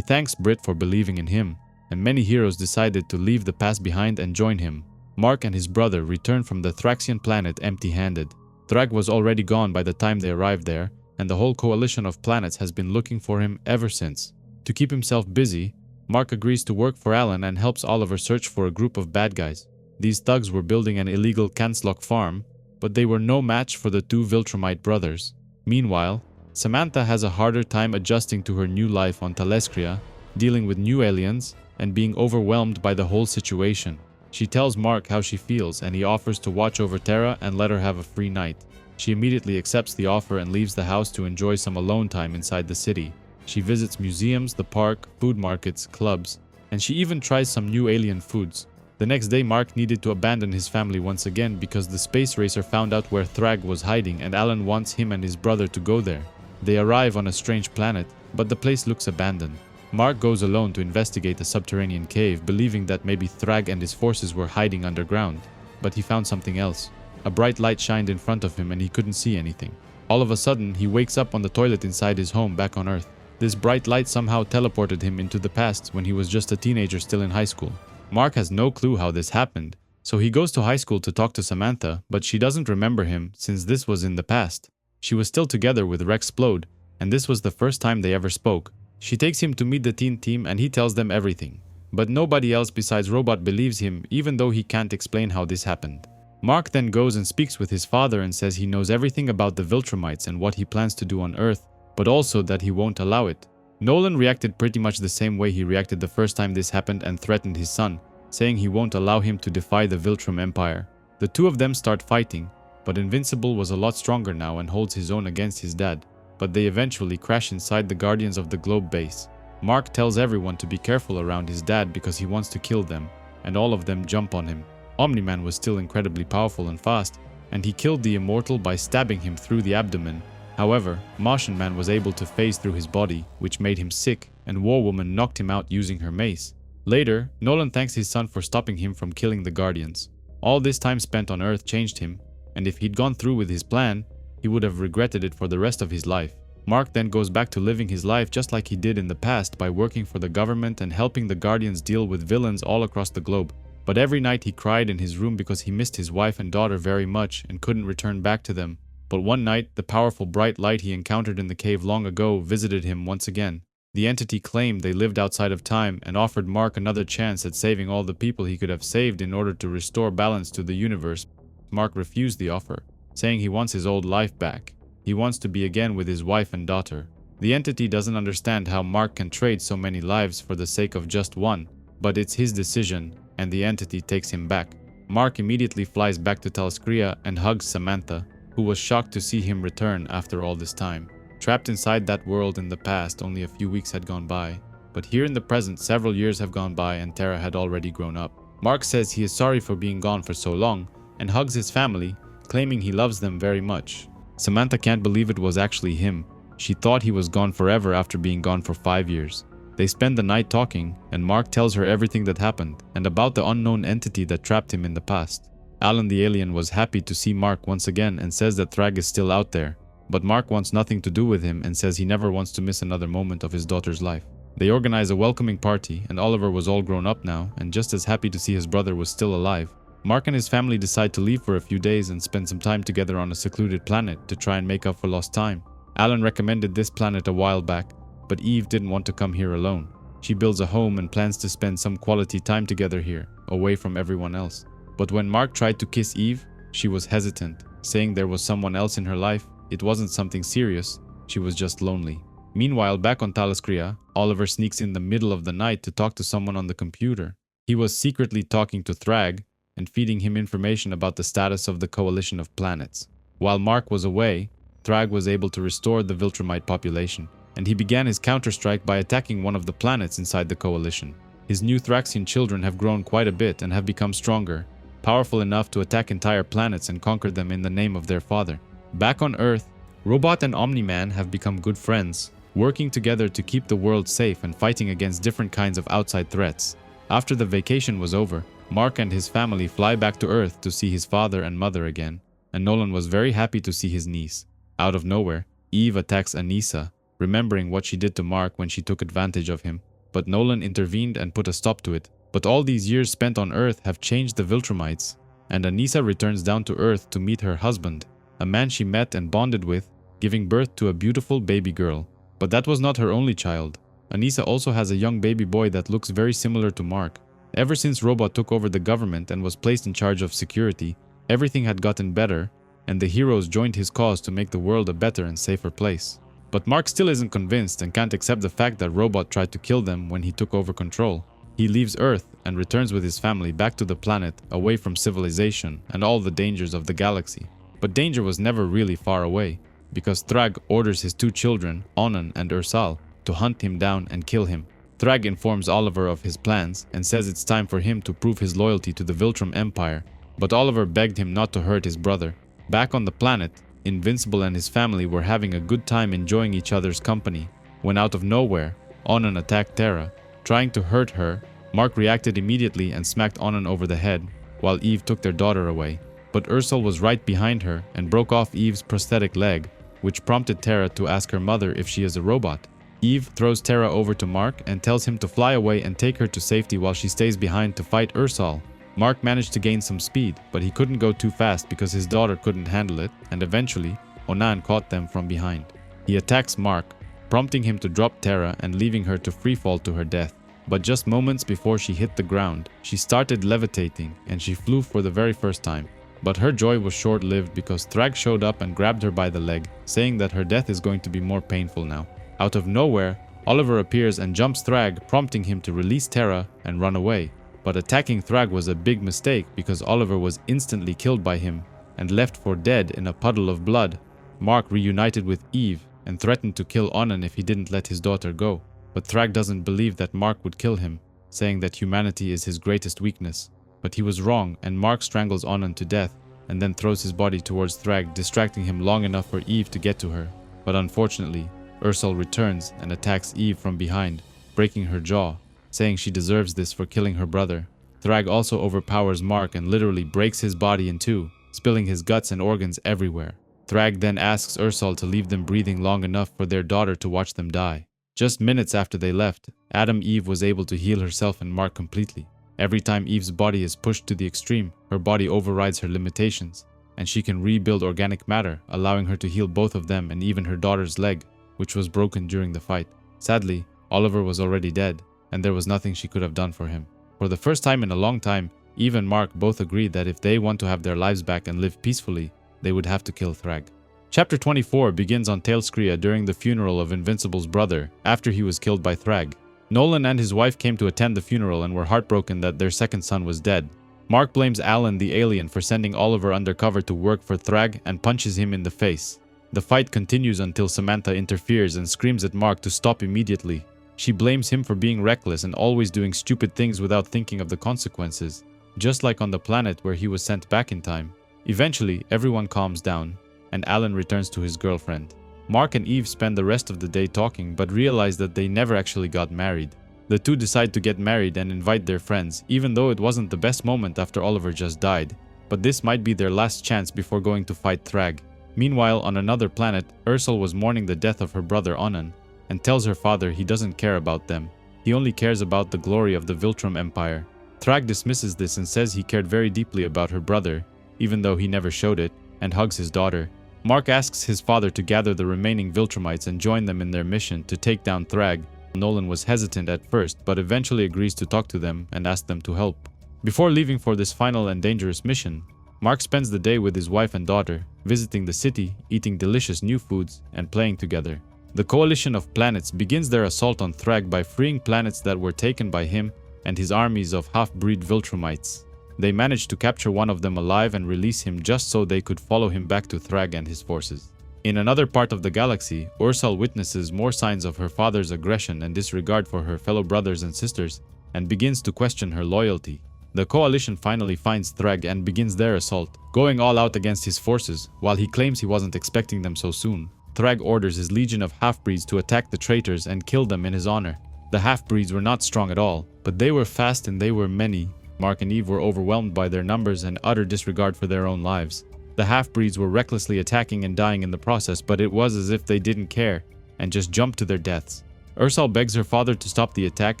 thanks Brit for believing in him, and many heroes decided to leave the past behind and join him. Mark and his brother returned from the Thraxian planet empty-handed. Thrag was already gone by the time they arrived there, and the whole coalition of planets has been looking for him ever since. To keep himself busy, Mark agrees to work for Alan and helps Oliver search for a group of bad guys. These thugs were building an illegal Canslock farm, but they were no match for the two Viltrumite brothers. Meanwhile, Samantha has a harder time adjusting to her new life on Talescria, dealing with new aliens, and being overwhelmed by the whole situation. She tells Mark how she feels, and he offers to watch over Terra and let her have a free night. She immediately accepts the offer and leaves the house to enjoy some alone time inside the city. She visits museums, the park, food markets, clubs, and she even tries some new alien foods. The next day, Mark needed to abandon his family once again because the space racer found out where Thrag was hiding, and Alan wants him and his brother to go there. They arrive on a strange planet, but the place looks abandoned. Mark goes alone to investigate a subterranean cave, believing that maybe Thrag and his forces were hiding underground. But he found something else. A bright light shined in front of him and he couldn't see anything. All of a sudden, he wakes up on the toilet inside his home back on Earth. This bright light somehow teleported him into the past when he was just a teenager still in high school. Mark has no clue how this happened, so he goes to high school to talk to Samantha, but she doesn't remember him since this was in the past. She was still together with Rexplode, and this was the first time they ever spoke. She takes him to meet the teen team and he tells them everything. But nobody else besides Robot believes him, even though he can't explain how this happened. Mark then goes and speaks with his father and says he knows everything about the Viltrumites and what he plans to do on Earth, but also that he won't allow it. Nolan reacted pretty much the same way he reacted the first time this happened and threatened his son, saying he won't allow him to defy the Viltrum Empire. The two of them start fighting, but Invincible was a lot stronger now and holds his own against his dad, but they eventually crash inside the Guardians of the Globe base. Mark tells everyone to be careful around his dad because he wants to kill them, and all of them jump on him. Omni-Man was still incredibly powerful and fast, and he killed the Immortal by stabbing him through the abdomen. However, Martian Man was able to phase through his body, which made him sick, and War Woman knocked him out using her mace. Later, Nolan thanks his son for stopping him from killing the Guardians. All this time spent on Earth changed him, and if he'd gone through with his plan, he would have regretted it for the rest of his life. Mark then goes back to living his life just like he did in the past by working for the government and helping the Guardians deal with villains all across the globe. But every night he cried in his room because he missed his wife and daughter very much and couldn't return back to them. But one night, the powerful bright light he encountered in the cave long ago visited him once again. The entity claimed they lived outside of time and offered Mark another chance at saving all the people he could have saved in order to restore balance to the universe. Mark refused the offer, saying he wants his old life back. He wants to be again with his wife and daughter. The entity doesn't understand how Mark can trade so many lives for the sake of just one, but it's his decision, and the entity takes him back. Mark immediately flies back to Talescria and hugs Samantha, who was shocked to see him return after all this time. Trapped inside that world in the past, only a few weeks had gone by, but here in the present, several years have gone by and Terra had already grown up. Mark says he is sorry for being gone for so long and hugs his family, claiming he loves them very much. Samantha can't believe it was actually him. She thought he was gone forever after being gone for 5 years. They spend the night talking, and Mark tells her everything that happened and about the unknown entity that trapped him in the past. Alan the alien was happy to see Mark once again and says that Thrag is still out there, but Mark wants nothing to do with him and says he never wants to miss another moment of his daughter's life. They organize a welcoming party, and Oliver was all grown up now and just as happy to see his brother was still alive. Mark and his family decide to leave for a few days and spend some time together on a secluded planet to try and make up for lost time. Alan recommended this planet a while back, but Eve didn't want to come here alone. She builds a home and plans to spend some quality time together here, away from everyone else. But when Mark tried to kiss Eve, she was hesitant, saying there was someone else in her life. It wasn't something serious, she was just lonely. Meanwhile, back on Talescria, Oliver sneaks in the middle of the night to talk to someone on the computer. He was secretly talking to Thrag and feeding him information about the status of the coalition of planets. While Mark was away, Thrag was able to restore the Viltrumite population, and he began his counterstrike by attacking one of the planets inside the coalition. His new Thraxian children have grown quite a bit and have become stronger, powerful enough to attack entire planets and conquer them in the name of their father. Back on Earth, Robot and Omni-Man have become good friends, working together to keep the world safe and fighting against different kinds of outside threats. After the vacation was over, Mark and his family fly back to Earth to see his father and mother again, and Nolan was very happy to see his niece. Out of nowhere, Eve attacks Anissa, remembering what she did to Mark when she took advantage of him. But Nolan intervened and put a stop to it. But all these years spent on Earth have changed the Viltrumites, and Anissa returns down to Earth to meet her husband, a man she met and bonded with, giving birth to a beautiful baby girl. But that was not her only child. Anissa also has a young baby boy that looks very similar to Mark. Ever since Robot took over the government and was placed in charge of security, everything had gotten better, and the heroes joined his cause to make the world a better and safer place. But Mark still isn't convinced and can't accept the fact that Robot tried to kill them when he took over control. He leaves Earth and returns with his family back to the planet, away from civilization and all the dangers of the galaxy. But danger was never really far away, because Thrag orders his two children, Onan and Ursal, to hunt him down and kill him. Thrag informs Oliver of his plans and says it's time for him to prove his loyalty to the Viltrume Empire, but Oliver begged him not to hurt his brother. Back on the planet, Invincible and his family were having a good time enjoying each other's company, when out of nowhere, Onan attacked Terra. Trying to hurt her, Mark reacted immediately and smacked Onan over the head, while Eve took their daughter away. But Ursal was right behind her and broke off Eve's prosthetic leg, which prompted Terra to ask her mother if she is a robot. Eve throws Terra over to Mark and tells him to fly away and take her to safety while she stays behind to fight Ursal. Mark managed to gain some speed, but he couldn't go too fast because his daughter couldn't handle it, and eventually, Onan caught them from behind. He attacks Mark, prompting him to drop Terra and leaving her to freefall to her death. But just moments before she hit the ground, she started levitating and she flew for the very first time. But her joy was short-lived because Thrag showed up and grabbed her by the leg, saying that her death is going to be more painful now. Out of nowhere, Oliver appears and jumps Thrag, prompting him to release Terra and run away. But attacking Thrag was a big mistake because Oliver was instantly killed by him and left for dead in a puddle of blood. Mark reunited with Eve and threatened to kill Onan if he didn't let his daughter go. But Thrag doesn't believe that Mark would kill him, saying that humanity is his greatest weakness. But he was wrong, and Mark strangles Onan to death and then throws his body towards Thrag, distracting him long enough for Eve to get to her. But unfortunately, Ursal returns and attacks Eve from behind, breaking her jaw, saying she deserves this for killing her brother. Thrag also overpowers Mark and literally breaks his body in two, spilling his guts and organs everywhere. Thrag then asks Ursal to leave them breathing long enough for their daughter to watch them die. Just minutes after they left, Eve was able to heal herself and Mark completely. Every time Eve's body is pushed to the extreme, her body overrides her limitations, and she can rebuild organic matter, allowing her to heal both of them and even her daughter's leg, which was broken during the fight. Sadly, Oliver was already dead, and there was nothing she could have done for him. For the first time in a long time, Eve and Mark both agreed that if they want to have their lives back and live peacefully, they would have to kill Thrag. Chapter 24 begins on Tailskria during the funeral of Invincible's brother, after he was killed by Thrag. Nolan and his wife came to attend the funeral and were heartbroken that their second son was dead. Mark blames Alan the alien for sending Oliver undercover to work for Thrag and punches him in the face. The fight continues until Samantha interferes and screams at Mark to stop immediately. She blames him for being reckless and always doing stupid things without thinking of the consequences, just like on the planet where he was sent back in time. Eventually, everyone calms down, and Alan returns to his girlfriend. Mark and Eve spend the rest of the day talking but realize that they never actually got married. The two decide to get married and invite their friends, even though it wasn't the best moment after Oliver just died. But this might be their last chance before going to fight Thrag. Meanwhile, on another planet, Ursal was mourning the death of her brother Onan, and tells her father he doesn't care about them. He only cares about the glory of the Viltrume Empire. Thrag dismisses this and says he cared very deeply about her brother, even though he never showed it, and hugs his daughter. Mark asks his father to gather the remaining Viltrumites and join them in their mission to take down Thrag. Nolan was hesitant at first, but eventually agrees to talk to them and ask them to help. Before leaving for this final and dangerous mission, Mark spends the day with his wife and daughter, visiting the city, eating delicious new foods, and playing together. The coalition of planets begins their assault on Thrag by freeing planets that were taken by him and his armies of half-breed Viltrumites. They managed to capture one of them alive and release him just so they could follow him back to Thrag and his forces. In another part of the galaxy, Ursal witnesses more signs of her father's aggression and disregard for her fellow brothers and sisters, and begins to question her loyalty. The coalition finally finds Thrag and begins their assault, going all out against his forces. While he claims he wasn't expecting them so soon, Thrag orders his legion of half-breeds to attack the traitors and kill them in his honor. The half-breeds were not strong at all, but they were fast and they were many. Mark and Eve were overwhelmed by their numbers and utter disregard for their own lives. The The half-breeds were recklessly attacking and dying in the process, but it was as if they didn't care and just jumped to their deaths. Ursal begs her father to stop the attack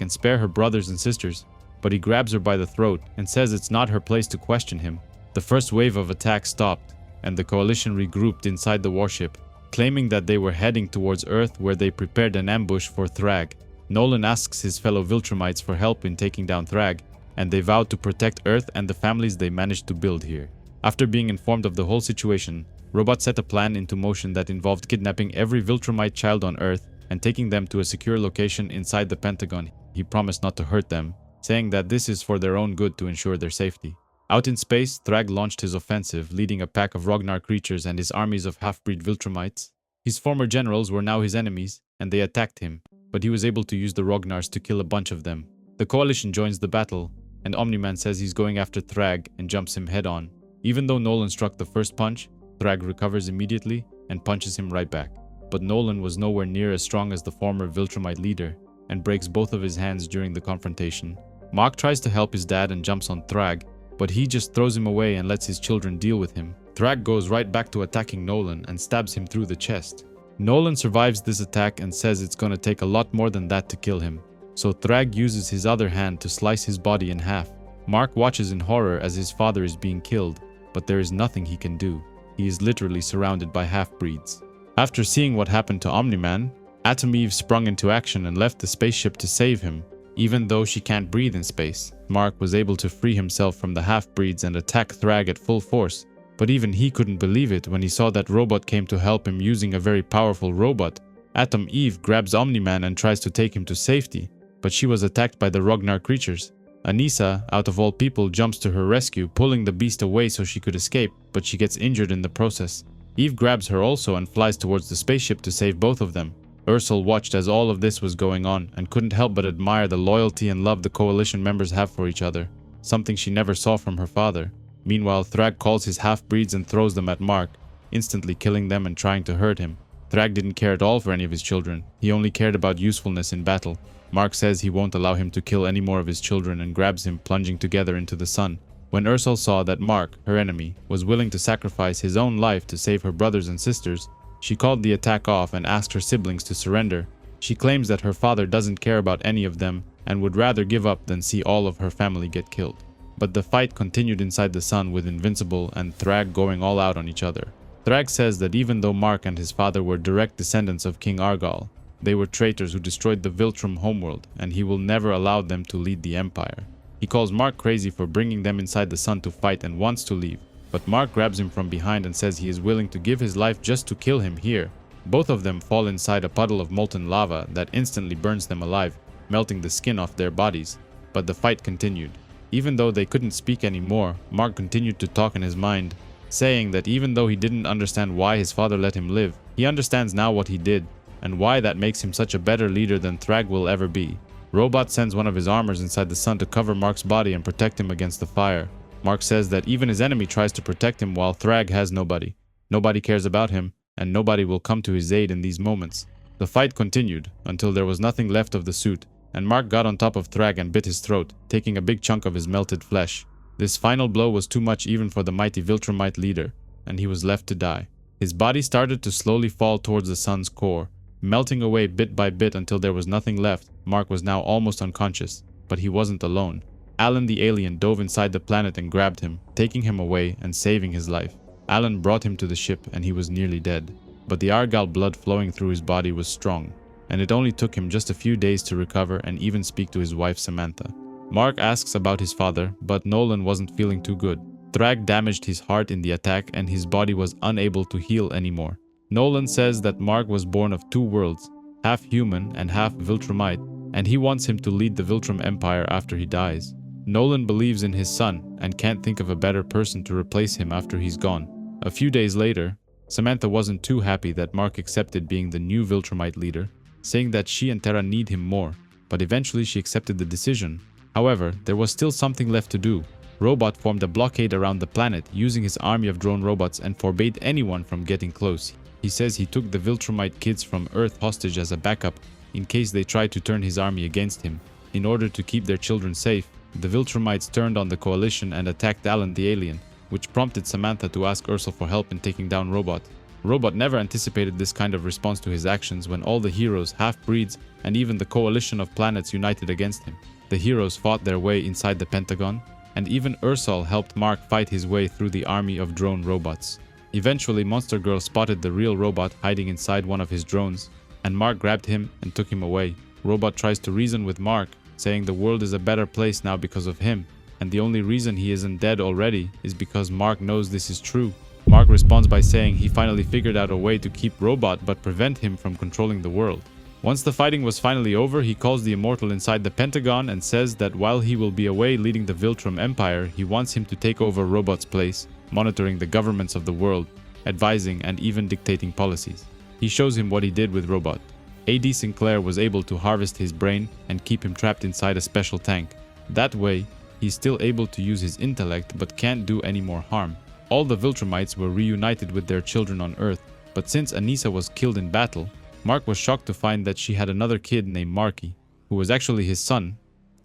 and spare her brothers and sisters, but he grabs her by the throat and says it's not her place to question him. The first wave of attacks stopped, and the coalition regrouped inside the warship, claiming that they were heading towards Earth where they prepared an ambush for Thrag. Nolan asks his fellow Viltrumites for help in taking down Thrag, and they vowed to protect Earth and the families they managed to build here. After being informed of the whole situation, Robot set a plan into motion that involved kidnapping every Viltrumite child on Earth and taking them to a secure location inside the Pentagon. He promised not to hurt them, saying that this is for their own good to ensure their safety. Out in space, Thrag launched his offensive, leading a pack of Rognar creatures and his armies of half-breed Viltrumites. His former generals were now his enemies, and they attacked him, but he was able to use the Rognars to kill a bunch of them. The coalition joins the battle, and Omni-Man says he's going after Thrag and jumps him head-on. Even though Nolan struck the first punch, Thrag recovers immediately and punches him right back. But Nolan was nowhere near as strong as the former Viltrumite leader, and breaks both of his hands during the confrontation. Mark tries to help his dad and jumps on Thrag, but he just throws him away and lets his children deal with him. Thrag goes right back to attacking Nolan and stabs him through the chest. Nolan survives this attack and says it's gonna take a lot more than that to kill him, so Thrag uses his other hand to slice his body in half. Mark watches in horror as his father is being killed, but there is nothing he can do. He is literally surrounded by half-breeds. After seeing what happened to Omni-Man, Atom Eve sprung into action and left the spaceship to save him. Even though she can't breathe in space, Mark was able to free himself from the half-breeds and attack Thrag at full force. But even he couldn't believe it when he saw that Robot came to help him using a very powerful robot. Atom Eve grabs Omni-Man and tries to take him to safety, but she was attacked by the Rognar creatures. Anissa, out of all people, jumps to her rescue, pulling the beast away so she could escape, but she gets injured in the process. Eve grabs her also and flies towards the spaceship to save both of them. Ursal watched as all of this was going on and couldn't help but admire the loyalty and love the coalition members have for each other, something she never saw from her father. Meanwhile, Thrag calls his half-breeds and throws them at Mark, instantly killing them and trying to hurt him. Thrag didn't care at all for any of his children. He only cared about usefulness in battle. Mark says he won't allow him to kill any more of his children and grabs him, plunging together into the sun. When Ursal saw that Mark, her enemy, was willing to sacrifice his own life to save her brothers and sisters, she called the attack off and asked her siblings to surrender. She claims that her father doesn't care about any of them and would rather give up than see all of her family get killed. But the fight continued inside the sun with Invincible and Thrag going all out on each other. Thrag says that even though Mark and his father were direct descendants of King Argal, they were traitors who destroyed the Viltrume homeworld, and he will never allow them to lead the Empire. He calls Mark crazy for bringing them inside the sun to fight and wants to leave, but Mark grabs him from behind and says he is willing to give his life just to kill him here. Both of them fall inside a puddle of molten lava that instantly burns them alive, melting the skin off their bodies. But the fight continued. Even though they couldn't speak anymore, Mark continued to talk in his mind, saying that even though he didn't understand why his father let him live, he understands now what he did, and why that makes him such a better leader than Thrag will ever be. Robot sends one of his armors inside the sun to cover Mark's body and protect him against the fire. Mark says that even his enemy tries to protect him while Thrag has nobody. Nobody cares about him, and nobody will come to his aid in these moments. The fight continued until there was nothing left of the suit, and Mark got on top of Thrag and bit his throat, taking a big chunk of his melted flesh. This final blow was too much even for the mighty Viltrumite leader, and he was left to die. His body started to slowly fall towards the sun's core, melting away bit by bit until there was nothing left. Mark was now almost unconscious, but he wasn't alone. Alan the alien dove inside the planet and grabbed him, taking him away and saving his life. Alan brought him to the ship and he was nearly dead, but the Argal blood flowing through his body was strong, and it only took him just a few days to recover and even speak to his wife Samantha. Mark asks about his father, but Nolan wasn't feeling too good. Thrag damaged his heart in the attack and his body was unable to heal anymore. Nolan says that Mark was born of two worlds, half human and half Viltrumite, and he wants him to lead the Viltrume Empire after he dies. Nolan believes in his son and can't think of a better person to replace him after he's gone. A few days later, Samantha wasn't too happy that Mark accepted being the new Viltrumite leader, saying that she and Terra need him more, but eventually she accepted the decision. However, there was still something left to do. Robot formed a blockade around the planet using his army of drone robots and forbade anyone from getting close. He says he took the Viltrumite kids from Earth hostage as a backup in case they tried to turn his army against him. In order to keep their children safe, the Viltrumites turned on the coalition and attacked Alan the alien. which prompted Samantha to ask Ursula for help in taking down Robot. Robot never anticipated this kind of response to his actions when all the heroes, half-breeds, and even the coalition of planets united against him. The heroes fought their way inside the Pentagon, and even Ursula helped Mark fight his way through the army of drone robots. Eventually, Monster Girl spotted the real Robot hiding inside one of his drones, and Mark grabbed him and took him away. Robot tries to reason with Mark, saying the world is a better place now because of him, and the only reason he isn't dead already is because Mark knows this is true. Mark responds by saying he finally figured out a way to keep Robot but prevent him from controlling the world. Once the fighting was finally over, he calls the Immortal inside the Pentagon and says that while he will be away leading the Viltrume Empire, he wants him to take over Robot's place, monitoring the governments of the world, advising and even dictating policies. He shows him what he did with Robot. A.D. Sinclair was able to harvest his brain and keep him trapped inside a special tank. That way, he's still able to use his intellect but can't do any more harm. All the Viltrumites were reunited with their children on Earth, but since Anissa was killed in battle, Mark was shocked to find that she had another kid named Marky, who was actually his son.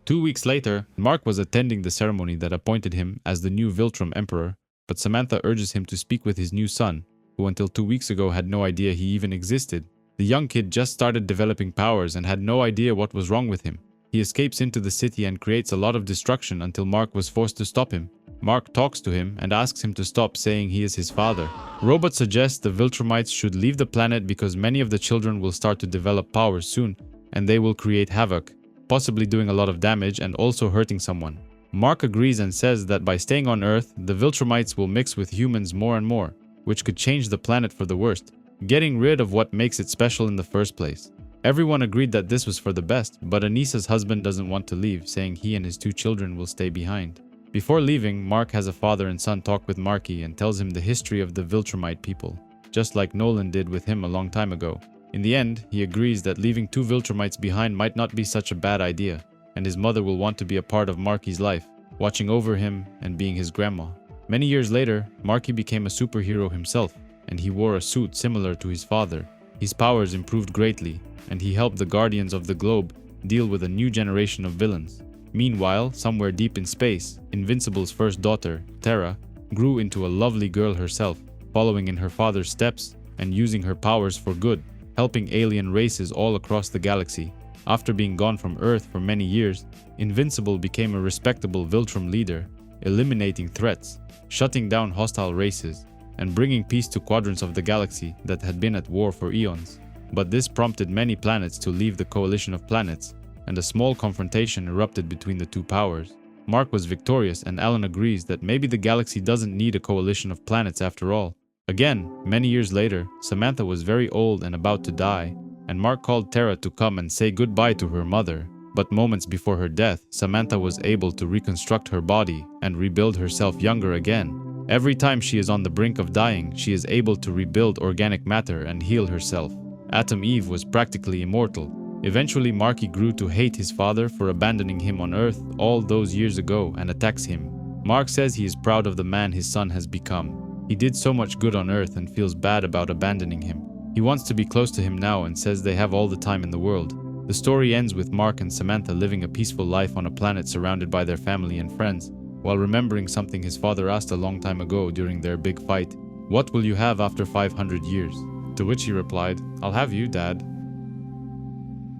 2 weeks later, Mark was attending the ceremony that appointed him as the new Viltrume Emperor, but Samantha urges him to speak with his new son, who until 2 weeks ago had no idea he even existed. The young kid just started developing powers and had no idea what was wrong with him. He escapes into the city and creates a lot of destruction until Mark was forced to stop him. Mark talks to him and asks him to stop, saying he is his father. Robot suggests the Viltrumites should leave the planet because many of the children will start to develop powers soon, and they will create havoc, possibly doing a lot of damage and also hurting someone. Mark agrees and says that by staying on Earth, the Viltrumites will mix with humans more and more, which could change the planet for the worst, getting rid of what makes it special in the first place. Everyone agreed that this was for the best, but Anissa's husband doesn't want to leave, saying he and his 2 children will stay behind. Before leaving, Mark has a father and son talk with Marky and tells him the history of the Viltrumite people, just like Nolan did with him a long time ago. In the end, he agrees that leaving 2 Viltrumites behind might not be such a bad idea, and his mother will want to be a part of Marky's life, watching over him and being his grandma. Many years later, Marky became a superhero himself, and he wore a suit similar to his father. His powers improved greatly, and he helped the Guardians of the Globe deal with a new generation of villains. Meanwhile, somewhere deep in space, Invincible's first daughter, Terra, grew into a lovely girl herself, following in her father's steps and using her powers for good, helping alien races all across the galaxy. After being gone from Earth for many years, Invincible became a respectable Viltrume leader, eliminating threats, shutting down hostile races, and bringing peace to quadrants of the galaxy that had been at war for eons. But this prompted many planets to leave the coalition of planets, and a small confrontation erupted between the 2 powers. Mark was victorious, and Alan agrees that maybe the galaxy doesn't need a coalition of planets after all. Again, many years later, Samantha was very old and about to die, and Mark called Terra to come and say goodbye to her mother. But moments before her death, Samantha was able to reconstruct her body and rebuild herself younger again. Every time she is on the brink of dying, she is able to rebuild organic matter and heal herself. Atom Eve was practically immortal. Eventually, Marky grew to hate his father for abandoning him on Earth all those years ago and attacks him. Mark says he is proud of the man his son has become. He did so much good on Earth and feels bad about abandoning him. He wants to be close to him now and says they have all the time in the world. The story ends with Mark and Samantha living a peaceful life on a planet surrounded by their family and friends, while remembering something his father asked a long time ago during their big fight. "What will you have after 500 years? To which he replied, "I'll have you, Dad."